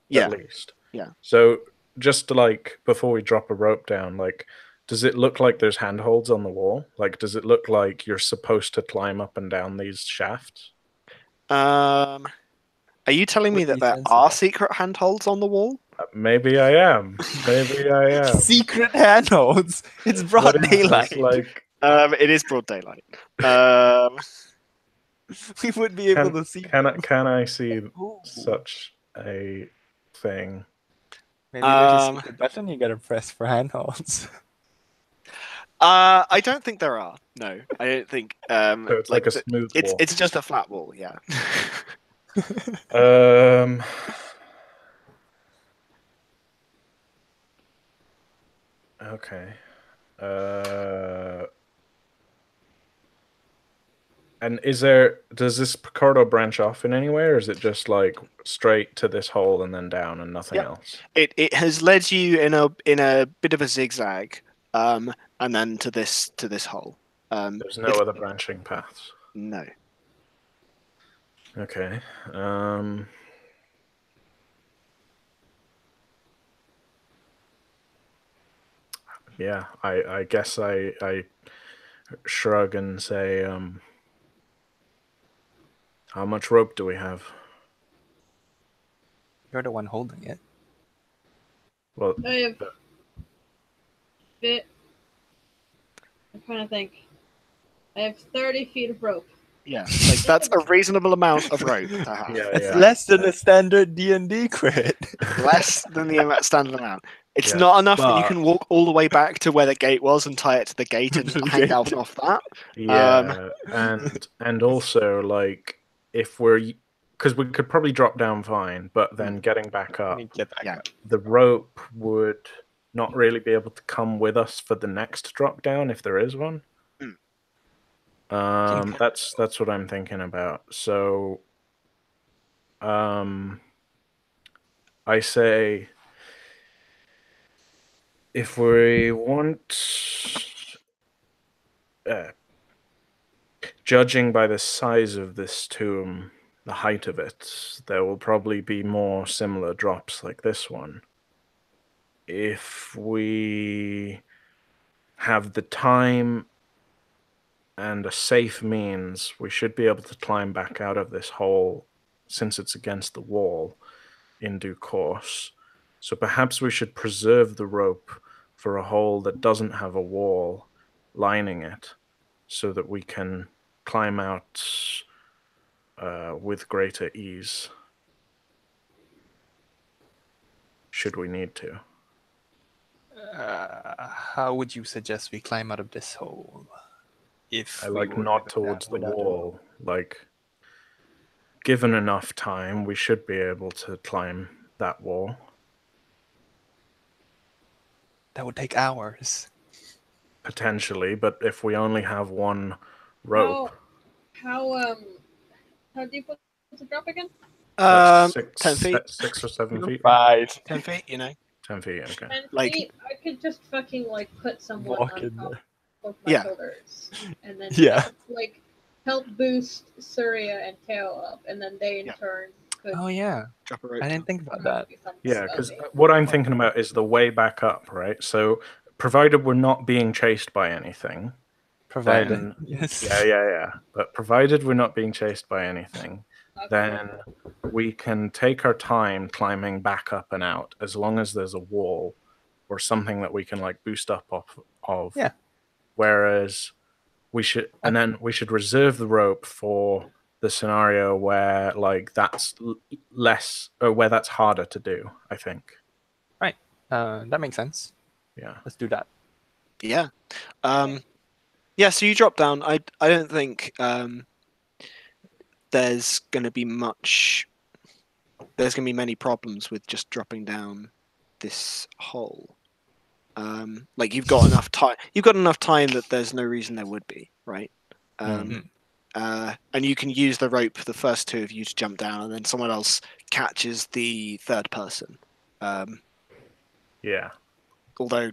Yeah. at least. Yeah. So just to, like, before we drop a rope down, like, does it look like there's handholds on the wall? Like, does it look like you're supposed to climb up and down these shafts? Are you telling me Would that be there sensible. are secret handholds on the wall? Maybe I am. Maybe I am. Secret handholds. It's broad What is this, daylight. like, It is broad daylight. We would be able to see. can I see Ooh. such a thing? Maybe there's a Um, secret button you gotta press for handholds. I don't think there are. No, I don't think. So it's like a the- smooth it's wall. it's just a flat wall. Yeah. Okay. And does this corridor branch off in any way, or is it just like straight to this hole and then down and nothing Yep. else? It has led you in a bit of a zigzag, and then to this hole. There's no it's- other branching paths. No. Okay. Yeah, I guess I shrug and say, how much rope do we have? You're the one holding it. Well, I have bit. I'm trying to think. I have 30 feet of rope. Yeah, like that's a reasonable amount of rope to have. yeah, It's yeah. less than a standard D&D crit. Less than the standard amount. It's Yeah. not enough that you But- can walk all the way back to where the gate was and tie it to the gate and hang out off that. Yeah, and also like if because we could probably drop down fine, but then getting back up, Get back Yeah. up. the rope would not really be able to come with us for the next drop down if there is one. That's what I'm thinking about. So, I say if we want, judging by the size of this tomb, the height of it, there will probably be more similar drops like this one. If we have the time and a safe means, we should be able to climb back out of this hole, since it's against the wall, in due course. So perhaps we should preserve the rope for a hole that doesn't have a wall lining it, so that we can climb out with greater ease, should we need to. How would you suggest we climb out of this hole? If I we like were nod to do towards that the without a wall. Like, given enough time, we should be able to climb that wall. That would take hours. Potentially, but if we only have one rope, How deep was the drop again? that's 10 feet. 6 or 7 feet. 5. 10 feet, you know. 10 feet. Okay. 10 Like- feet, I could just fucking like put someone Walk on in top there. of my Yeah. shoulders, and then Yeah. help boost Surya and Teo up, and then they in Yeah. turn could. Oh yeah, Drop a rope. I down. didn't think about that. do something Yeah, about because me. what I'm thinking about is the way back up, right? So, provided we're not being chased by anything, Provided. then Yes. yeah. But provided we're not being chased by anything, Okay. then we can take our time climbing back up and out, as long as there's a wall or something that we can like boost up off of. Yeah. Whereas we should reserve the rope for the scenario where like that's less, or where that's harder to do, I think. That makes sense. Yeah. Let's do that. Yeah. Yeah, so you drop down. I don't think there's going to be many problems with just dropping down this hole. Like you've got enough time. You've got enough time that there's no reason there would be, right? And you can use the rope, the first two of you, to jump down, and then someone else catches the third person. Yeah. Although,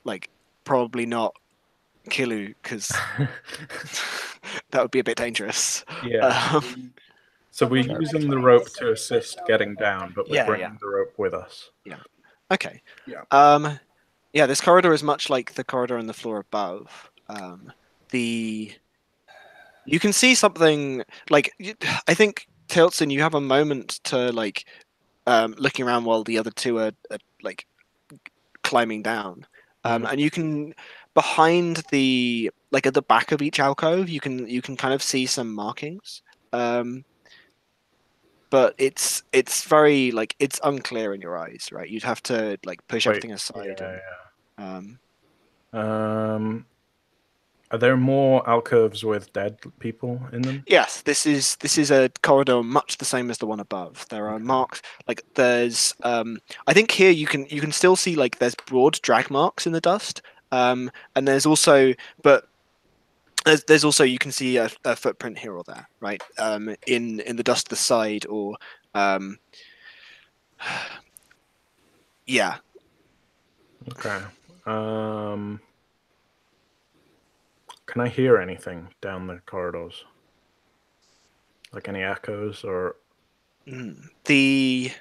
like, probably not Kilu, because that would be a bit dangerous. Yeah. So we're using the rope to assist getting down, but we're Yeah, bringing the rope with us. Okay. Yeah. Yeah, this corridor is much like the corridor on the floor above. You can see something like I think Tiltson, you have a moment to like looking around while the other two are like climbing down, and you can behind the like at the back of each alcove you can kind of see some markings. But it's very like it's unclear in your eyes, right? You'd have to like push everything aside. Are there more alcoves with dead people in them? Yes, this is a corridor much the same as the one above. There are marks like there's I think here you can still see like there's broad drag marks in the dust. And there's also there's also you can see a footprint here or there, right? In the dust to the side or yeah. Okay. Can I hear anything down the corridors? Like any echoes or The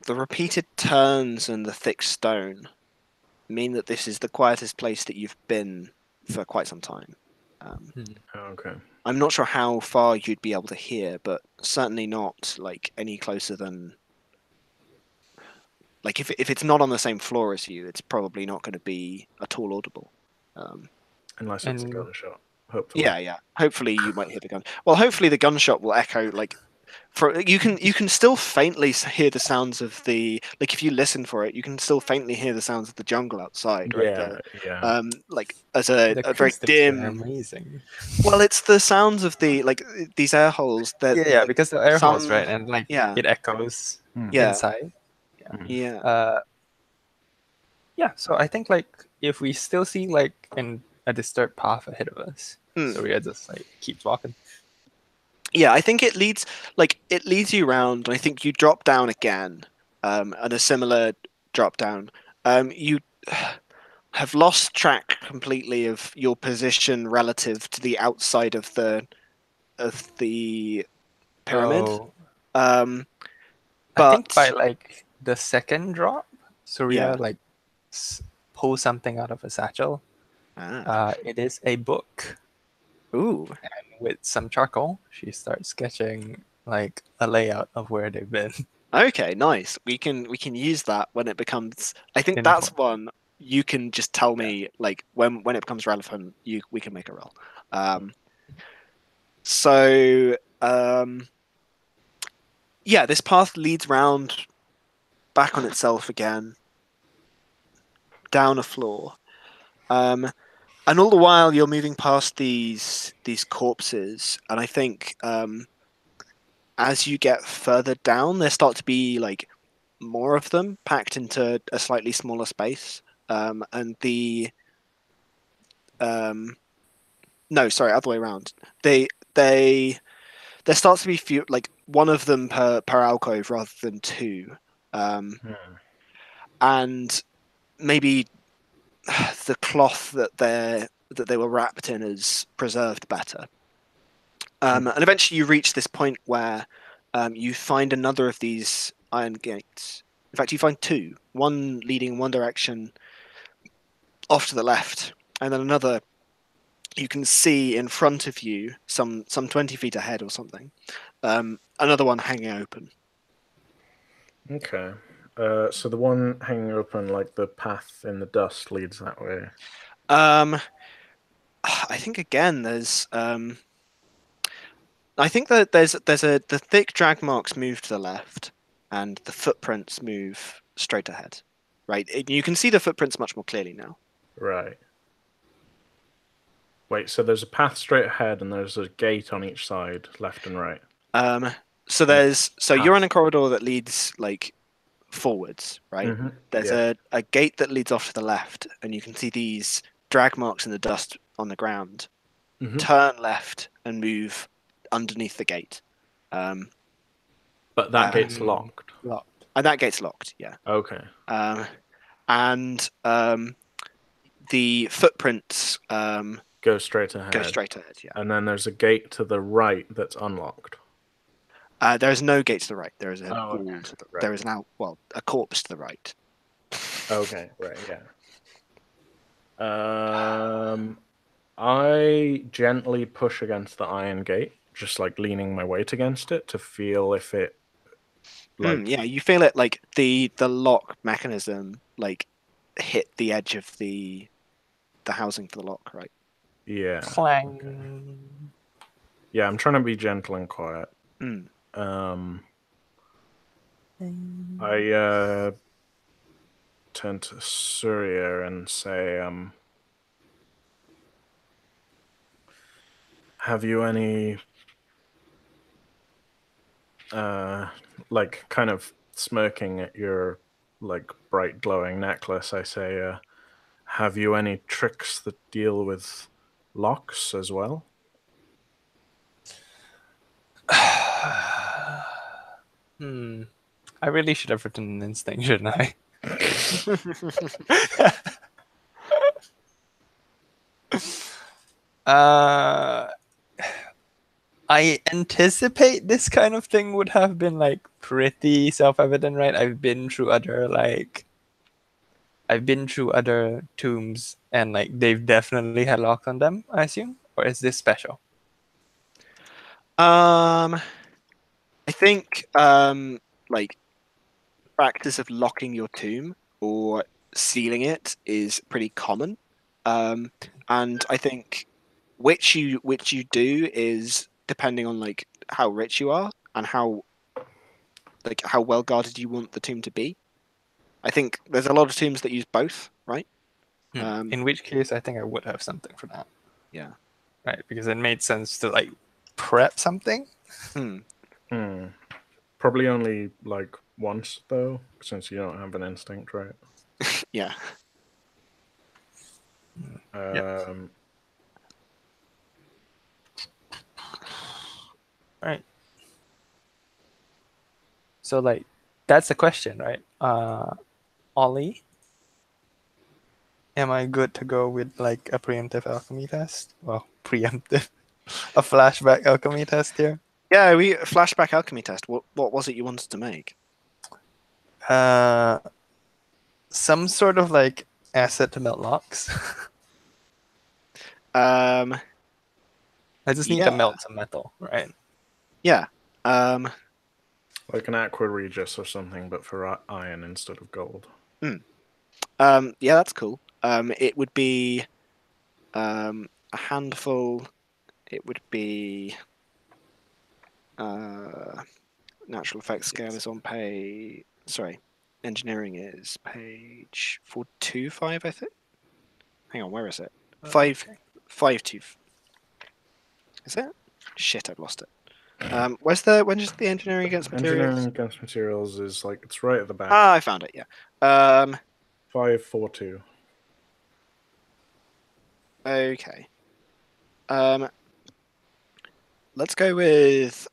repeated turns and the thick stone mean that this is the quietest place that you've been for quite some time. okay. I'm not sure how far you'd be able to hear, but certainly not like any closer than like if it's not on the same floor as you, it's probably not going to be at all audible. Unless it's a And- gunshot. Hopefully. Yeah. Hopefully you might hear the gun. Well, hopefully the gunshot will echo like for you can still faintly hear the sounds of the like if you listen for it, you can still faintly hear the sounds of the jungle outside. Right? Yeah. Like as a The very acoustics are dim. amazing. Well, it's the sounds of the like these air holes that Yeah, because the air holes, some- right, and like yeah. it echoes Yeah. inside. Yeah. Yeah, so I think like if we still see like a disturbed path ahead of us, so we just like keep walking. Yeah, I think it leads you around, and I think you drop down again, and a similar drop down. You have lost track completely of your position relative to the outside of the pyramid. Oh, But I think by like the second drop, Surya Yeah. like pull something out of a satchel. It is a book. Ooh, And with some charcoal, she starts sketching like a layout of where they've been. okay, nice. We can use that when it becomes. I think that's one you can just tell me like when it becomes relevant. We can make a roll. Yeah, this path leads round back on itself again, down a floor, and all the while you're moving past these corpses, and I think as you get further down, there start to be like more of them packed into a slightly smaller space, and no, sorry, other way around. There starts to be few, like one of them per alcove rather than two. And maybe the cloth that they were wrapped in is preserved better. And eventually you reach this point where you find another of these iron gates. In fact, you find two, one leading in one direction off to the left, and then another you can see in front of you, some 20 feet ahead or something, another one hanging open. Okay. So the one hanging open, like the path in the dust, leads that way. I think again there's I think that the thick drag marks move to the left and the footprints move straight ahead. Right? You can see the footprints much more clearly now. Right. Wait, so there's a path straight ahead and there's a gate on each side, left and right. So you're in a corridor that leads like forwards, right? Mm-hmm. There's a gate that leads off to the left, and you can see these drag marks in the dust on the ground. Mm-hmm. Turn left and move underneath the gate. But that gate's locked. And that gate's locked, yeah. Okay. And the footprints Go straight ahead. Yeah. And then there's a gate to the right that's unlocked. There is no gate to the right. There is a wall okay. to the Right. There is now a corpse to the right. Okay, right, yeah. I gently push against the iron gate, just like leaning my weight against it to feel if it yeah, you feel it like the lock mechanism like hit the edge of the housing for the lock, right? Yeah. Clang. Okay. Yeah, I'm trying to be gentle and quiet. I turn to Surya and say, have you any like kind of smirking at your like bright glowing necklace, I say, have you any tricks that deal with locks as well? I really should have written an instinct, shouldn't I? I anticipate this kind of thing would have been like pretty self-evident, right? I've been through other tombs and like they've definitely had locks on them, I assume. Or is this special? I think like practice of locking your tomb or sealing it is pretty common. And I think which you do is depending on like how rich you are and how well guarded you want the tomb to be. I think there's a lot of tombs that use both, right? In which case, I think I would have something for that. Yeah. Right, because it made sense to like prep something. Probably only like once though, since you don't have an instinct, right? Yeah. Right. So like that's the question, right? Ollie, am I good to go with like a preemptive alchemy test? Well, preemptive, a flashback alchemy test here. Yeah, flashback alchemy test. What was it you wanted to make? Some sort of like asset to melt locks. I just need to melt some metal, right? Yeah. Like an Aqua Regis or something, but for iron instead of gold. Yeah, that's cool. It would be a handful. It would be natural effects scale is on page. Sorry, engineering is page 425, I think. Hang on, where is it? 5.2. Is it? Shit, I've lost it. Where's the engineering against materials? Engineering against materials is like it's right at the back. Ah, I found it. Yeah. 542. Okay. Let's go with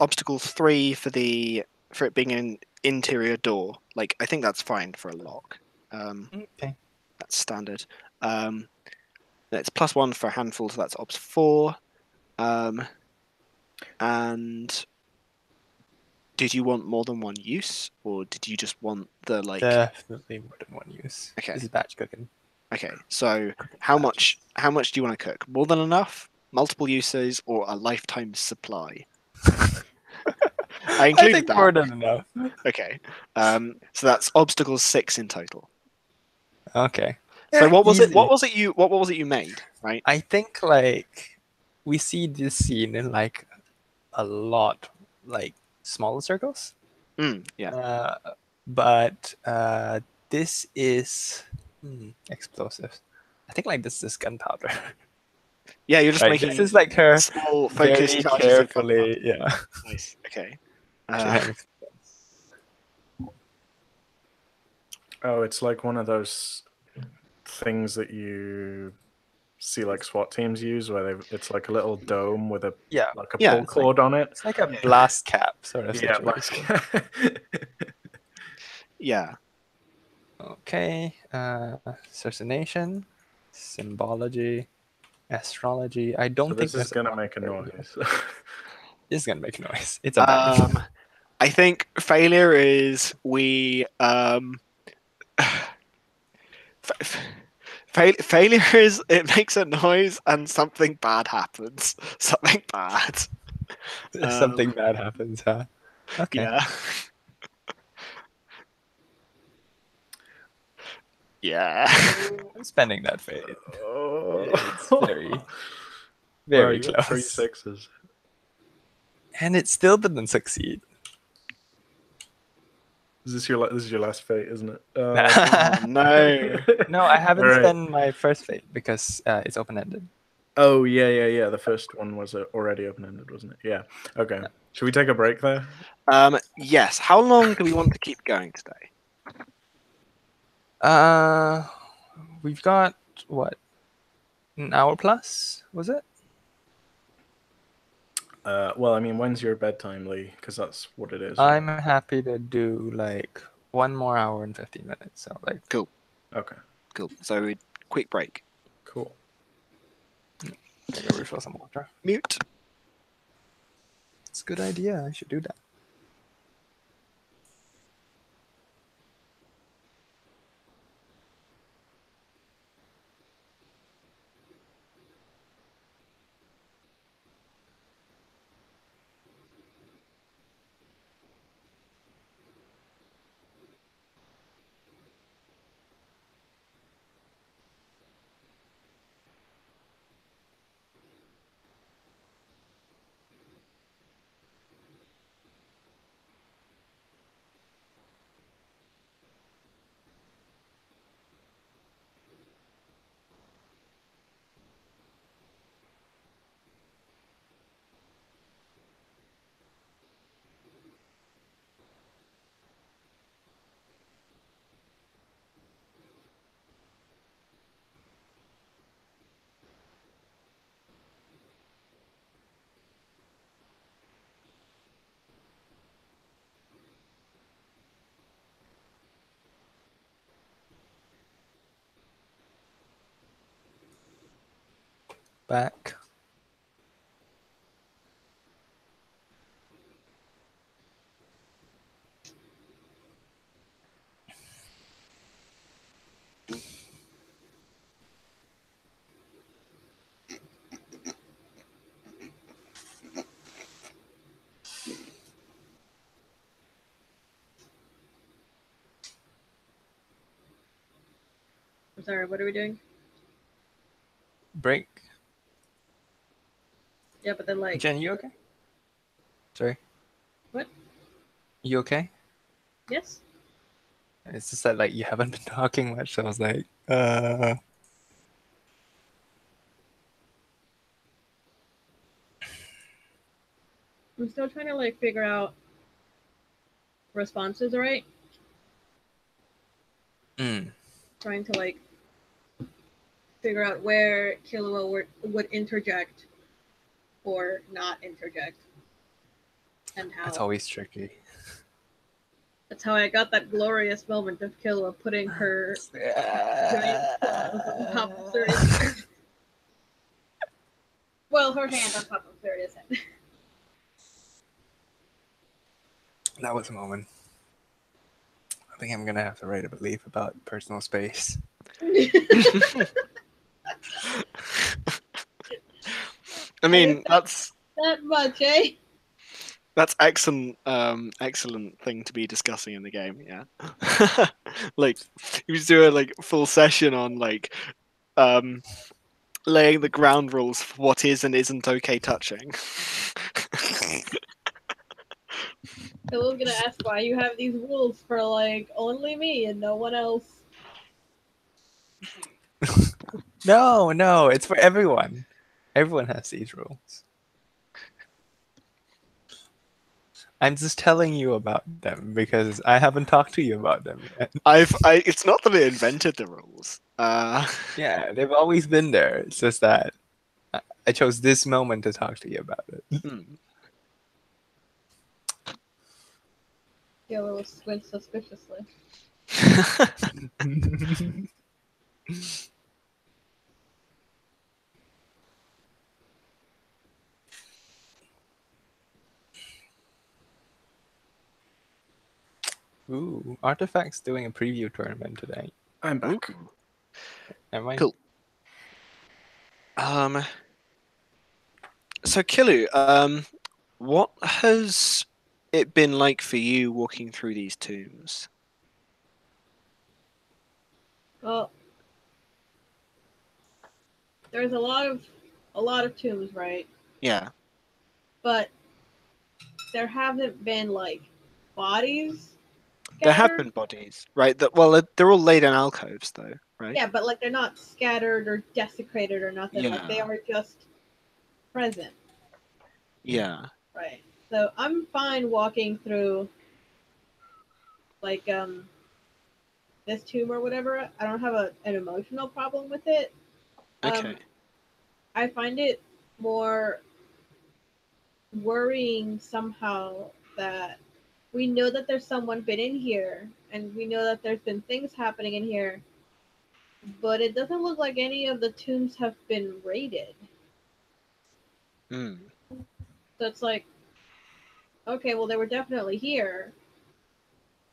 obstacle 3 for it being an interior door. Like, I think that's fine for a lock. Okay. That's standard. It's +1 for a handful, so that's obs 4. And did you want more than one use, or did you just want the like? Definitely more than one use. Okay. This is batch cooking. Okay, so how much do you want to cook? More than enough, multiple uses, or a lifetime supply? I included think that. more than enough. Okay, so that's obstacle 6 in total. Okay. So Yeah, what was it? easy. What was it you made? Right. I think like we see this scene in like a lot like smaller circles. Yeah. But this is explosives. I think like this is gunpowder. Yeah, you're just Like, making this is like her small very focused charges of gunpowder. carefully. Yeah. Nice. Okay. Actually, that makes sense. Oh, it's like one of those things that you see like SWAT teams use, where it's like a little dome with a Yeah. like a Yeah, pull it's like- cord on it. It's like a blast cap sort of Yeah, situation. Yeah. Okay. Cercination, symbology, astrology. I don't so think this is there's gonna a make a marker. noise. This is gonna make noise. It's a bang. I think failure is failure is it makes a noise and something bad happens. Something bad. Something bad happens, huh? Okay. Yeah. Yeah. I'm spending that fate. Oh. It's very, Well, very you got close. 3 6s. And it still didn't succeed. This is your last fate, isn't it? Oh, no. No, I haven't Alright. spent my first fate because it's open-ended. Oh yeah. The first one was already open-ended, wasn't it? Yeah. Okay. Yeah. Should we take a break there? Yes. How long do we want to keep going today? We've got what? An hour plus, was it? Well, I mean, when's your bedtime, Lee? Because that's what it is. I'm happy to do like 1 more hour and 15 minutes. So like Okay. Cool. So quick break. Cool. maybe I'll refill some water. Mute. It's a good idea. I should do that. Back. I'm sorry, what are we doing? Break. Yeah, but then like Jen, you okay? Sorry. What? You okay? yes? It's just that like you haven't been talking much, so I was like, I'm still trying to like figure out responses, right? Trying to like figure out where Killua would interject or not interject. And how That's always tricky. that's how I got that glorious moment of Killa putting her giant claws on top of Suria's head. Well, her hand on top of Suria's head. That was a moment. I think I'm gonna have to write a belief about personal space. I mean, that's That much, eh? excellent. Excellent thing to be discussing in the game. Yeah. Like you was doing like full session on like laying the ground rules for what is and isn't okay touching. Killa's gonna ask why you have these rules for like only me and no one else. No, it's for everyone. Everyone has these rules. I'm just telling you about them because I haven't talked to you about them yet. It's not that I invented the rules. Yeah, they've always been there. It's just that I chose this moment to talk to you about it. hmm. Killa will squint suspiciously. Ooh, Artifact's doing a preview tournament today. I'm back. Ooh. Never mind. Cool. So Killu, what has it been like for you walking through these tombs? Well, there's a lot of tombs, right? Yeah. But there haven't been like bodies. There have scattered. been bodies, right? They're all laid in alcoves, though, right? Yeah, but like they're not scattered or desecrated or nothing. Like they Yeah. are just present, Yeah. right? So I'm fine walking through like this tomb or whatever. I don't have an emotional problem with it. Okay. I find it more worrying somehow that we know that there's someone been in here and we know that there's been things happening in here, but it doesn't look like any of the tombs have been raided. Hmm. So it's like, okay, well, they were definitely here,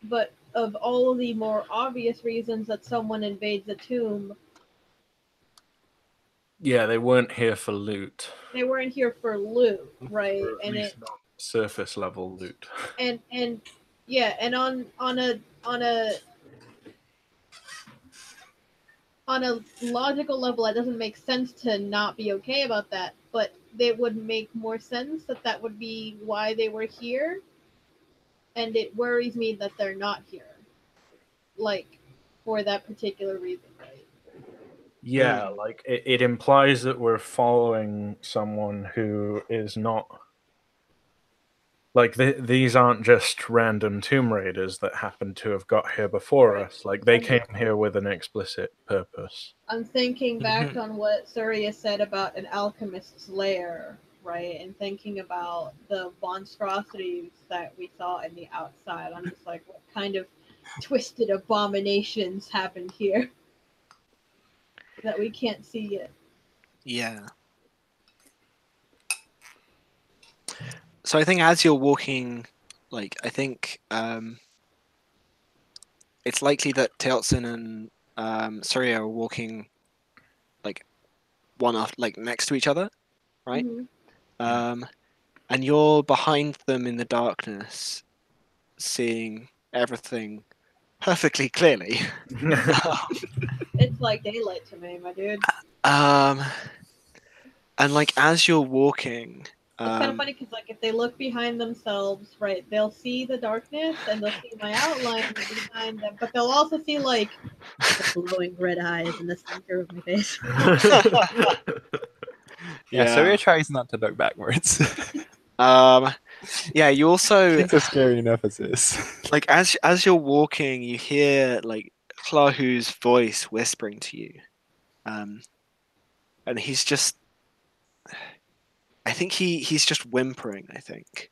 but of all the more obvious reasons that someone invades a tomb, Yeah, they weren't here for loot. they weren't here for loot, right? Or at And least not surface level loot. and yeah, and on a logical level, it doesn't make sense to not be okay about that, but it would make more sense that that would be why they were here, and it worries me that they're not here, like, for that particular reason, right? Yeah, like it implies that we're following someone who is not like these aren't just random tomb raiders that happen to have got here before Right. us. Like they And- came here with an explicit purpose. I'm thinking back on what Surya said about an alchemist's lair, right? And thinking about the monstrosities that we saw in the outside. I'm just like, what kind of twisted abominations happened here that we can't see yet? Yeah. So I think as you're walking, like I think it's likely that Teotsin and Surya are walking like one after, like next to each other, right? Mhm. And you're behind them in the darkness, seeing everything perfectly clearly. It's like daylight to me, my dude. And like as you're walking, It's kind of funny because, like, if they look behind themselves, right, they'll see the darkness and they'll see my outline behind them, but they'll also see, like, the glowing red eyes in the center of my face. Yeah, Surya tries not to look backwards. Yeah, you also Things are scary enough as is. like as you're walking, you hear like Klahu's voice whispering to you, and he's just, I think he's just whimpering. I think,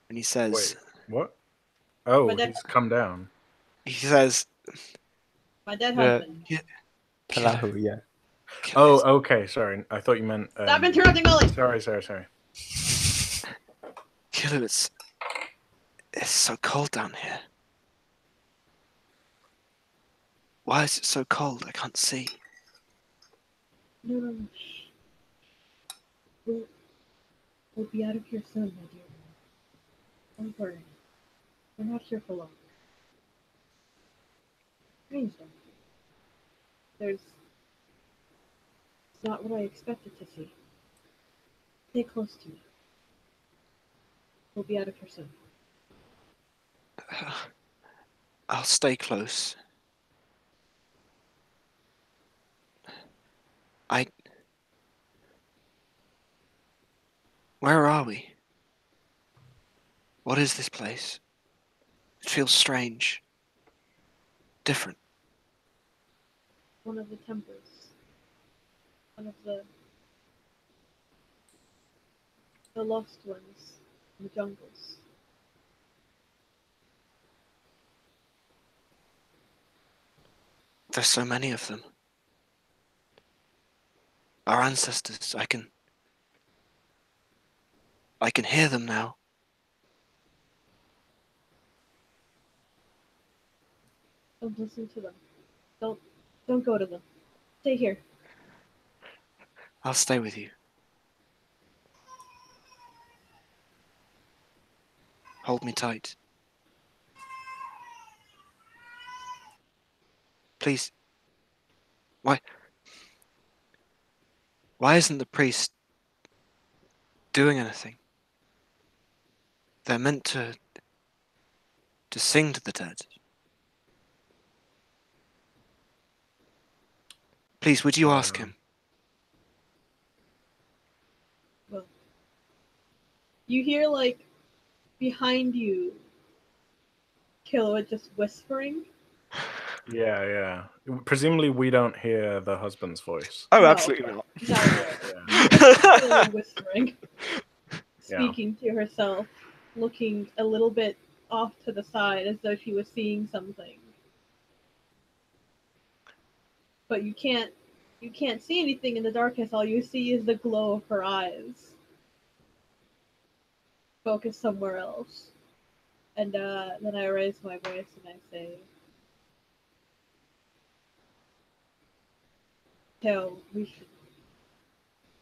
and he says, Wait, what? Oh, But that- he's come down. he says, My dead Yeah. husband. Talahu, yeah. Oh, okay. Sorry, I thought you meant. Stop interrupting Ollie! Sorry. Kilu, it's so cold down here. Why is it so cold? I can't see. No. Shh. We'll be out of here soon, my dear. Don't worry. We're not here for long. Strange, don't you? It's not what I expected to see. Stay close to me. We'll be out of here soon. I'll stay close. Where are we? What is this place? It feels strange. Different. One of the temples. One of the lost ones in the jungles. There's so many of them. Our ancestors, I can hear them now. Don't listen to them. Don't go to them. Stay here. I'll stay with you. Hold me tight. Please. Why isn't the priest doing anything? They're meant to sing to the dead. Please, would you ask him? Well, you hear like behind you, Killua just whispering. Yeah. Presumably, we don't hear the husband's voice. Oh, No. absolutely not. No, Yeah. Killua whispering, Yeah. speaking to herself, looking a little bit off to the side as though she was seeing something. But you can't see anything in the darkness. All you see is the glow of her eyes. Focus somewhere else. And then I raise my voice and I say, "Tell,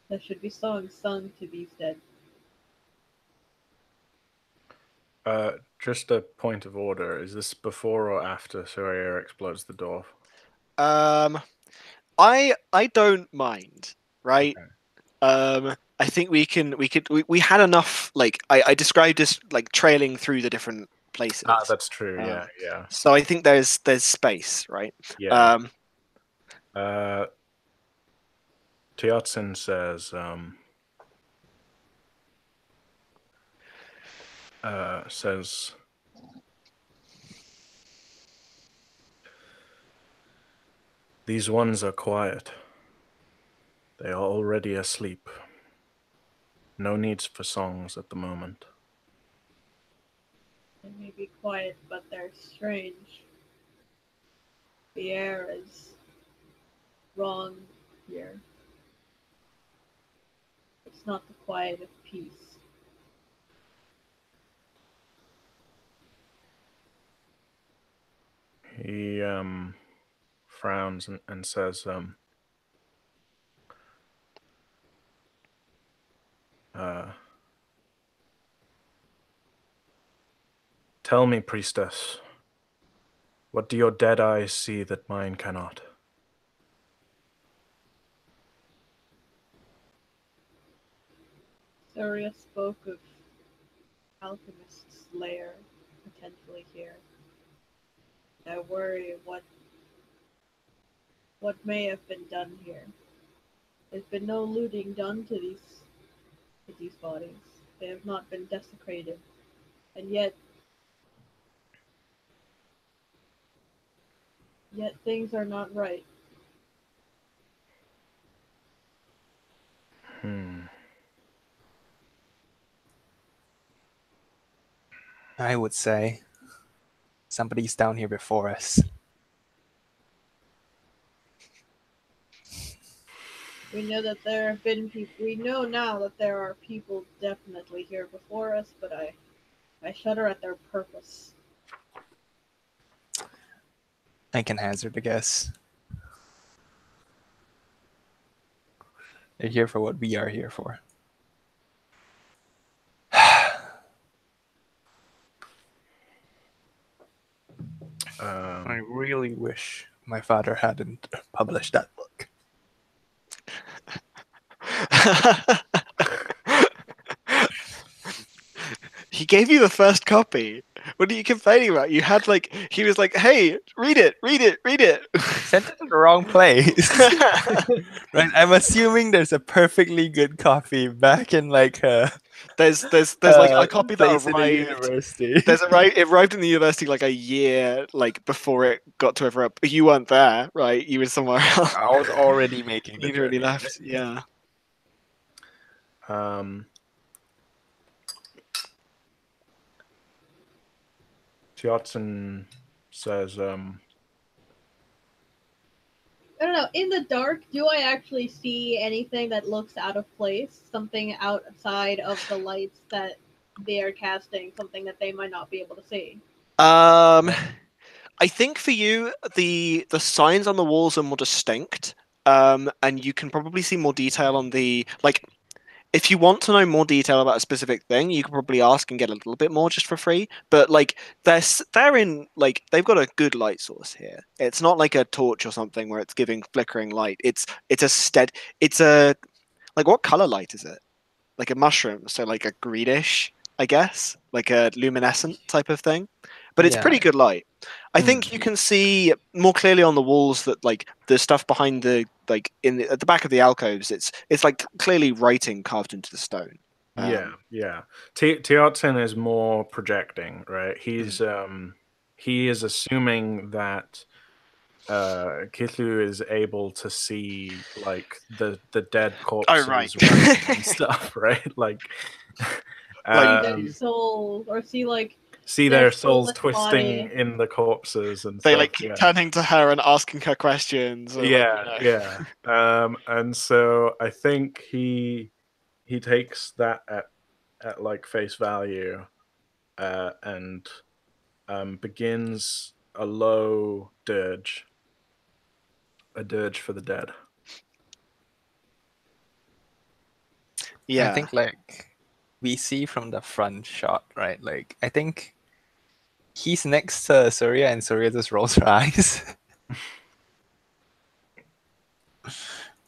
there should be songs sung to these dead." Just a point of order. Is this before or after Soraya explodes the door? I don't mind, right? Okay. I think we had enough. Like I described this like trailing through the different places. That's true. Yeah. So I think there's space, right? Yeah. Teotsin says, these ones are quiet. They are already asleep. No needs for songs at the moment. They may be quiet, but they're strange. The air is wrong here. It's not the quiet of peace. He frowns and says, tell me, priestess, what do your dead eyes see that mine cannot? Surya spoke of alchemist's lair potentially here. I worry what may have been done here. There's been no looting done to these bodies. They have not been desecrated. And yet things are not right. I would say somebody's down here before us. We know that there have been people. We know now that there are people definitely here before us, but I shudder at their purpose. I can hazard a guess. They're here for what we are here for. I really wish my father hadn't published that book. He gave you the first copy. What are you complaining about? You had he was like, "Hey, read it, read it, read it." Sent it to the wrong place. Right? I'm assuming there's a perfectly good copy back in there's like a copy that place in the arrived. university. It arrived in the university like a year before it got to everywhere. You weren't there, right? You were somewhere else. I was already making the You'd already journey. left. Yeah. Tiotzen says, I don't know. In the dark, do I actually see anything that looks out of place? Something outside of the lights that they are casting, something that they might not be able to see. I think for you, the signs on the walls are more distinct, and you can probably see more detail on the If you want to know more detail about a specific thing, you can probably ask and get a little bit more just for free. But they're in they've got a good light source here. It's not like a torch or something where it's giving flickering light. It's a what color light is it? Like a mushroom, so like a greenish, I guess, like a luminescent type of thing. But it's pretty good light. I think you can see more clearly on the walls that the stuff behind the at the back of the alcoves, it's clearly writing carved into the stone. yeah. Tiotzen is more projecting, right? He's he is assuming that Kithu is able to see the dead corpses right. and stuff, right? Their souls, or see their souls soulless twisting body. in the corpses and They stuff. keep turning to her and asking her questions. Or, Yeah. And so I think he takes that at face value, and begins a low dirge. A dirge for the dead. Yeah. I think we see from the front shot, right? I think he's next to Surya and Surya just rolls her eyes.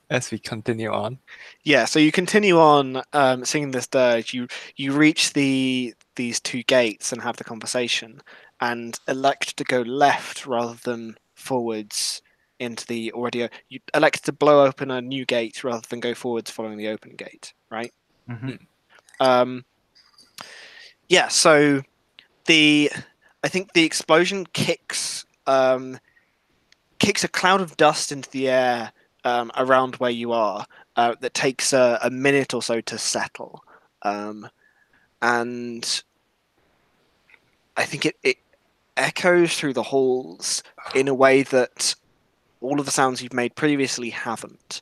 As we continue on. Yeah, so you continue on singing this dirge. You reach these two gates and have the conversation, and elect to go left rather than forwards into the already. You elect to blow open a new gate rather than go forwards following the open gate, right? Mm-hmm. Yeah. So I think the explosion kicks a cloud of dust into the air around where you are that takes a minute or so to settle, and I think it echoes through the halls in a way that all of the sounds you've made previously haven't.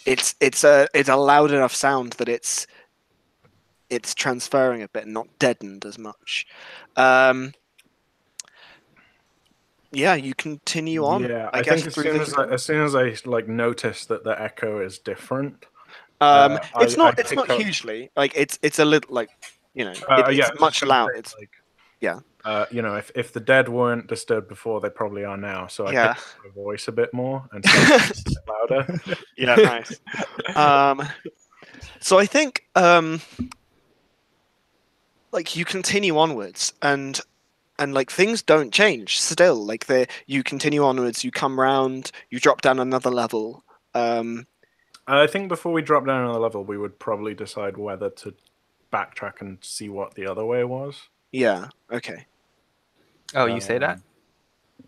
It's a loud enough sound that it's transferring a bit, not deadened as much. Yeah, you continue on. Yeah, I think guess as soon as I notice that the echo is different, it's not pick up- hugely it's a little it's much loud. It's if the dead weren't disturbed before, they probably are now. So I pick up my voice a bit more and speak a bit louder. Yeah, nice. So I think you continue onwards and things don't change still. You continue onwards, you come round, you drop down another level. I think before we drop down another level, we would probably decide whether to backtrack and see what the other way was. Yeah. Okay. Oh, you say that?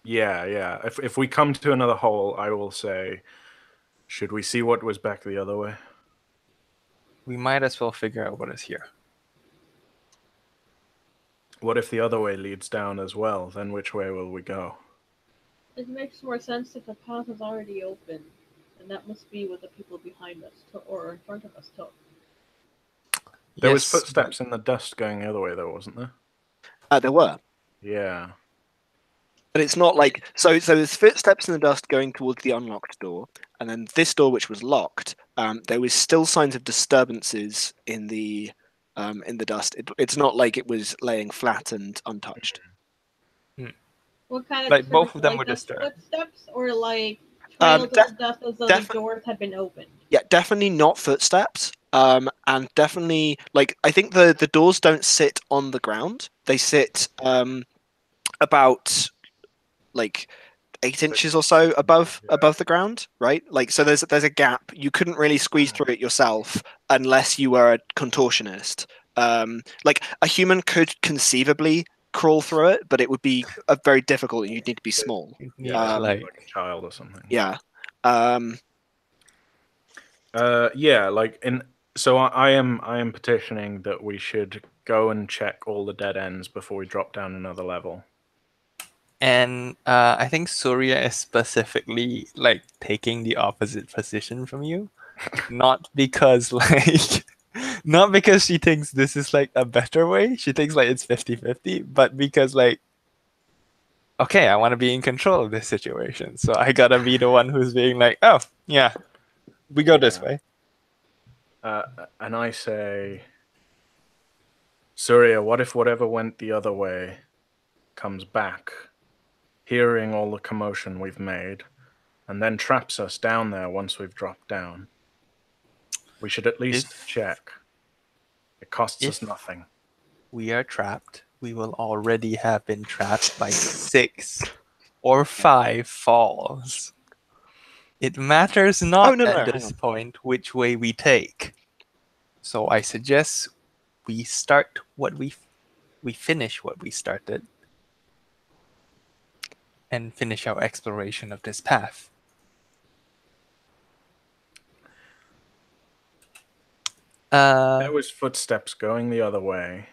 Yeah. If we come to another hole, I will say, should we see what was back the other way? We might as well figure out what is here. What if the other way leads down as well? Then which way will we go? It makes more sense if the path is already open, and that must be what the people behind us took, or in front of us took. There was Yes, footsteps in the dust going the other way, though, wasn't there? There were. Yeah. But it's not like so. There's footsteps in the dust going towards the unlocked door, and then this door, which was locked. There was still signs of disturbances in the dust. It's not like it was laying flat and untouched. What kind of Like, both disturbance, of them like were the disturbed. Footsteps, or like Um, trails of dust as though def- the doors had been opened? Yeah, definitely not footsteps. And definitely like I think the doors don't sit on the ground. They sit about like 8 inches or so above the ground, right? Like so there's a gap. You couldn't really squeeze through it yourself unless you were a contortionist. Like a human could conceivably crawl through it, but it would be very difficult and you'd need to be small. Yeah, like a child or something. Yeah. Yeah, like in. So I am petitioning that we should go and check all the dead ends before we drop down another level. And I think Surya is specifically like taking the opposite position from you, not because like, not because she thinks this is like a better way. She thinks like it's 50-50, but because like, okay, I want to be in control of this situation, so I gotta be the one who's being like, oh yeah, we go this way. And I say, Surya, what if whatever went the other way comes back, hearing all the commotion we've made, and then traps us down there once we've dropped down? We should at least check. It costs us nothing. We are trapped. We will already have been trapped by 6 or 5 falls. It matters not at this point which way we take. So I suggest we start what we finish what we started and finish our exploration of this path. There was footsteps going the other way.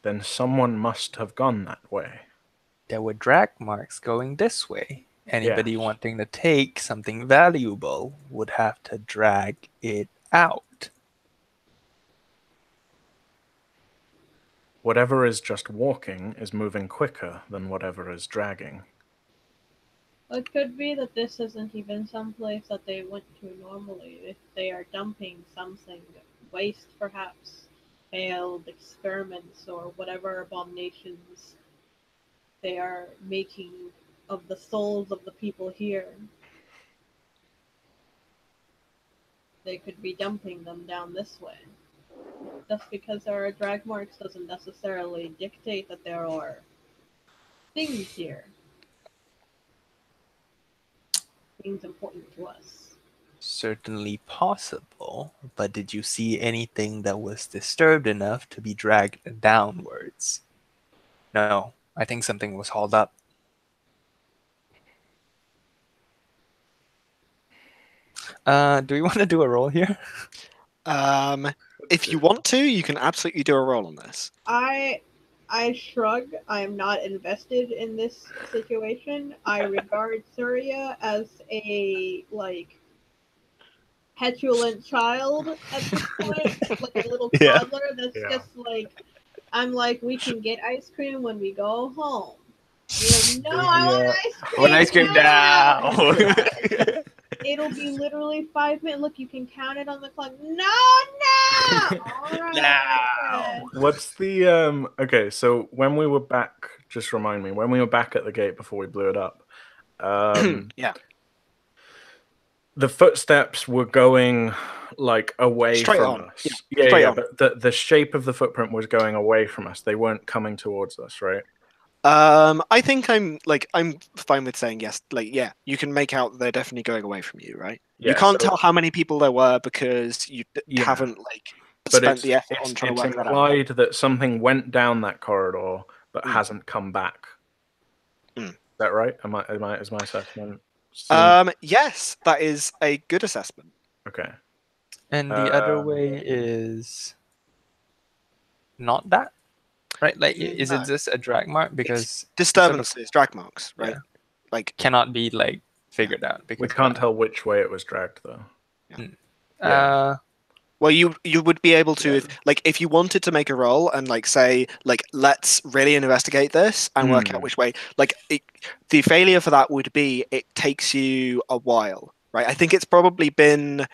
Then someone must have gone that way. There were drag marks going this way. Anybody wanting to take something valuable would have to drag it out. Whatever is just walking is moving quicker than whatever is dragging. It could be that this isn't even someplace that they went to normally. If they are dumping something, waste perhaps, failed experiments, or whatever abominations they are making of the souls of the people here. They could be dumping them down this way. Just because there are drag marks doesn't necessarily dictate that there are things here. Things important to us. Certainly possible, but did you see anything that was disturbed enough to be dragged downwards? No, I think something was hauled up. Do we want to do a roll here? If you want to, you can absolutely do a roll on this. I shrug. I am not invested in this situation. I regard Surya as a petulant child at this point, like a little toddler that's just like, I'm like, we can get ice cream when we go home. Like, no, I want ice cream. I want ice cream now. It'll be literally 5 minutes. Look, you can count it on the clock. No. All right. No. What's the okay, so when we were back, just remind me, when we were back at the gate before we blew it up, yeah. The footsteps were going like away straight from on. us. Yeah, but the shape of the footprint was going away from us. They weren't coming towards us, right? I think I'm fine with saying yes. Like, yeah, you can make out they're definitely going away from you, right? Yeah, you can't tell how many people there were because you haven't spent the effort on trying to work that out. It's implied that something went down that corridor but hasn't come back. Is that right? Is my assessment? Yes, that is a good assessment. Okay. And the other way is not that? right? Like, is No. it just a drag mark because Disturbances, drag marks, right? Yeah. Like, cannot be like figured out because We can't tell which way it was dragged though. Uh, well, you would be able to Yeah. if you wanted to make a roll and like say like let's really investigate this and work out which way. Like the failure for that would be it takes you a while, right? I think it's probably been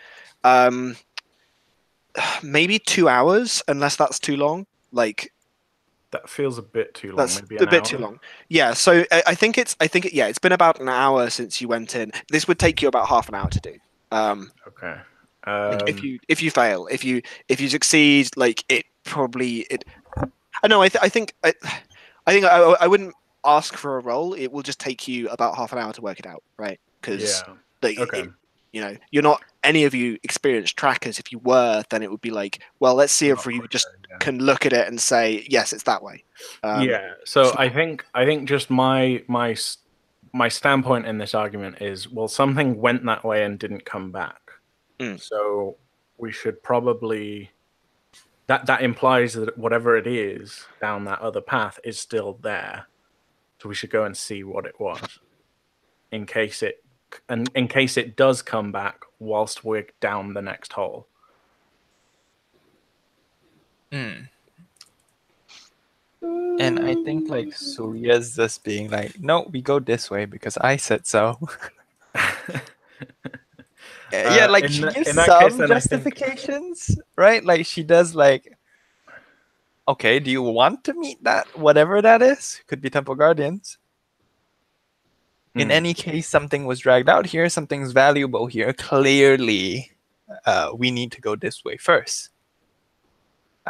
maybe 2 hours, unless that's too long. Like That feels a bit too long. that's Maybe a an bit hour? too long. Yeah, so it's been about an hour since you went in. This would take you about half an hour to do. Okay. Like if you fail, if you succeed, like it probably it. I know. I think I wouldn't ask for a roll. It will just take you about half an hour to work it out, right? Because Yeah. like, Okay. you're not any of you experienced trackers. If you were, then it would be like, well, let's see if Not we quite just there, yeah. can look at it and say, yes, it's that way. Yeah. So I think just my standpoint in this argument is, well, something went that way and didn't come back. So we should probably that implies that whatever it is down that other path is still there. So we should go and see what it was, in case it does come back whilst we're down the next hole. And I think like Surya's just being like, no, we go this way because I said so. Yeah, like she gives in that case, some then I think- justifications, right? Like she does like, okay, do you want to meet that? Whatever that is, could be Temple Guardians. In any case, something was dragged out here, something's valuable here. Clearly, we need to go this way first.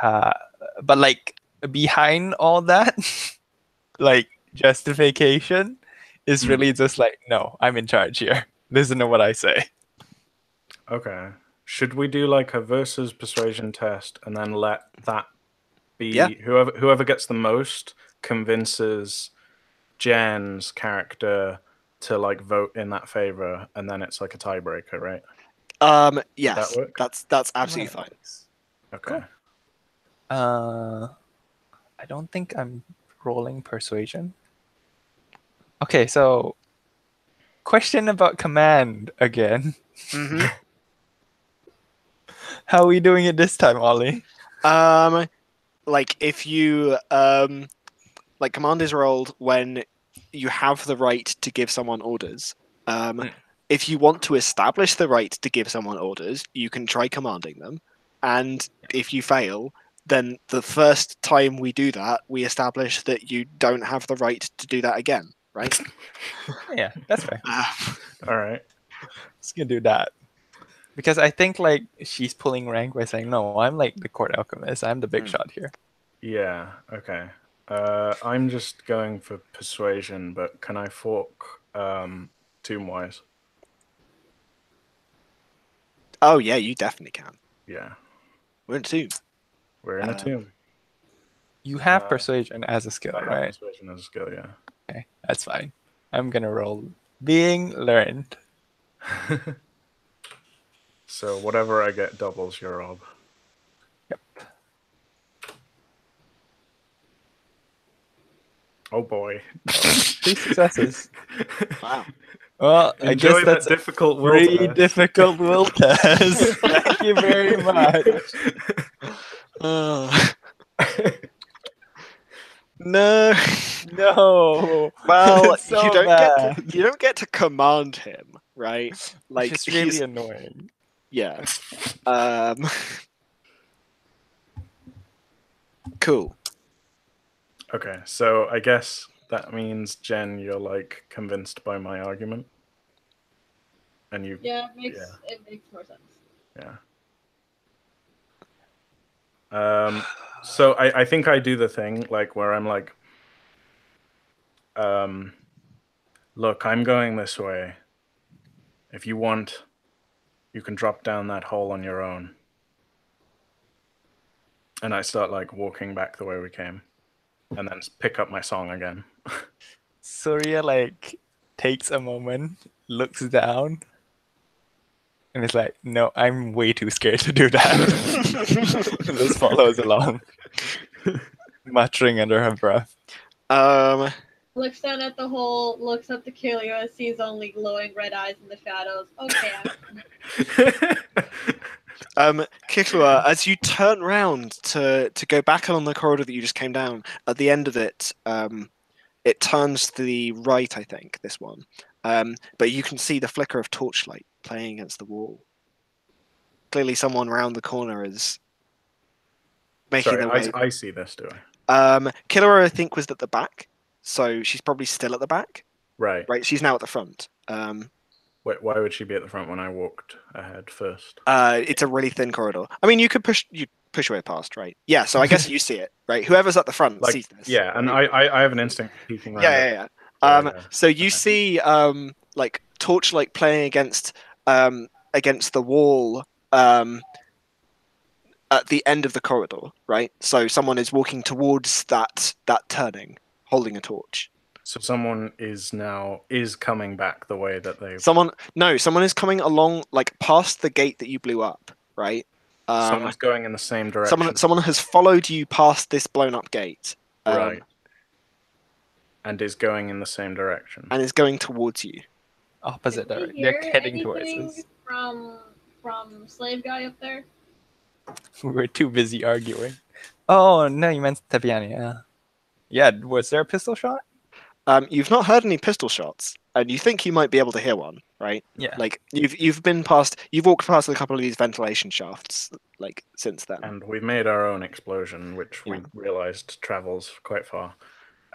But like behind all that, like justification is really just like, no, I'm in charge here. Listen to what I say. Okay. Should we do like a versus persuasion test and then let that be Yeah. whoever gets the most convinces Jen's character to like vote in that favor, and then it's like a tiebreaker, right? Yes, that work? that's absolutely fine. Okay. I don't think I'm rolling persuasion. Okay, so question about command again. Mm-hmm. How are we doing it this time, Ollie? Like if you like command is rolled when you have the right to give someone orders. If you want to establish the right to give someone orders, you can try commanding them, and if you fail, then the first time we do that, we establish that you don't have the right to do that again, right? Yeah, that's fair. All right. Just gonna do that. Because I think like she's pulling rank by saying, no, I'm like the court alchemist. I'm the big shot here. Yeah. Okay. I'm just going for persuasion, but can I fork tomb-wise? Oh yeah, you definitely can. Yeah. We're in tomb. We're in a tomb. You have persuasion as a skill, I have right? persuasion as a skill, yeah. Okay, that's fine. I'm gonna roll being learned. So whatever I get doubles your rob. Yep. Oh boy. 3 successes. Wow. Well, Enjoy I guess that that's difficult will very test. difficult will test. Thank you very much. No. No. Well, It's so you don't bad. get to command him, right? Like It's really he's- annoying. yeah. Cool. Okay, so I guess that means, Jen, you're like convinced by my argument. And you Yeah, it makes more sense. yeah. So I think I do the thing like where I'm like, look, I'm going this way. If you want, you can drop down that hole on your own. And I start like walking back the way we came, and then pick up my song again. Surya like takes a moment, looks down, and is like, no, I'm way too scared to do that. And just follows along. muttering under her breath. Looks down at the hole, looks up to Kilua, sees only glowing red eyes in the shadows. Okay, Kiklua, as you turn round to go back along the corridor that you just came down, at the end of it, it turns to the right, I think, this one. But you can see the flicker of torchlight playing against the wall. Clearly someone round the corner is making Sorry, their way. I see this, do I? Kilua, I think, was at the back, so she's probably still at the back. Right. Right, she's now at the front. Wait, why would she be at the front when I walked ahead first? It's a really thin corridor. I mean, you push your way past, right? Yeah, so I guess you see it, right? Whoever's at the front Like, sees this. yeah, and right? I have an instinct for peeking around. Yeah. Yeah. So you Okay. see like torchlight playing against the wall at the end of the corridor, right? So someone is walking towards that turning, holding a torch. So someone is coming back the way that they. Someone is coming along, like past the gate that you blew up, right? Someone's going in the same direction. Someone has followed you past this blown up gate. Right. And is going in the same direction. And is going towards you. Opposite Did we direction. They're hear heading towards anything us. from slave guy up there? We were too busy arguing. Oh no, you meant Tepiani. Yeah, was there a pistol shot? You've not heard any pistol shots, and you think you might be able to hear one, right? Yeah. Like you've walked past a couple of these ventilation shafts, like since then. And we've made our own explosion, which we realized travels quite far.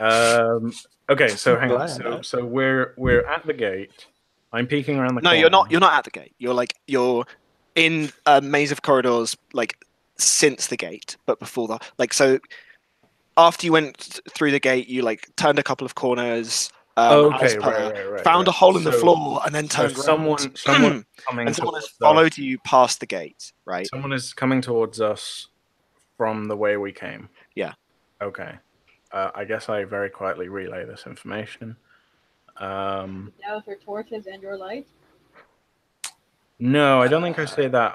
Okay, so hang on. So we're at the gate. I'm peeking around the corner. No, you're not at the gate. You're in a maze of corridors, like since the gate, but before the so. After you went through the gate, you like turned a couple of corners. Okay, right. Found a hole in the floor and then turned around. Someone coming. And someone has followed you past the gate, right? Someone is coming towards us from the way we came. Yeah. Okay. I guess I very quietly relay this information. Now with your torches and your light? No, I don't think I say that.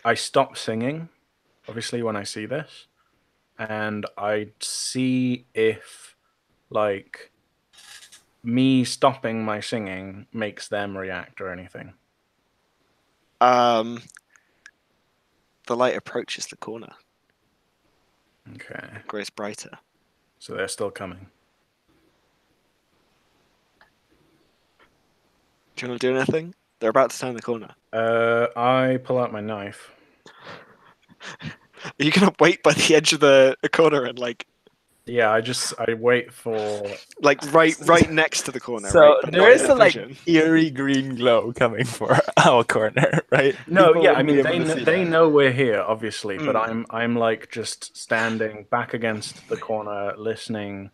I stop singing, obviously, when I see this, and I see if, like, me stopping my singing makes them react or anything. The light approaches the corner. Okay. Grows brighter. So they're still coming. Do you want to do anything? They're about to turn the corner. I pull out my knife. Are you gonna wait by the edge of the corner and like? Yeah, I wait for like right next to the corner. So right? there is a like eerie green glow coming for our corner, right? No, People yeah, I wouldn't mean be able to see they that. know we're here, obviously, but I'm like just standing back against the corner, listening,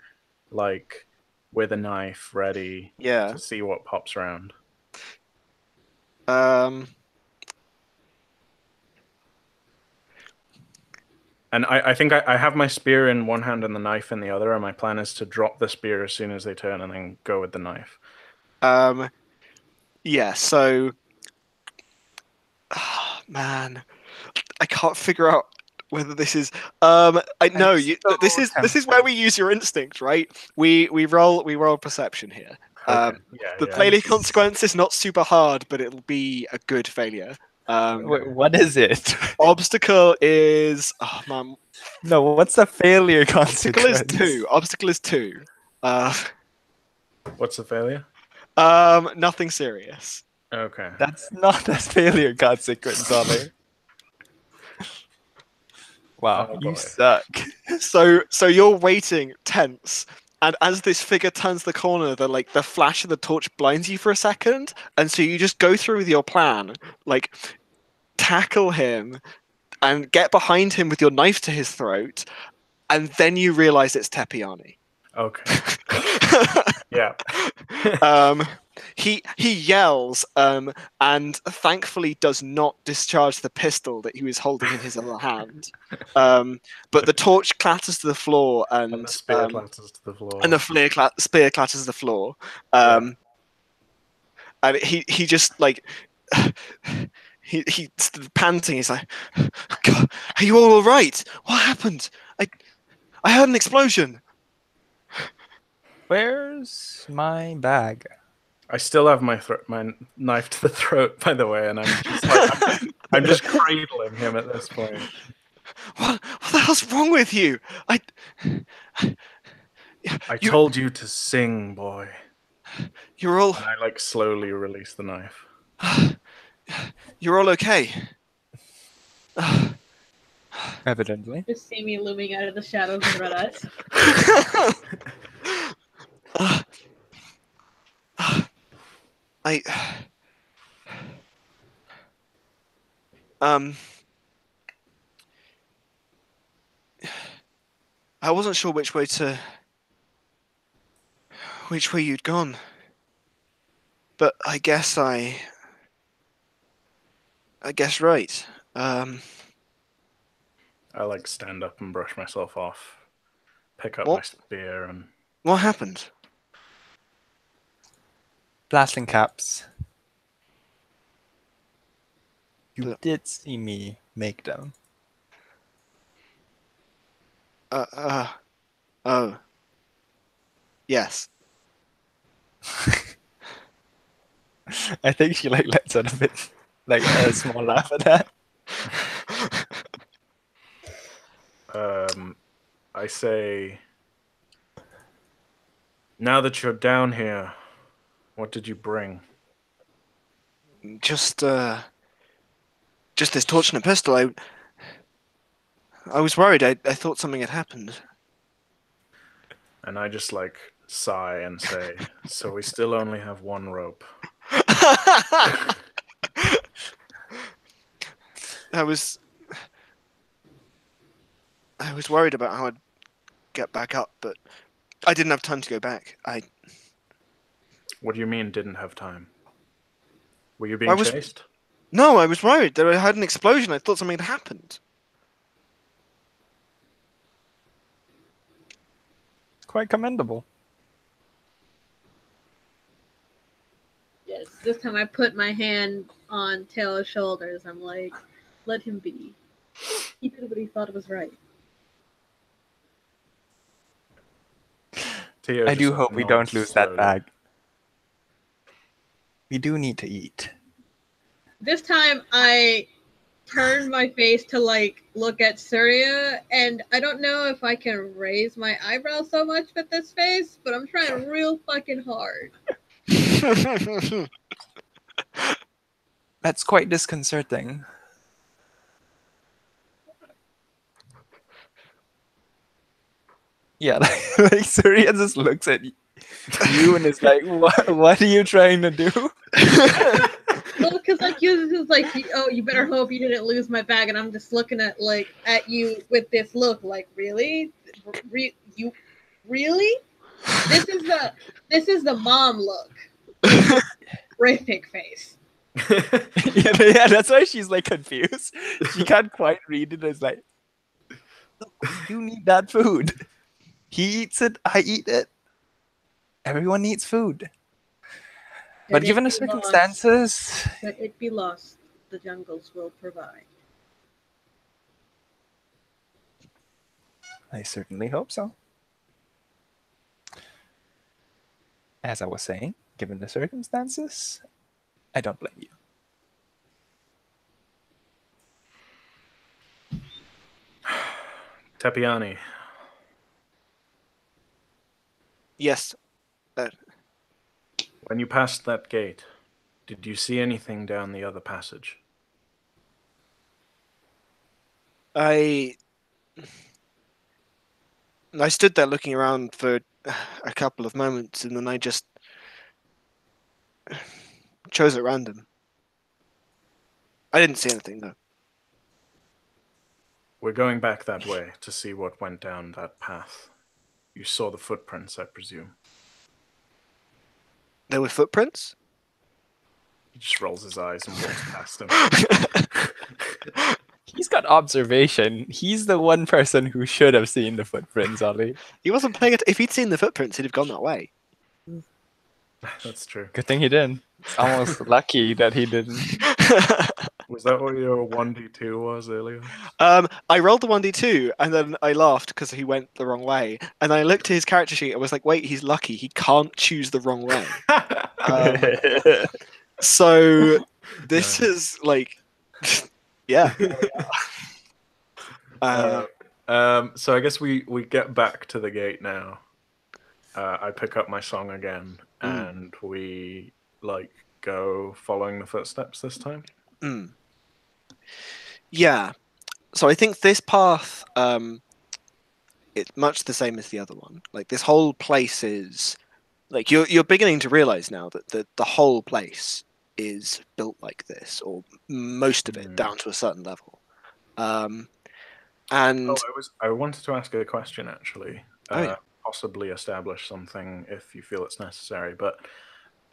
like with a knife ready, to see what pops around. And I think I have my spear in one hand and the knife in the other, and my plan is to drop the spear as soon as they turn and then go with the knife. Yeah, so... Oh, man. I can't figure out whether this is... I know, this is where we use your instinct, right? We roll perception here. Okay. The playlist consequence is not super hard, but it'll be a good failure. Wait, what is it? Obstacle is... Oh, man. No, what's the failure consequence? Obstacle is 2. What's the failure? Nothing serious. Okay. That's not a failure consequence, Ollie. Wow, Oh, you boy. suck. So you're waiting, tense, and as this figure turns the corner, the flash of the torch blinds you for a second, and so you just go through with your plan, like tackle him and get behind him with your knife to his throat, and then you realize it's Tepiani. Okay. Yeah. He yells, and thankfully does not discharge the pistol that he was holding in his other hand. But the torch clatters to the floor, and the spear clatters to the floor. And the spear clatters to the floor. And he just like he started panting. He's like, God, are you all right? What happened? I heard an explosion. Where's my bag? I still have my knife to the throat, by the way, and I'm just like, I'm just cradling him at this point. What the hell's wrong with you? I You- told you to sing, boy. You're all And I like slowly release the knife. you're all okay. Evidently. Just see me looming out of the shadows with red eyes. I I wasn't sure which way you'd gone. But I guess right. I like stand up and brush myself off, pick up What? my spear, and What happened? Blasting caps. You Bla- did see me make them. Oh. Yes. I think she like lets out a bit, like a small laugh at that. I say, now that you're down here, what did you bring? Just this torch and a pistol. I was worried. I thought something had happened. And I just like sigh and say, so we still only have one rope. I was worried about how I'd get back up, but I didn't have time to go back. What do you mean didn't have time? Were you being chased? No, I was worried that I had an explosion. I thought something had happened. It's quite commendable. Yes, this time I put my hand on Taylor's shoulders. I'm like, let him be. He did what he thought was right. Tio I just do hope we don't nods lose that slowly. bag. We do need to eat. This time I turned my face to like look at Surya, and I don't know if I can raise my eyebrows so much with this face, but I'm trying real fucking hard. That's quite disconcerting. Yeah, like Surya just looks at you and is like, what are you trying to do? Well, because like you like, oh, you better hope you didn't lose my bag, and I'm just looking at you with this look, like, really, you really? This is the mom look. Horrific face. Yeah, that's why she's like confused. She can't quite read it. It's like, look, we do need that food. He eats it, I eat it. Everyone needs food. But given the circumstances, Let it be lost. The jungles will provide. I certainly hope so. As I was saying, given the circumstances, I don't blame you. Tepiani, Yes. when you passed that gate, did you see anything down the other passage? I stood there looking around for a couple of moments, and then I just chose at random. I didn't see anything, though. We're going back that way to see what went down that path. You saw the footprints, I presume. There were footprints? He just rolls his eyes and walks past him. He's got observation. He's the one person who should have seen the footprints, Ollie. He wasn't paying it. If he'd seen the footprints, he'd have gone that way. That's true. Good thing he didn't. It's almost lucky that he didn't. Was that what your 1d2 was earlier? I rolled the 1d2 and then I laughed because he went the wrong way. And I looked at his character sheet and was like, wait, he's lucky. He can't choose the wrong way. So this is like, yeah. So I guess we get back to the gate now. I pick up my song again, and we go following the footsteps this time. Yeah. So I think this path, it's much the same as the other one. Like this whole place is, like you're beginning to realize now that the whole place is built like this, or most of it down to a certain level. And I wanted to ask a question actually. Possibly establish something if you feel it's necessary. But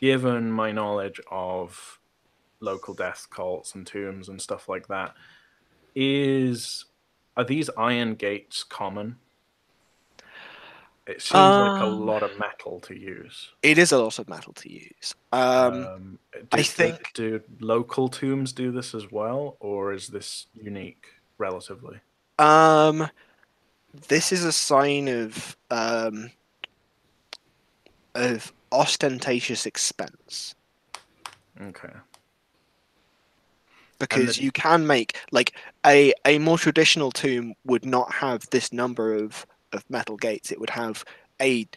given my knowledge of local death cults and tombs and stuff like that, are these iron gates common? It seems like a lot of metal to use. It is a lot of metal to use. I think. Do local tombs do this as well, or is this unique relatively? This is a sign of ostentatious expense. Okay. Because you can make like a more traditional tomb would not have this number of metal gates. It would have a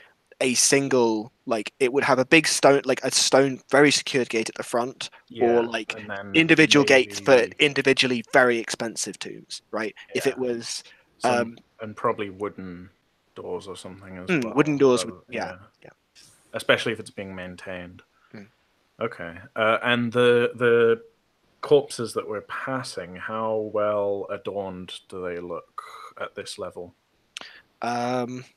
single, like it would have a big stone, like a stone very secured gate at the front, or like individual gates for individually very expensive tombs, right? Yeah. If it was and probably wooden doors or something as well. Wooden doors would, yeah. Especially if it's being maintained. Okay. And the corpses that we're passing, how well adorned do they look at this level? Not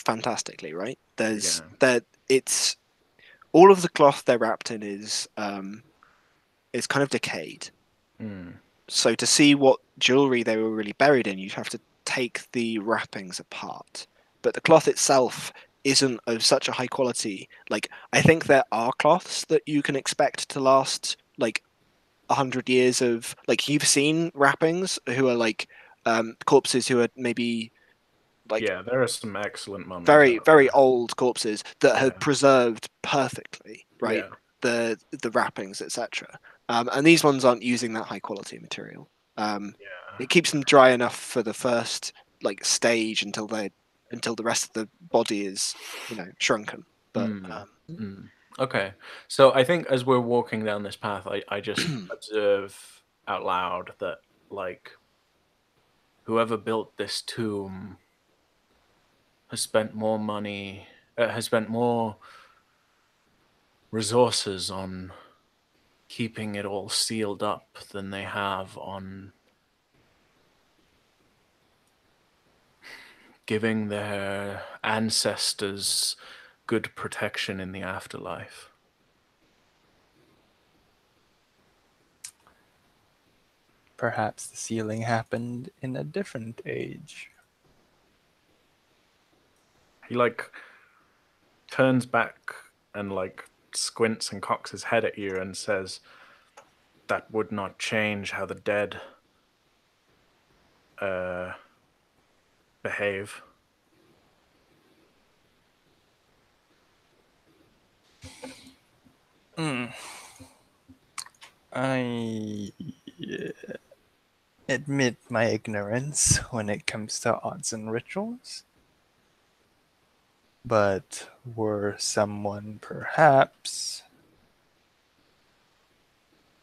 fantastically, right? It's all of the cloth they're wrapped in is kind of decayed. So to see what jewelry they were really buried in, you'd have to take the wrappings apart. But the cloth itself isn't of such a high quality. Like, I think there are cloths that you can expect to last like 100 years of, like, you've seen wrappings who are like corpses who are maybe like, there are some excellent mummies, very old corpses that have preserved perfectly, right? The wrappings, etc. And these ones aren't using that high quality material. It keeps them dry enough for the first like stage until the rest of the body is, shrunken. But okay, so I think as we're walking down this path, I just observe out loud that like whoever built this tomb has spent more money, has spent more resources on keeping it all sealed up than they have on giving their ancestors good protection in the afterlife. Perhaps the sealing happened in a different age. He turns back and squints and cocks his head at you and says, "That would not change how the dead behave." I admit my ignorance when it comes to odds and rituals. But were someone perhaps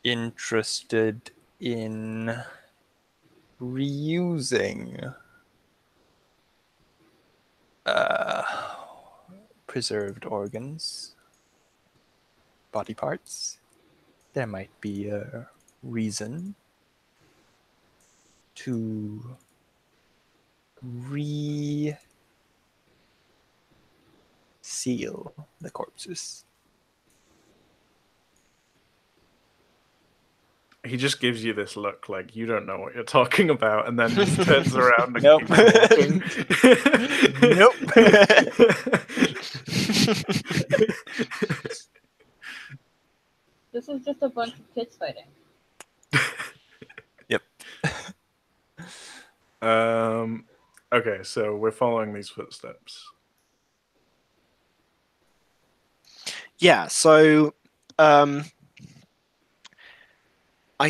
interested in reusing preserved organs, body parts, there might be a reason to seal the corpses. He just gives you this look like you don't know what you're talking about, and then just turns around and Nope. keeps walking. Nope. This is just a bunch of kids fighting. Okay, so we're following these footsteps. Yeah, so I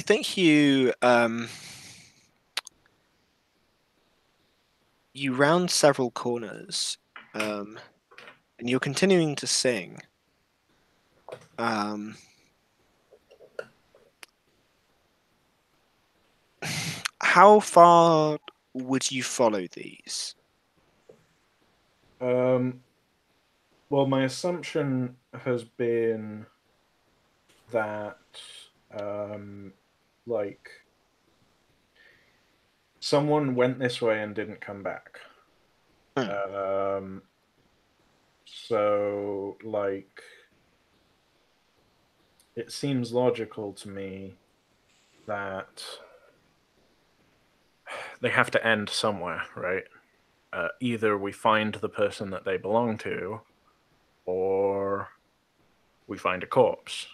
think you you round several corners, and you're continuing to sing. How far would you follow these? Well, my assumption has been that, like, someone went this way and didn't come back. So, like, it seems logical to me that they have to end somewhere, right? Either we find the person that they belong to, or we find a corpse.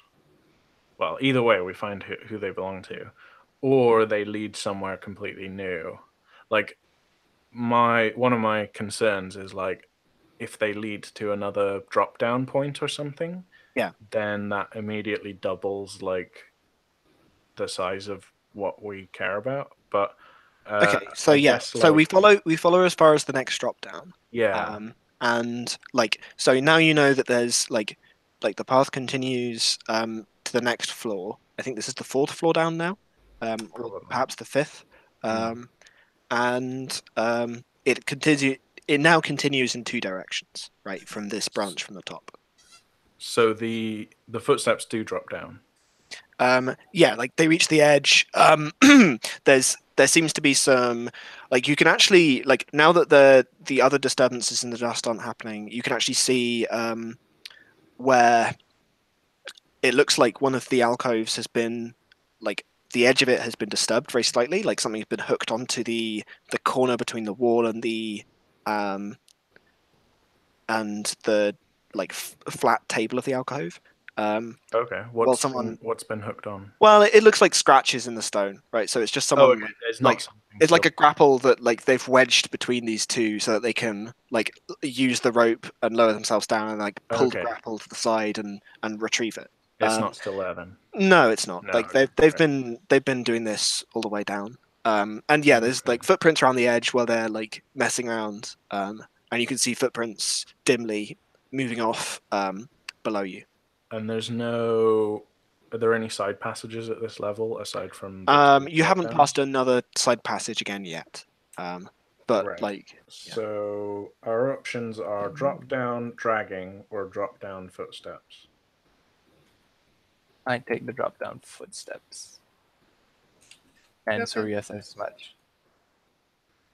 Well, either way, we find who they belong to, or they lead somewhere completely new. Like, one of my concerns is, like, if they lead to another drop down point or something, Yeah. then that immediately doubles, like, the size of what we care about. But Okay, so I yeah, guess, so like, we follow as far as the next drop down. yeah, And like, so now you know that there's like the path continues to the next floor. I think this is the 4th floor down now, or Probably. perhaps the 5th. Mm. And it now continues in 2 directions, right, from this branch from the top. So the footsteps do drop down. Yeah, like they reach the edge. There seems to be some, like, you can actually, like, now that the other disturbances in the dust aren't happening, you can actually see where it looks like one of the alcoves has been, like, the edge of it has been disturbed very slightly, like something's been hooked onto the corner between the wall and the like flat table of the alcove. Okay, what's been hooked on? Well, it looks like scratches in the stone, right? So it's just someone okay. It's like not something it's like to- a grapple that, like, they've wedged between these two so that they can, like, use the rope and lower themselves down and, like, pull the Okay. grapple to the side and retrieve it. It's not still there then. No, it's not. No, Like, okay, they've right. been doing this all the way down. And yeah, there's Okay. like footprints around the edge where they're, like, messing around. And you can see footprints dimly moving off below you. And are there any side passages at this level aside from You haven't passed another side passage again yet. But right. like, So our options are drop down, dragging, or drop down footsteps. I take the drop down footsteps. And Okay. Surya says much.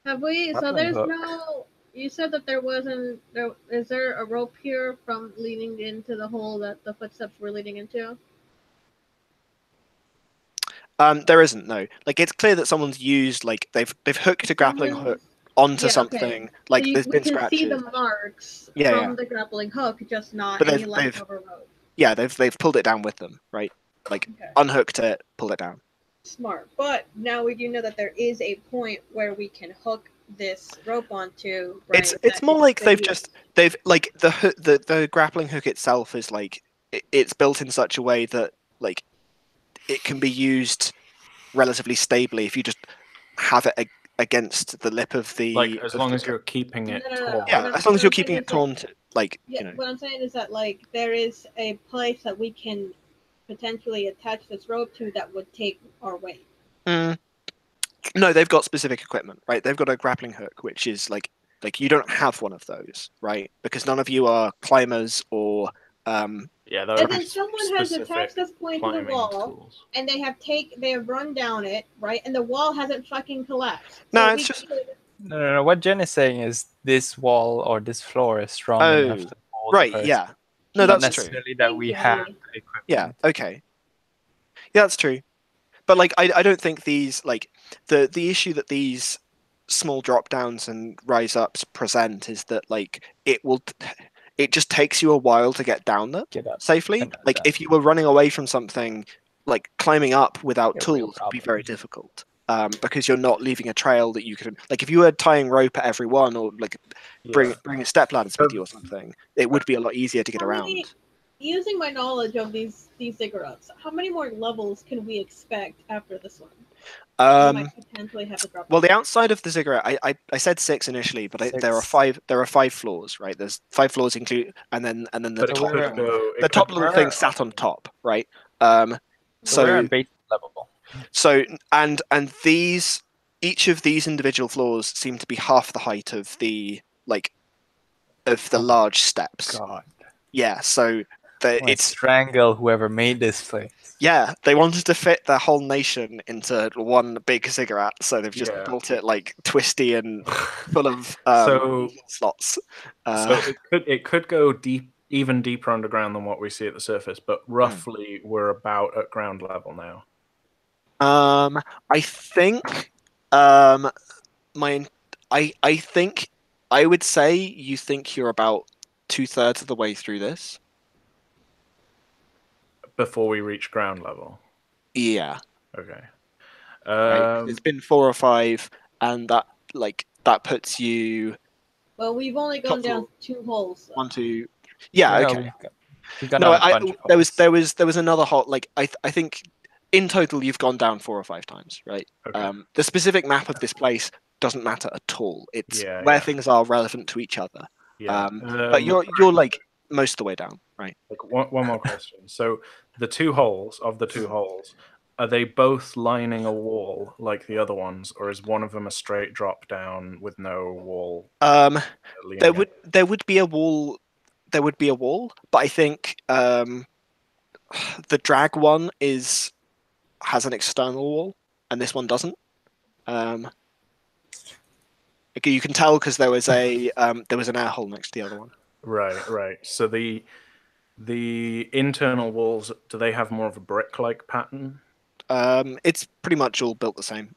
Have we? So Grappling there's hook. no. You said that there wasn't. There is there a rope here from leading into the hole that the footsteps were leading into? there isn't, no. Like, it's clear that someone's used, like, they've hooked a grappling hook onto Yeah, okay. something. Like, So there's we been can scratches. see the marks Yeah, from yeah. the grappling hook, just not But any they've- leftover rope. Yeah, they've pulled it down with them, right? Like, Okay. unhooked it, pulled it down. Smart. But now we do know that there is a point where we can hook this rope onto. Right? It's more like they've like the grappling hook itself is, like, it's built in such a way that, like, it can be used relatively stably if you just have it against the lip of the. Like, as long as you're keeping it No. taut. Yeah, as long as you're keeping it taut, like, Yeah, you know. what I'm saying is that, like, there is a place that we can potentially attach this rope to that would take our weight. No, they've got specific equipment, right? They've got a grappling hook, which is like you don't have one of those, right? Because none of you are climbers or Yeah, And then someone has attached this point to the wall, tools. and they have run down it, right? And the wall hasn't fucking collapsed. No, So it's we just- could- No. What Jen is saying is this wall or this floor is strong Oh, enough to hold the right, person. yeah. No, Not that's true. necessarily that we Thank have you. the equipment. Yeah, okay. Yeah, that's true. But, like, I don't think these, like, the issue that these small drop downs and rise ups present is that, like, it just takes you a while to get down there Get up. safely. And Like down. if you were running away from something, like climbing up without A real tools would be problem. very difficult. Because you're not leaving a trail that you could, like, if you were tying rope at every one, or like bring a step ladders with you or something, it would be a lot easier to get How around. many- Using my knowledge of these ziggurats, how many more levels can we expect after this one? We might potentially have to drop. Well, the outside of the ziggurat, I said 6 initially, but there are 6. 5. There are 5 floors, right? There's 5 floors include, and then the But it top, could go. the top little thing sat on top, right? So we're So at base level. and these, each of these individual floors seem to be half the height of the large steps. God. Yeah, so it's strangle whoever made this place. yeah, they wanted to fit their whole nation into one big ziggurat, so they've just Yeah. built it like twisty and full of So- slots. So it could go even deeper underground than what we see at the surface, but roughly we're about at ground level now. I think I think I would say you think you're about 2/3 of the way through this. Before we reach ground level. Yeah. Okay. Right? It's been 4 or 5, and that puts you Well, we've only gone down 2 holes. So. 1, 2. Yeah. No, Okay. we've got No, a bunch of there holes. was another hole. Like I think in total you've gone down 4 or 5 times, right? Okay. The specific map of this place doesn't matter at all. It's Yeah, where yeah. things are relevant to each other. Yeah. But you're like most of the way down, right? Like one more question. So the 2 holes, are they both lining a wall like the other ones, or is one of them a straight drop down with no wall? There would be a wall. There would be a wall, but I think the drag one has an external wall, and this one doesn't. You can tell because there was an air hole next to the other one. Right. So the internal walls, do they have more of a brick-like pattern? It's pretty much all built the same.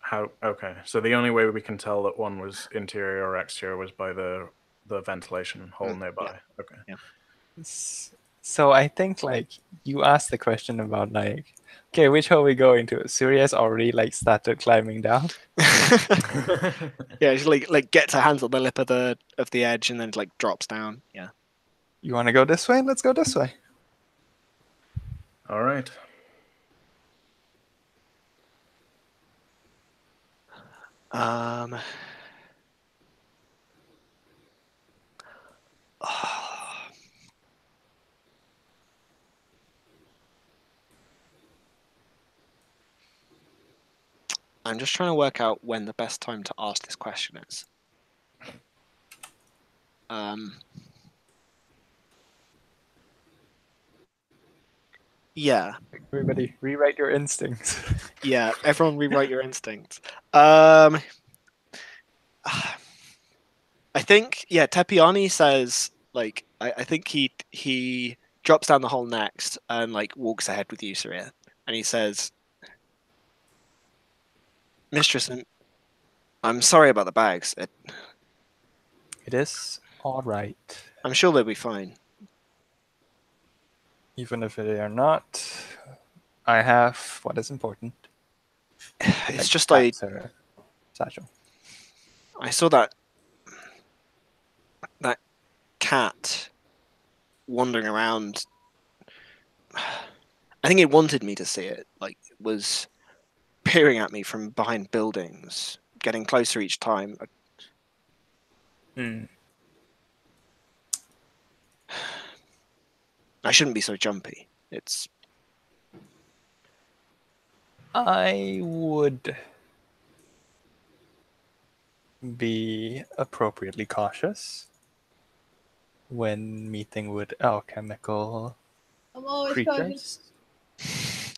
How? Okay. So the only way we can tell that one was interior or exterior was by the ventilation hole nearby. yeah. Okay. Yeah. So I think like you asked the question about like, okay, which hole we go into? Surya's already like started climbing down. Yeah, just like gets her hands on the lip of the edge and then like drops down. Yeah. You want to go this way? Let's go this way. All right. I'm just trying to work out when the best time to ask this question is. Yeah. Everybody, rewrite your instincts. Yeah, everyone rewrite your instincts. I think Tepiani says like I think he drops down the hole next and like walks ahead with you, Surya, and he says, "Mistress, I'm sorry about the bags. It is all right, I'm sure they'll be fine." even if they are not. I have what is important. It's Like just cats or satchel. I saw that cat wandering around. I think it wanted me to see it. Like, it was peering at me from behind buildings, getting closer each time. I shouldn't be so jumpy. I would be appropriately cautious when meeting with alchemical I'm always creatures. cautious.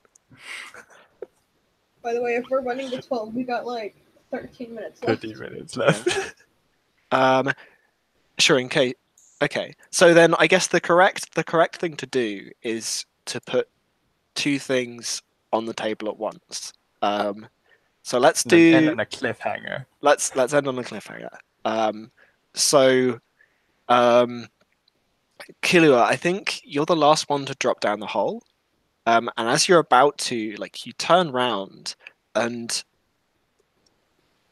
By the way, if we're running to 12, we got like 13 minutes left. 30 minutes left. Sure. In case. Okay. So then, I guess the correct thing to do is to put 2 things on the table at once. So let's do. End on a cliffhanger. Let's end on a cliffhanger. Killua, I think you're the last one to drop down the hole. And as you're about to, like, you turn round, and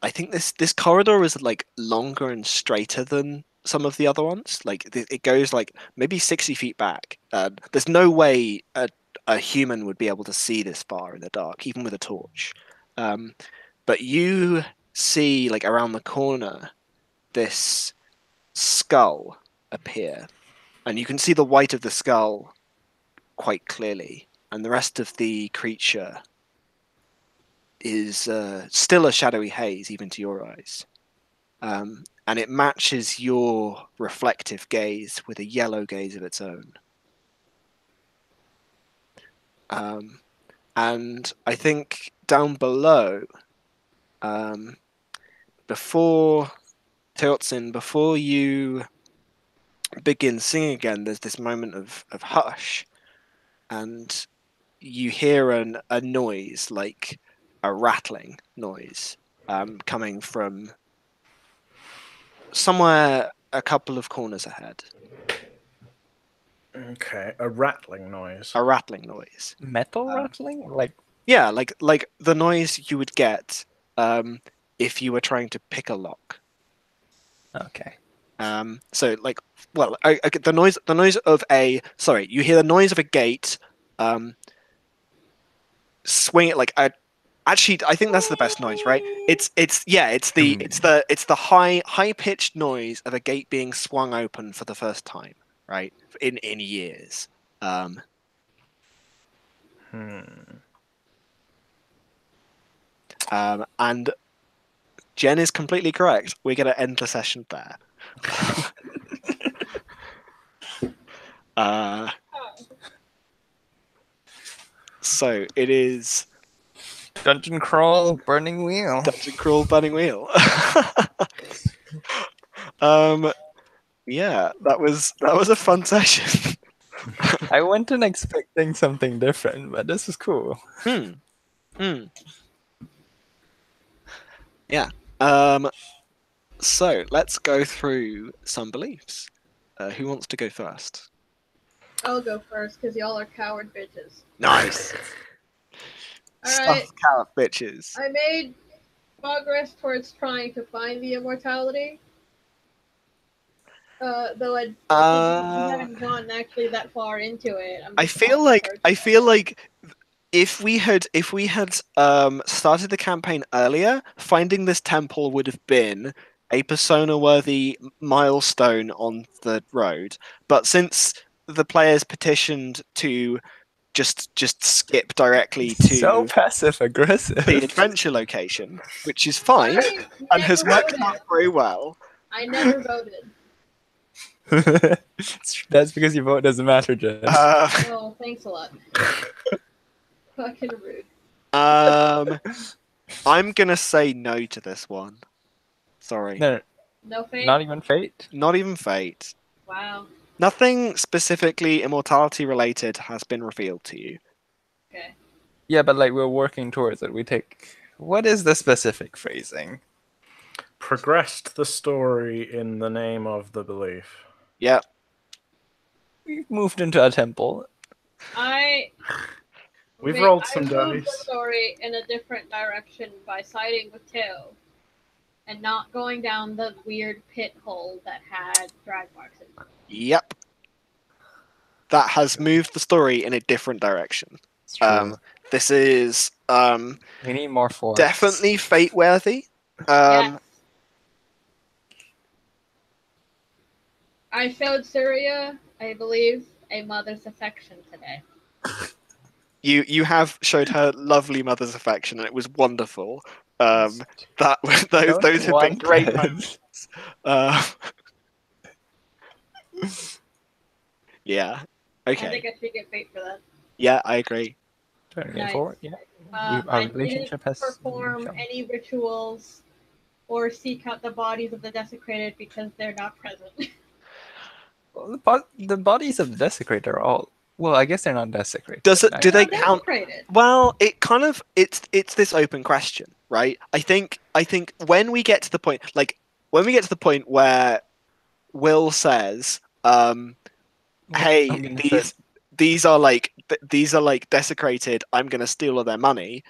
I think this corridor is like longer and straighter than some of the other ones. Like it goes like maybe 60 feet back. There's no way a human would be able to see this far in the dark, even with a torch. But you see, like around the corner, this skull appear, and you can see the white of the skull quite clearly, and the rest of the creature is still a shadowy haze, even to your eyes. And it matches your reflective gaze with a yellow gaze of its own. And I think down below, before Teotzin, before you begin singing again, there's this moment of hush, and you hear a noise, like a rattling noise, coming from somewhere a couple of corners ahead. Okay, a rattling noise. A rattling noise. Metal rattling? Like, Yeah, like the noise you would get if you were trying to pick a lock. okay. So like, well, the noise of a you hear the noise of a gate swing it like a. Actually, I think that's the best noise, right? It's the high pitched noise of a gate being swung open for the first time, right? In years. And Jen is completely correct. We're going to end the session there. So it is Dungeon crawl, burning wheel. Dungeon crawl, burning wheel. Yeah, that was a fun session. I went in expecting something different, but this is cool. Yeah. So let's go through some beliefs. Who wants to go first? I'll go first because y'all are coward bitches. Nice. Alright, Stuff carrot bitches. I made progress towards trying to find the immortality. Though I haven't gone actually that far into it. I feel like if we had started the campaign earlier, finding this temple would have been a persona-worthy milestone on the road. But since the players petitioned to just skip directly to So passive aggressive. the adventure location, which is fine and has worked out very well. I never voted. That's because your vote doesn't matter, Jen. Oh, thanks a lot. Fucking rude. I'm gonna say no to this one. Sorry. No, No fate? not even fate. Not even fate. Wow. Nothing specifically immortality related has been revealed to you. Okay. Yeah, but like we're working towards it. We take. What is the specific phrasing? Progressed the story in the name of the belief. Yep. We've moved into a temple. We've rolled some I moved the dice. story in a different direction by siding with Teo and not going down the weird pit hole that had drag marks in it. Yep. That has moved the story in a different direction. It's true. This is We need more force. definitely fate worthy. Yes. I showed Surya, I believe, a mother's affection today. You have showed her lovely mother's affection, and it was wonderful. Those have been great moments. Yeah. Okay. I think I should get fate for that. Yeah, I agree. Nice. Yeah. I Our didn't relationship has perform shown. any rituals or seek out the bodies of the desecrated because they're not present. Well, the bodies of the desecrated are all. Well, I guess they're not desecrated. Do they They're count? desecrated. Well, it's this open question, right? I think when we get to the point, where Will says, hey, I'm gonna say- these are like desecrated. I'm gonna steal all their money.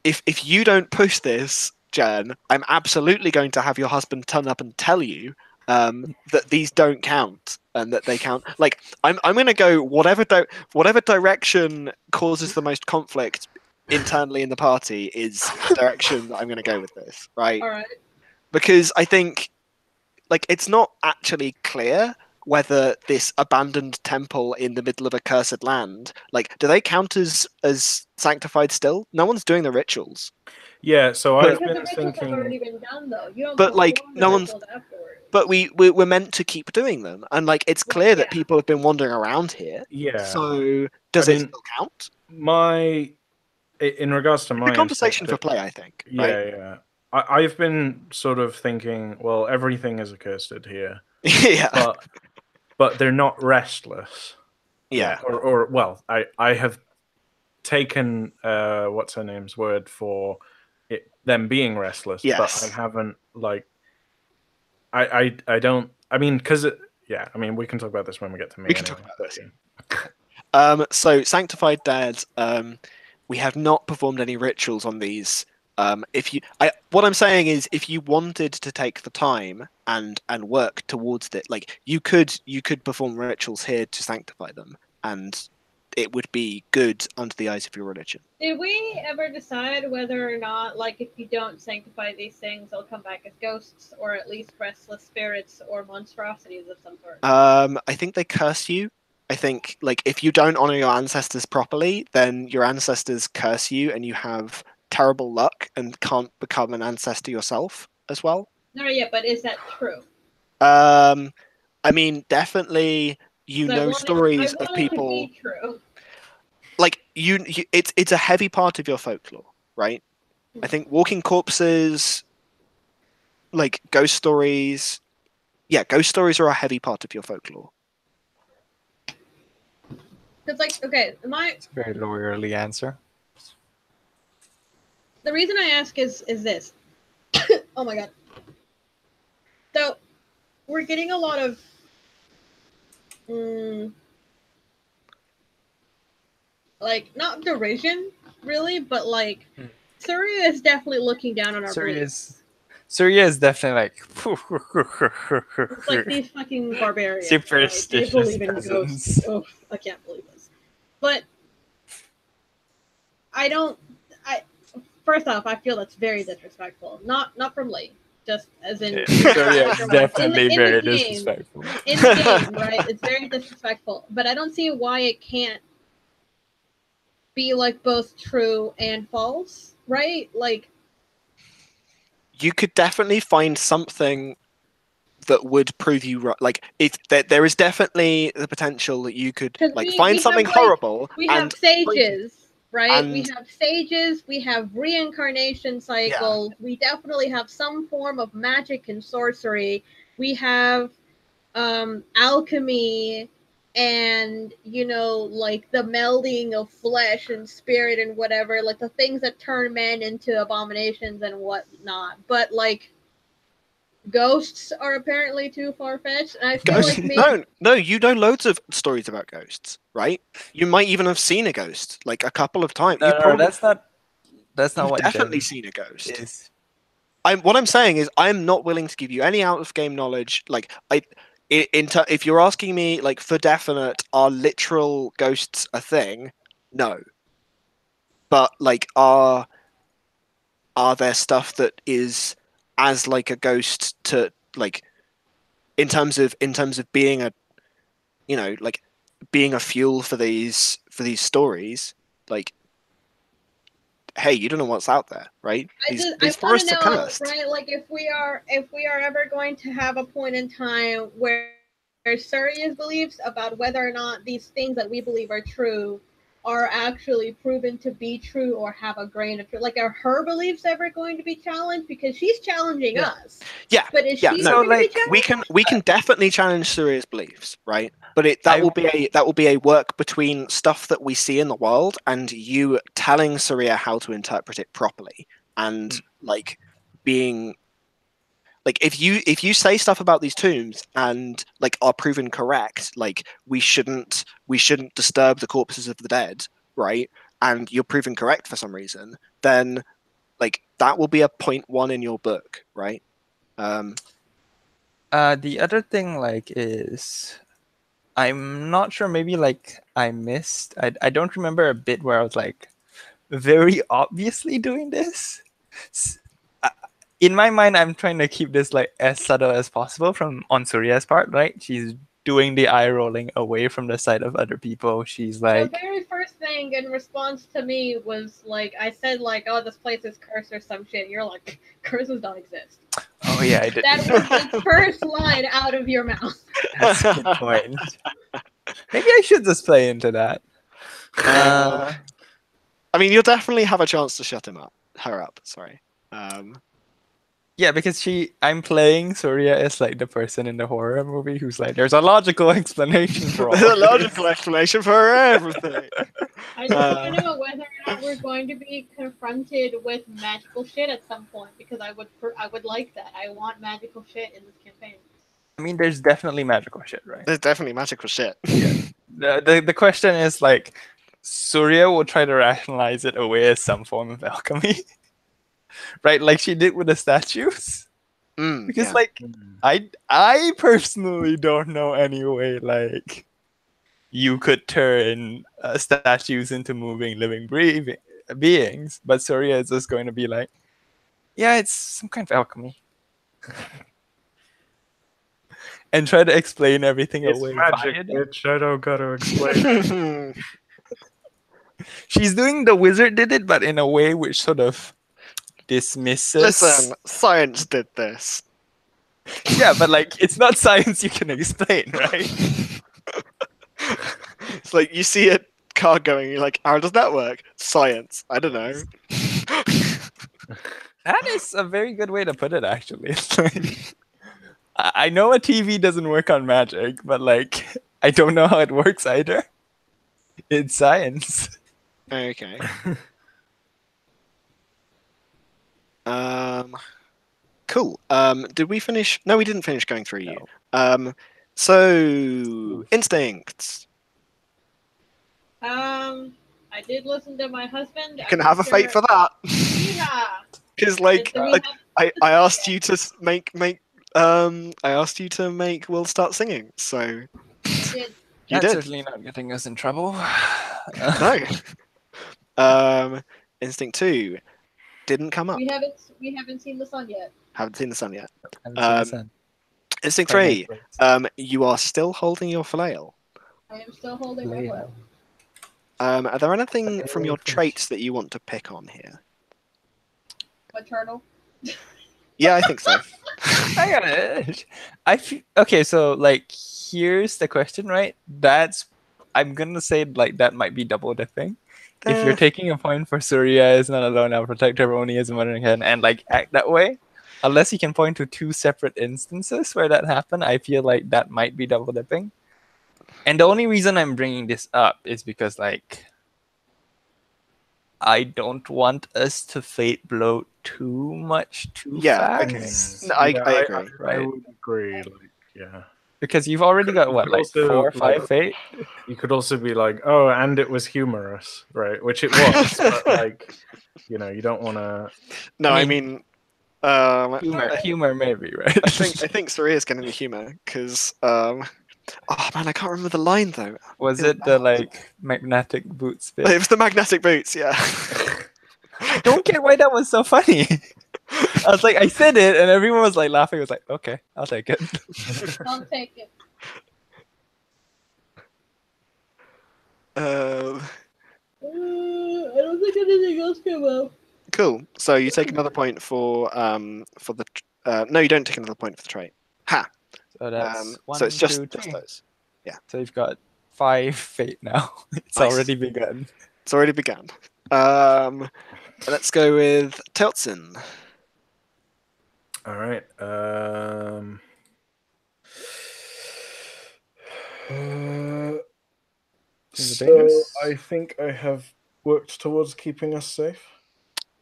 If you don't push this, Jen, I'm absolutely going to have your husband turn up and tell you that these don't count and that they count. Like I'm going to go whatever direction causes the most conflict internally in the party is the direction that I'm going to go with this, right? All right. Because I think like it's not actually clear whether this abandoned temple in the middle of a cursed land, like, do they count as sanctified still? No one's doing the rituals. Yeah, so But- I've Because the been rituals have already thinking. been done, though. You don't But, like, perform the no one's- rituals afterwards. But we're meant to keep doing them, and like it's Well, clear that yeah. people have been wandering around here. Yeah, So does I it mean, still count? in regards to my The conversation for instinct, play, I think. yeah, Right? yeah. I've been sort of thinking, well, everything is accursed here, Yeah. but they're not restless. Yeah. Or well, I have taken what's her name's word for them being restless, Yes. but I haven't like I don't. I mean, because yeah, I mean, we can talk about this when we get to me. We can talk anyway, about but yeah. So sanctified dads, we have not performed any rituals on these. What I'm saying is, if you wanted to take the time and work towards it, like you could perform rituals here to sanctify them, and it would be good under the eyes of your religion. Did we ever decide whether or not, like, if you don't sanctify these things, they'll come back as ghosts, or at least restless spirits, or monstrosities of some sort? I think they curse you. I think like if you don't honor your ancestors properly, then your ancestors curse you, and you have terrible luck and can't become an ancestor yourself as well. No, yeah, but is that true? I mean, definitely you 'Cause I know want it- stories I of want it to people be true. like it's a heavy part of your folklore, right? I think walking corpses, like ghost stories, ghost stories are a heavy part of your folklore. Because, like, okay, It's a very lawyerly answer. the reason I ask is this. Oh my god. So, we're getting a lot of like, not derision, really, but like, Surya is definitely looking down on our beliefs. Surya is definitely like It's like these fucking barbarians. superstitious Like, they believe in peasants. ghosts. Oh, I can't believe this. But first off, I feel that's very disrespectful. Not from Lee, just as in Surya is definitely in the very game. disrespectful. In the game, right? It's very disrespectful. But I don't see why it can't be like both true and false, right? Like, You could definitely find something that would prove you right. Like there is definitely the potential that you could 'Cause like we find have, something like, horrible we and have sages, right? We and- have sages, we have reincarnation cycles, we definitely have some form of magic and sorcery, we have alchemy, and like the melding of flesh and spirit and whatever, like the things that turn men into abominations and whatnot. But like, ghosts are apparently too far-fetched, and I feel Ghosts? like maybe No, you know loads of stories about ghosts, right? You might even have seen a ghost like a couple of times. No, that's not You've what definitely Jen seen a ghost. is. What I'm saying is I'm not willing to give you any out of game knowledge. Like if you're asking me like for definite, are literal ghosts a thing? No. But like are there stuff that is as like a ghost to like in terms of being a like being a fuel for these stories, like hey, you don't know what's out there, right? I These want forests to are know, cursed. right? Like, if we are ever going to have a point in time where Surya's beliefs about whether or not these things that we believe are true are actually proven to be true or have a grain of truth. Like, are her beliefs ever going to be challenged? Because she's challenging us. Yeah, But is yeah, she no, going to be like, challenged? we can definitely challenge Surya's beliefs, right? But that will be a work between stuff that we see in the world and you telling Surya how to interpret it properly and like being like if you say stuff about these tombs and like are proven correct, like we shouldn't disturb the corpses of the dead, right? And you're proven correct for some reason, then like that will be a 0.1 in your book, right? The other thing like is I'm not sure, maybe like I missed, I don't remember a bit where I was like very obviously doing this. In my mind, I'm trying to keep this like as subtle as possible from on Surya's part, right? She's doing the eye rolling away from the sight of other people. She's The like, very first thing in response to me was like, I said like, "Oh, this place is cursed" or some shit. You're like, "Curses don't exist." oh yeah, I did. That was the first line out of your mouth. That's a good point. Maybe I should just play into that. I mean, you'll definitely have a chance to shut her up. Sorry. Yeah, because I'm playing Surya as like the person in the horror movie who's like, there's a logical explanation for all. There's a of logical this." explanation for everything. I just want to know whether or not we're going to be confronted with magical shit at some point, because I would like that. I want magical shit in this campaign. I mean, there's definitely magical shit, right? There's definitely magical shit. The question is like, Surya will try to rationalize it away as some form of alchemy, right? Like she did with the statues. Because Yeah. like I personally don't know any way like you could turn statues into moving living beings, but Surya is just going to be like, yeah, it's some kind of alchemy. And try to explain everything It's away. magic, via that. bitch. I don't gotta explain. She's doing the wizard did it, but in a way which sort of dismisses. Listen, science did this. Yeah, but like it's not science you can explain, right? It's like you see a car going, you're like, how does that work? Science. I don't know. That is a very good way to put it, actually. It's like, I know a TV doesn't work on magic, but like I don't know how it works either. It's science. Okay. Cool. Did we finish? No, we didn't finish going through you. So instincts. I did listen to my husband. You can have a fate for that. Yeah. Because like, Do we like have- I asked you to I asked you to make Will start singing, so did- you That's did. certainly not getting us in trouble. No. Instinct 2 didn't come up. we haven't seen the sun yet. Haven't seen the sun yet. Haven't seen the sun. Instinct Quite 3. nice. You are still holding your flail. I am still holding my Flail. flail. Are there anything from your Flail. traits that you want to pick on here? Maternal. Yeah, I think so. I got it. Okay, so like here's the question, right? I'm gonna say like that might be double dipping. If you're taking a point for Surya is not alone, I'll protect her only as a mother can, and like act that way, unless you can point to two separate instances where that happened, I feel like that might be double dipping. And the only reason I'm bringing this up is because like I don't want us to fate blow too much too fast. No, I agree. I Right. would agree. Like, yeah. Because you've already got You what, could like also, 4 or 5 like- fate? You could also be like, oh, and it was humorous, right? Which it was, but like, you know, you don't want to. No, I I mean, Humor maybe, right? I think Saria's getting the humor because, oh man, I can't remember the line though. Was feel it the bad. like magnetic boots It bit? was the magnetic boots, yeah. I don't get why that was so funny. I was like, I said it, and everyone was like laughing. I was like, okay, I'll take it. I'll take it. I don't think anything else came up. Cool. So you take another point for the. No, you don't take another point for the trait. Ha. So that's one, so it's just, 2, just 3. those. So you've got 5 fate now. It's Nice. already begun. It's already begun. Let's go with Tiltson. All right. Is it So dangerous? I think I have worked towards keeping us safe.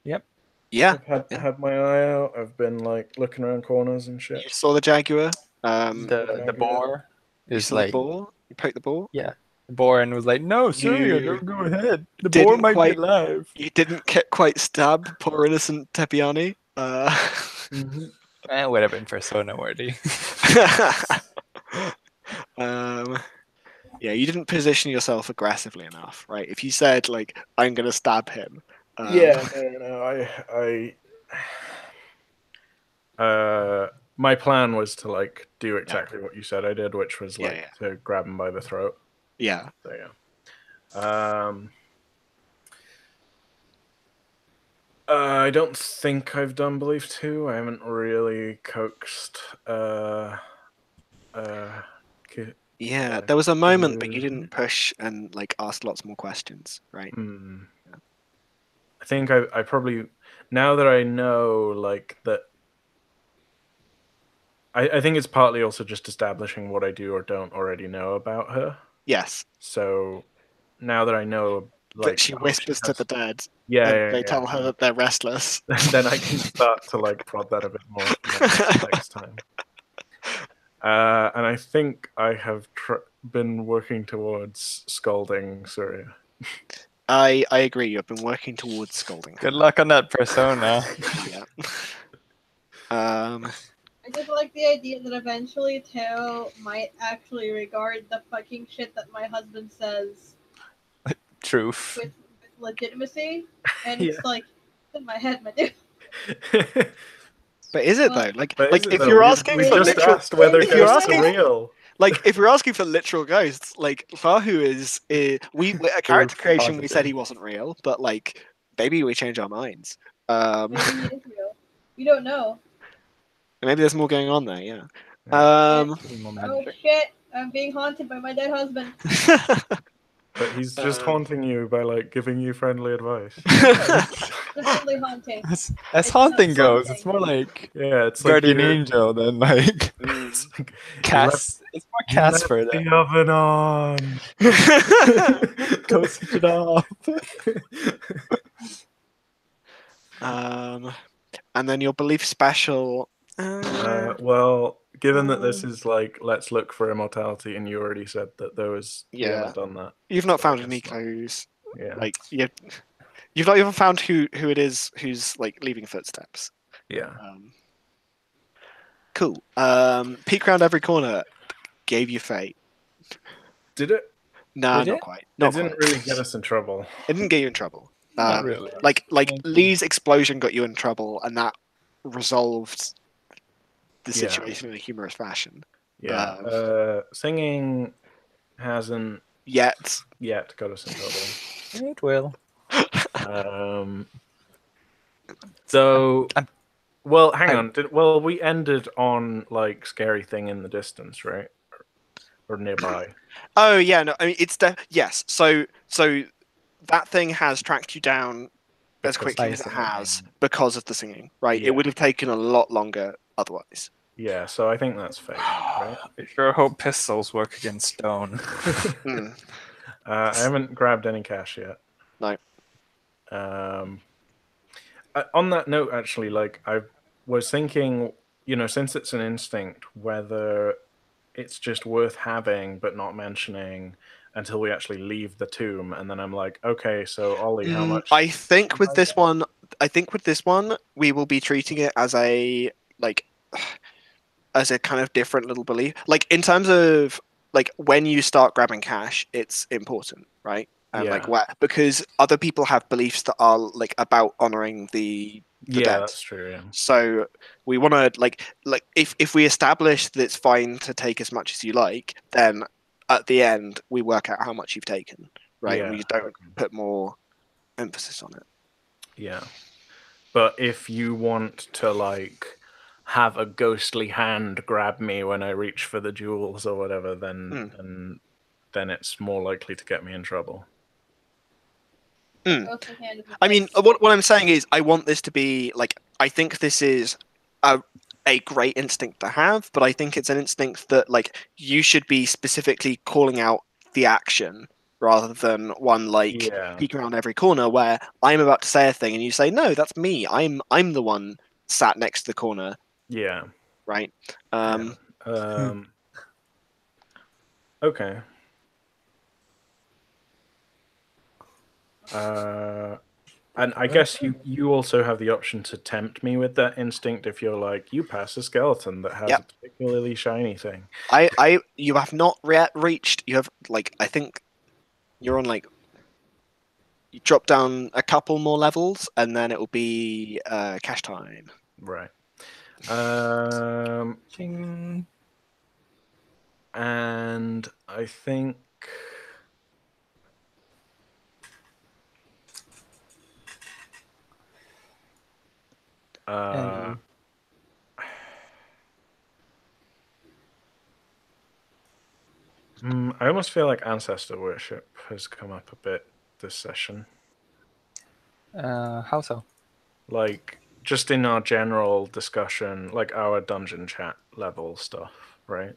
Yep. Yeah, I've had my eye out. I've been like looking around corners and you shit. saw the jaguar. The boar You is saw like, the boar. You poked the boar. yeah, the boar and was like, no, Surya, You don't go ahead. The didn't boar might quite- be alive. You didn't quite stab poor innocent Tepiani. It would have been persona worthy. Yeah, you didn't position yourself aggressively enough, right? If you said like, "I'm gonna stab him," my plan was to like do exactly what you said I did, which was Yeah, like to grab him by the throat. yeah. So yeah. I don't think I've done belief 2. I haven't really coaxed Yeah, there was a moment, but you Mhm. didn't push and like ask lots more questions, right? I think I probably, now that I know like that, I think it's partly also just establishing what I do or don't already know about her. Yes, So now that I know, like, that she whispers to the dead, yeah, and they tell her that they're restless. then I can start to like prod that a bit more next time. And I think I have been working towards scolding Surya. I agree. You've been working towards scolding her. Good luck on that persona. Yeah. I just like the idea that eventually Teo might actually regard the fucking shit that my husband says Truth. with legitimacy, and Yeah. it's like in my head, my dude. But is it Well, though? Like, But like is it if though? you're We asking for just literal, asked whether if you're ghosts are asking- real. like if you're asking for literal ghosts, like Fahu is we at character creation we said he wasn't real, but like maybe we change our minds. Maybe he is real. You don't know. Maybe there's more going on there. Yeah. Oh shit! I'm being haunted by my dead husband. But he's just haunting you by like giving you friendly advice. Definitely haunting. As It's haunting not goes, something. it's more like Yeah, it's like guardian you're- angel than like It's like, Cas. It's more you left Casper the than oven on. go switch it off. And then your belief special. Well, given that this is like, let's look for immortality, and you already said that there was, you Yeah. haven't done that. You've not so I found guess any not. clues. Yeah. Like you've not even found who it is who's like leaving footsteps. Yeah. Cool. Peek around every corner gave you fate. Did it? Nah, Did not it? quite. It Not didn't quite. really get us in trouble. It didn't get you in trouble. Not really. Like Thank you. Lee's explosion got you in trouble, and that resolved the Yeah. situation in a humorous fashion. Yeah. Singing hasn't Yet. got us in trouble. It will. So, well, hang I- on. Well, we ended on like scary thing in the distance, right? Or nearby. Oh yeah, no. I mean, it's yes. So that thing has tracked you down as Because quickly as it of has singing. because of the singing, right? Yeah. It would have taken a lot longer otherwise. Yeah, so I think that's fake, right? I sure hope pistols work against stone. Mm. I haven't grabbed any cash yet. No. On that note, actually, like I was thinking, you know, since it's an instinct, whether it's just worth having but not mentioning until we actually leave the tomb, and then I'm like, okay, so Ollie, how much? I think with this one, we will be treating it as a like as a kind of different little belief. Like in terms of like when you start grabbing cash, it's important, right? And Yeah. like where because other people have beliefs that are like about honoring the Yeah, dead. that's true. Yeah. So we want to like if we establish that it's fine to take as much as you like, then at the end we work out how much you've taken, right? And we Yeah, just don't okay. put more emphasis on it. Yeah. But if you want to like have a ghostly hand grab me when I reach for the jewels or whatever, then it's more likely to get me in trouble. I mean, what I'm saying is, I want this to be like. I think this is a great instinct to have, but I think it's an instinct that like you should be specifically calling out the action rather than one like Yeah. peek around every corner where I'm about to say a thing and you say, no, that's me. I'm the one sat next to the corner, Yeah. right? Okay. And I guess you also have the option to tempt me with that instinct if you're like, you pass a skeleton that has Yep. a particularly shiny thing. You have not reached. You have like I think you're on like you drop down a couple more levels and then it will be cash time. Right. Ching. And I think And I almost feel like ancestor worship has come up a bit this session. how so? Like just in our general discussion, like our dungeon chat level stuff, right?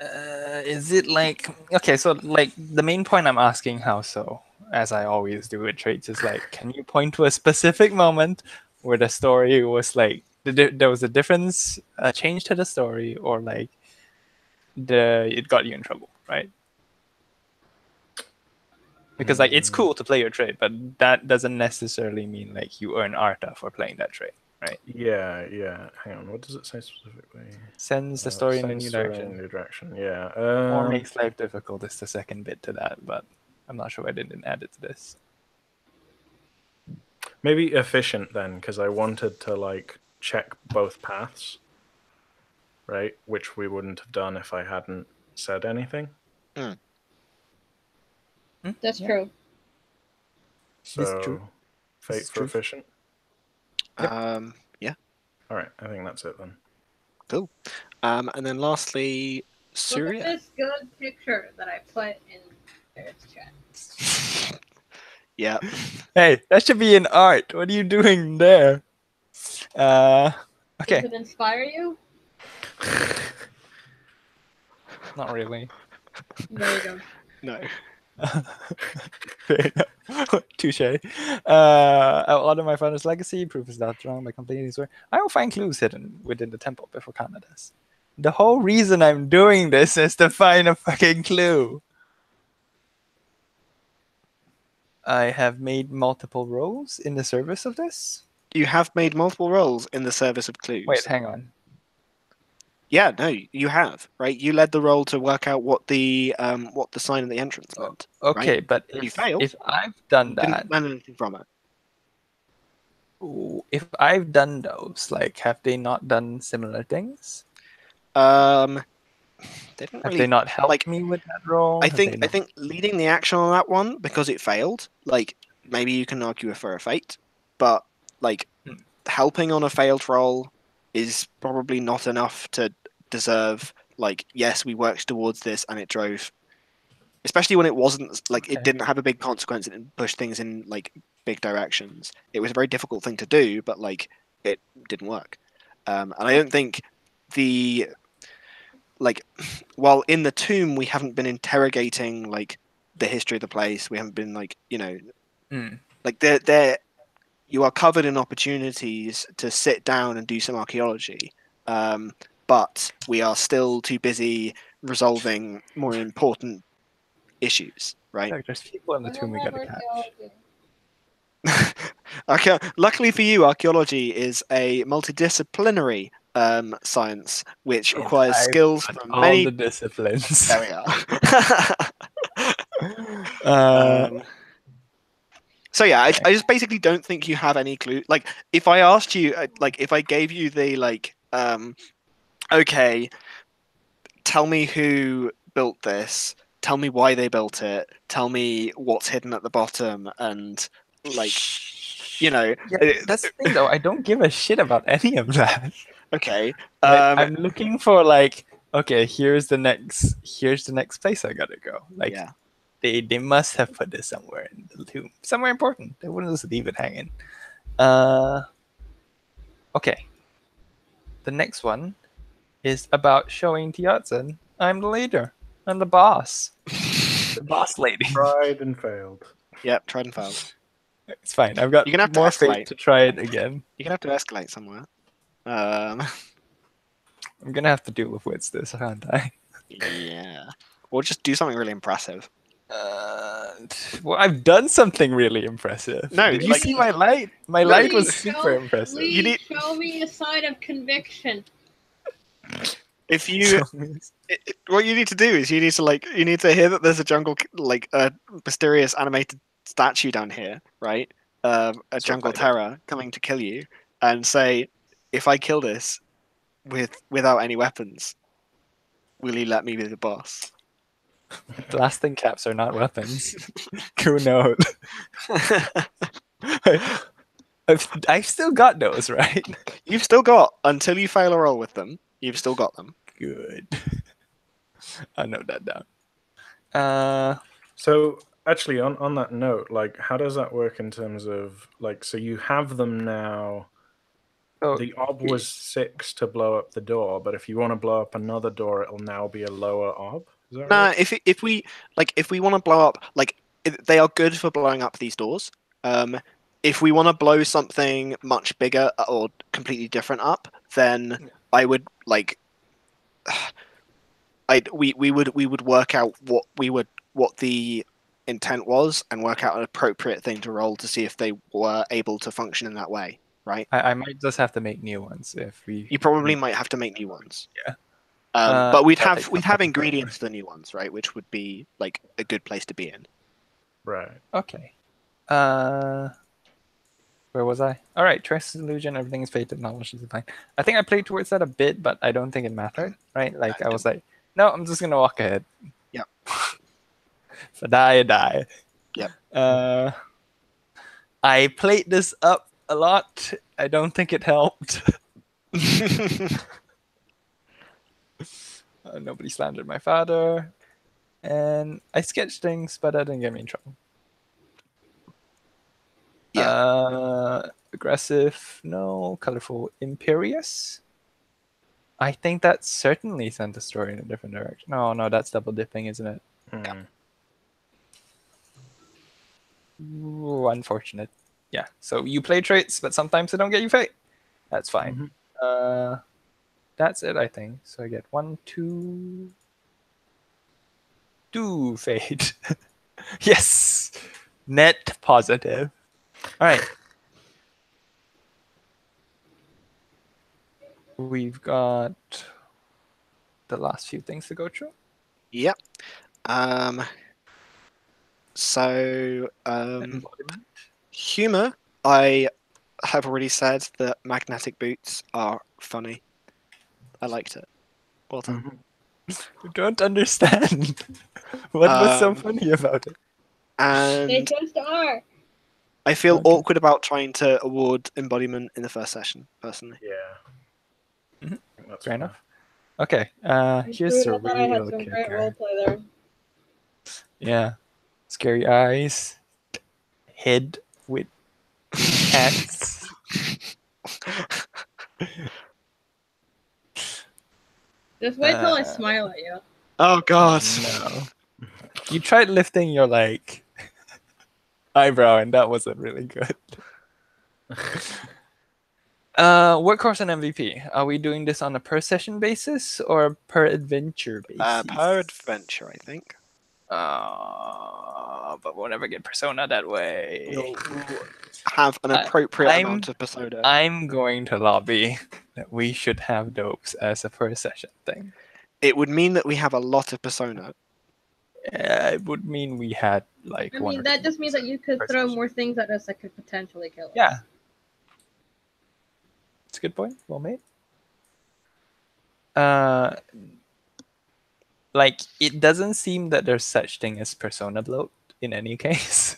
Is it like okay? So like the main point I'm asking how so, as I always do with traits, is like, can you point to a specific moment where the story was like there was a difference, a change to the story, or like it got you in trouble, right? Because like it's cool to play your trait, but that doesn't necessarily mean like you earn Arta for playing that trait, right? Yeah. Hang on, what does it say specifically? Sends the story in a Sends new story in a direction. new direction. Yeah. Or makes life difficult is the second bit to that, but I'm not sure I didn't add it to this. Maybe efficient then, because I wanted to like check both paths, right? Which we wouldn't have done if I hadn't said anything. That's Yeah. true. So, true. fate This is for true. efficient. Yeah. All right, I think that's it then. Cool. And then lastly, Look at Surya. this good picture that I put in Eric's chat. Yeah. Hey, that should be in art. What are you doing there? Okay. Does it inspire you? Not really. No, you don't. No. Fair enough. Touche. Outlawed my father's legacy. Proof is not wrong by completing this work. I will find clues hidden within the temple before Kana does. The whole reason I'm doing this is to find a fucking clue. I have made multiple rolls in the service of this. You have made multiple rolls in the service of clues. Wait, hang on. Yeah, no, you have, right? You led the roll to work out what the sign of the entrance meant. Okay, right? but You failed. if I've done that, Didn't learn anything from it. if I've done those, like, have they not done similar things? They didn't Have really they not helped like me with that role? I Have they think not- leading the action on that one because it failed, like maybe you can argue for a fate, but like helping on a failed roll is probably not enough to deserve like yes, we worked towards this and it drove, especially when it wasn't like it Okay. didn't have a big consequence and it pushed things in like big directions. It was a very difficult thing to do, but like it didn't work. And I don't think the like while in the tomb we haven't been interrogating like the history of the place, we haven't been like like there you are covered in opportunities to sit down and do some archaeology, but we are still too busy resolving more important issues, right? Like, there's people in the tomb we gotta catch. Luckily for you, archaeology is a multidisciplinary science which requires skills from all many the disciplines. There we are. So yeah, I just basically don't think you have any clue. Like, if I asked you, like, if I gave you the like, okay, tell me who built this, tell me why they built it, tell me what's hidden at the bottom, and like, you know, That's the thing, though. I don't give a shit about any of that. okay. I'm looking for like, okay, here's the next place I gotta go. Like, yeah. they must have put this somewhere in the tomb, somewhere important. They wouldn't just leave it hanging. Okay. The next one is about showing Tiatsen I'm the leader. I'm the boss. The boss lady. Tried and failed. Yep, tried and failed. It's fine. I've got You're gonna have to more escalate. faith to try it again. You're gonna have to escalate somewhere. I'm gonna have to deal with wits this, can't I? Yeah. Or just do something really impressive. Well, I've done something really impressive. No, did you like- see my light? My No, light was Please super impressive. Please You need- show me a sign of conviction. If you, what you need to do is you need to hear that there's a jungle, like a mysterious animated statue down here, right? A That's jungle what I terror coming to kill you, and say, if I kill this without any weapons, will you let me be the boss? Blasting caps are not weapons. Who knows? I've still got those, right? You've still got, until you fail a roll with them, you've still got them. Good. I note that down. So actually, on that note, like, how does that work in terms of like? So you have them now. Oh, The ob was 6 to blow up the door, but if you want to blow up another door, it'll now be a lower ob. Is that Nah, right? if we want to blow up, they are good for blowing up these doors. If we want to blow something much bigger or completely different up, then I would like, we would work out what the intent was and work out an appropriate thing to roll to see if they were able to function in that way. Right? I might just have to make new ones if we. You probably might have to make new ones. Yeah. But we'd that'll have take we'd some have time. ingredients for the new ones, right? Which would be like a good place to be in. Right. Okay. Where was I? All right, Trace Illusion, everything is fated, knowledge is fine. I think I played towards that a bit, but I don't think it mattered, right? Like, I was like, no, I'm just going to walk ahead. Yep. If I die, I die. Yep. I played this up a lot. I don't think it helped. Nobody slandered my father. And I sketched things, but that didn't get me in trouble. Aggressive, no. Colorful, imperious. I think that certainly sent the story in a different direction. No, that's double dipping, isn't it? Hmm. Ooh, unfortunate. Yeah. So you play traits, but sometimes they don't get you fate. That's fine. That's it, I think. So I get 1, 2 fate. Yes. Net positive. All right. We've got the last few things to go through. Yep. So Embodiment. humor. I have already said that magnetic boots are funny. I liked it. Well done. You don't understand. What was so Um, funny about it? They And just are. I feel Okay. awkward about trying to award embodiment in the first session, personally. Yeah. Mhm. I think that's Fair enough. Okay. Here's Dude, the I thought I had real some great kicker. roleplay there. Yeah. Scary eyes. Head with cats. Just wait till I Uh, smile at you. Oh god. No. You tried lifting your like eyebrow and that wasn't really good. Workhorse and MVP. Are we doing this on a per session basis or per adventure basis? Per adventure, I think. But we'll never get Persona that way. We'll have an appropriate amount of persona. I'm going to lobby that we should have dopes as a per session thing. It would mean that we have a lot of persona. It would mean we had like I one mean, or that two just means that you could per throw session. more things at us that could potentially kill us. Yeah. It's a good point. Well made. Like it doesn't seem that there's such thing as persona bloat in any case.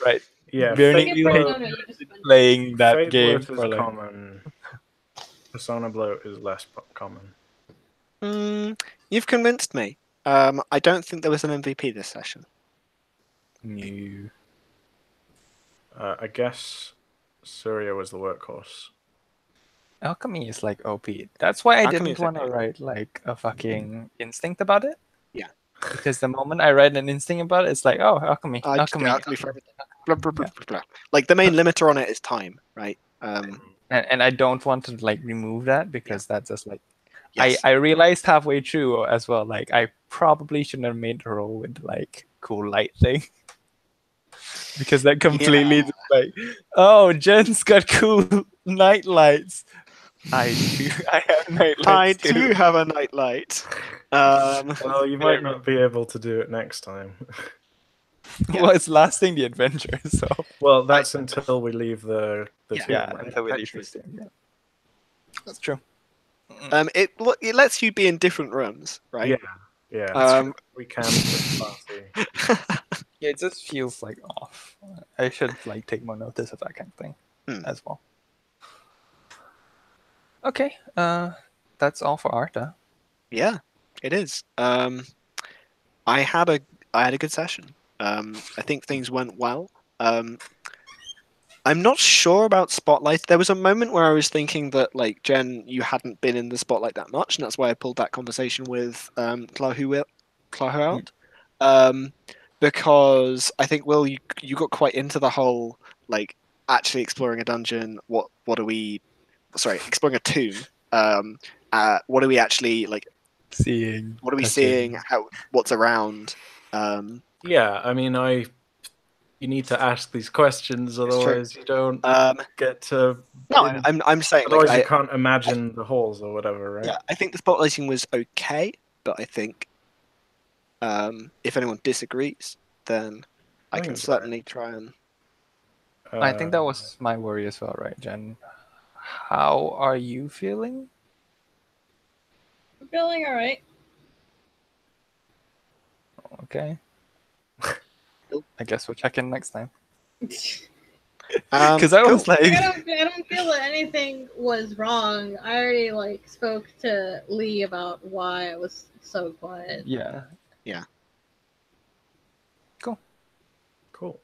Right. Yeah. Burning Get Wheel Persona, you just spend- playing that Fate game bloat is for like common. Persona bloat is less common. You've convinced me. I don't think there was an MVP this session. new. I guess Surya was the workhorse. Alchemy is like OP. That's why I Alchemy didn't is want to OP. write like a fucking instinct about it. Yeah. Because the moment I read an instinct about it, it's like, oh, alchemy, I just do alchemy. alchemy for everything. Blah, blah, blah, blah, blah. Like the main limiter on it is time, right? And I don't want to like remove that because that's just like Yes. I realized halfway through as well, like I probably shouldn't have made the roll with like cool light thing. Because that completely just like, oh, Jen's got cool night lights. I have night I lights too. do have a nightlight. Well, you might not be able to do it next time. Well, it's lasting the adventure, so Well, that's until we leave the Yeah. tomb, yeah, right? until we leave Adventure. this thing, yeah. That's true. It lets you be in different rooms, right? Yeah. We can be party. Yeah, it just feels like off. I should like take more notice of that kind of thing as well. Okay, that's all for Arta. Yeah, it is. I had a good session. I think things went well. I'm not sure about Spotlight. There was a moment where I was thinking that, like, Jen, you hadn't been in the Spotlight that much, and that's why I pulled that conversation with Clahu out. Because I think, Will, you got quite into the whole, like, actually exploring a dungeon. What are we? Sorry, exploring a tomb. What are we actually like? Seeing. What are we touching. seeing? What's around? Yeah, I mean, you need to ask these questions, true. otherwise you don't get to. No, I'm saying Otherwise, like, you can't imagine the halls or whatever, right? yeah, I think the spotlighting was okay, but I think if anyone disagrees, then I I can think it's certainly try and. I think that was my worry as well, right, Jen? How are you feeling? I'm feeling all right. Okay. I guess we'll check in next time. Because Because I was like, I don't feel that anything was wrong. I already like spoke to Lee about why I was so quiet. yeah. Yeah. Cool.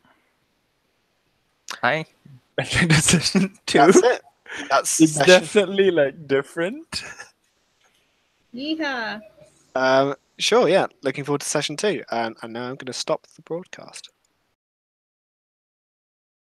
I better decision too. that's it. That's It's session. definitely like different. Yeehaw. Sure, yeah. Looking forward to session 2. And now I'm going to stop the broadcast.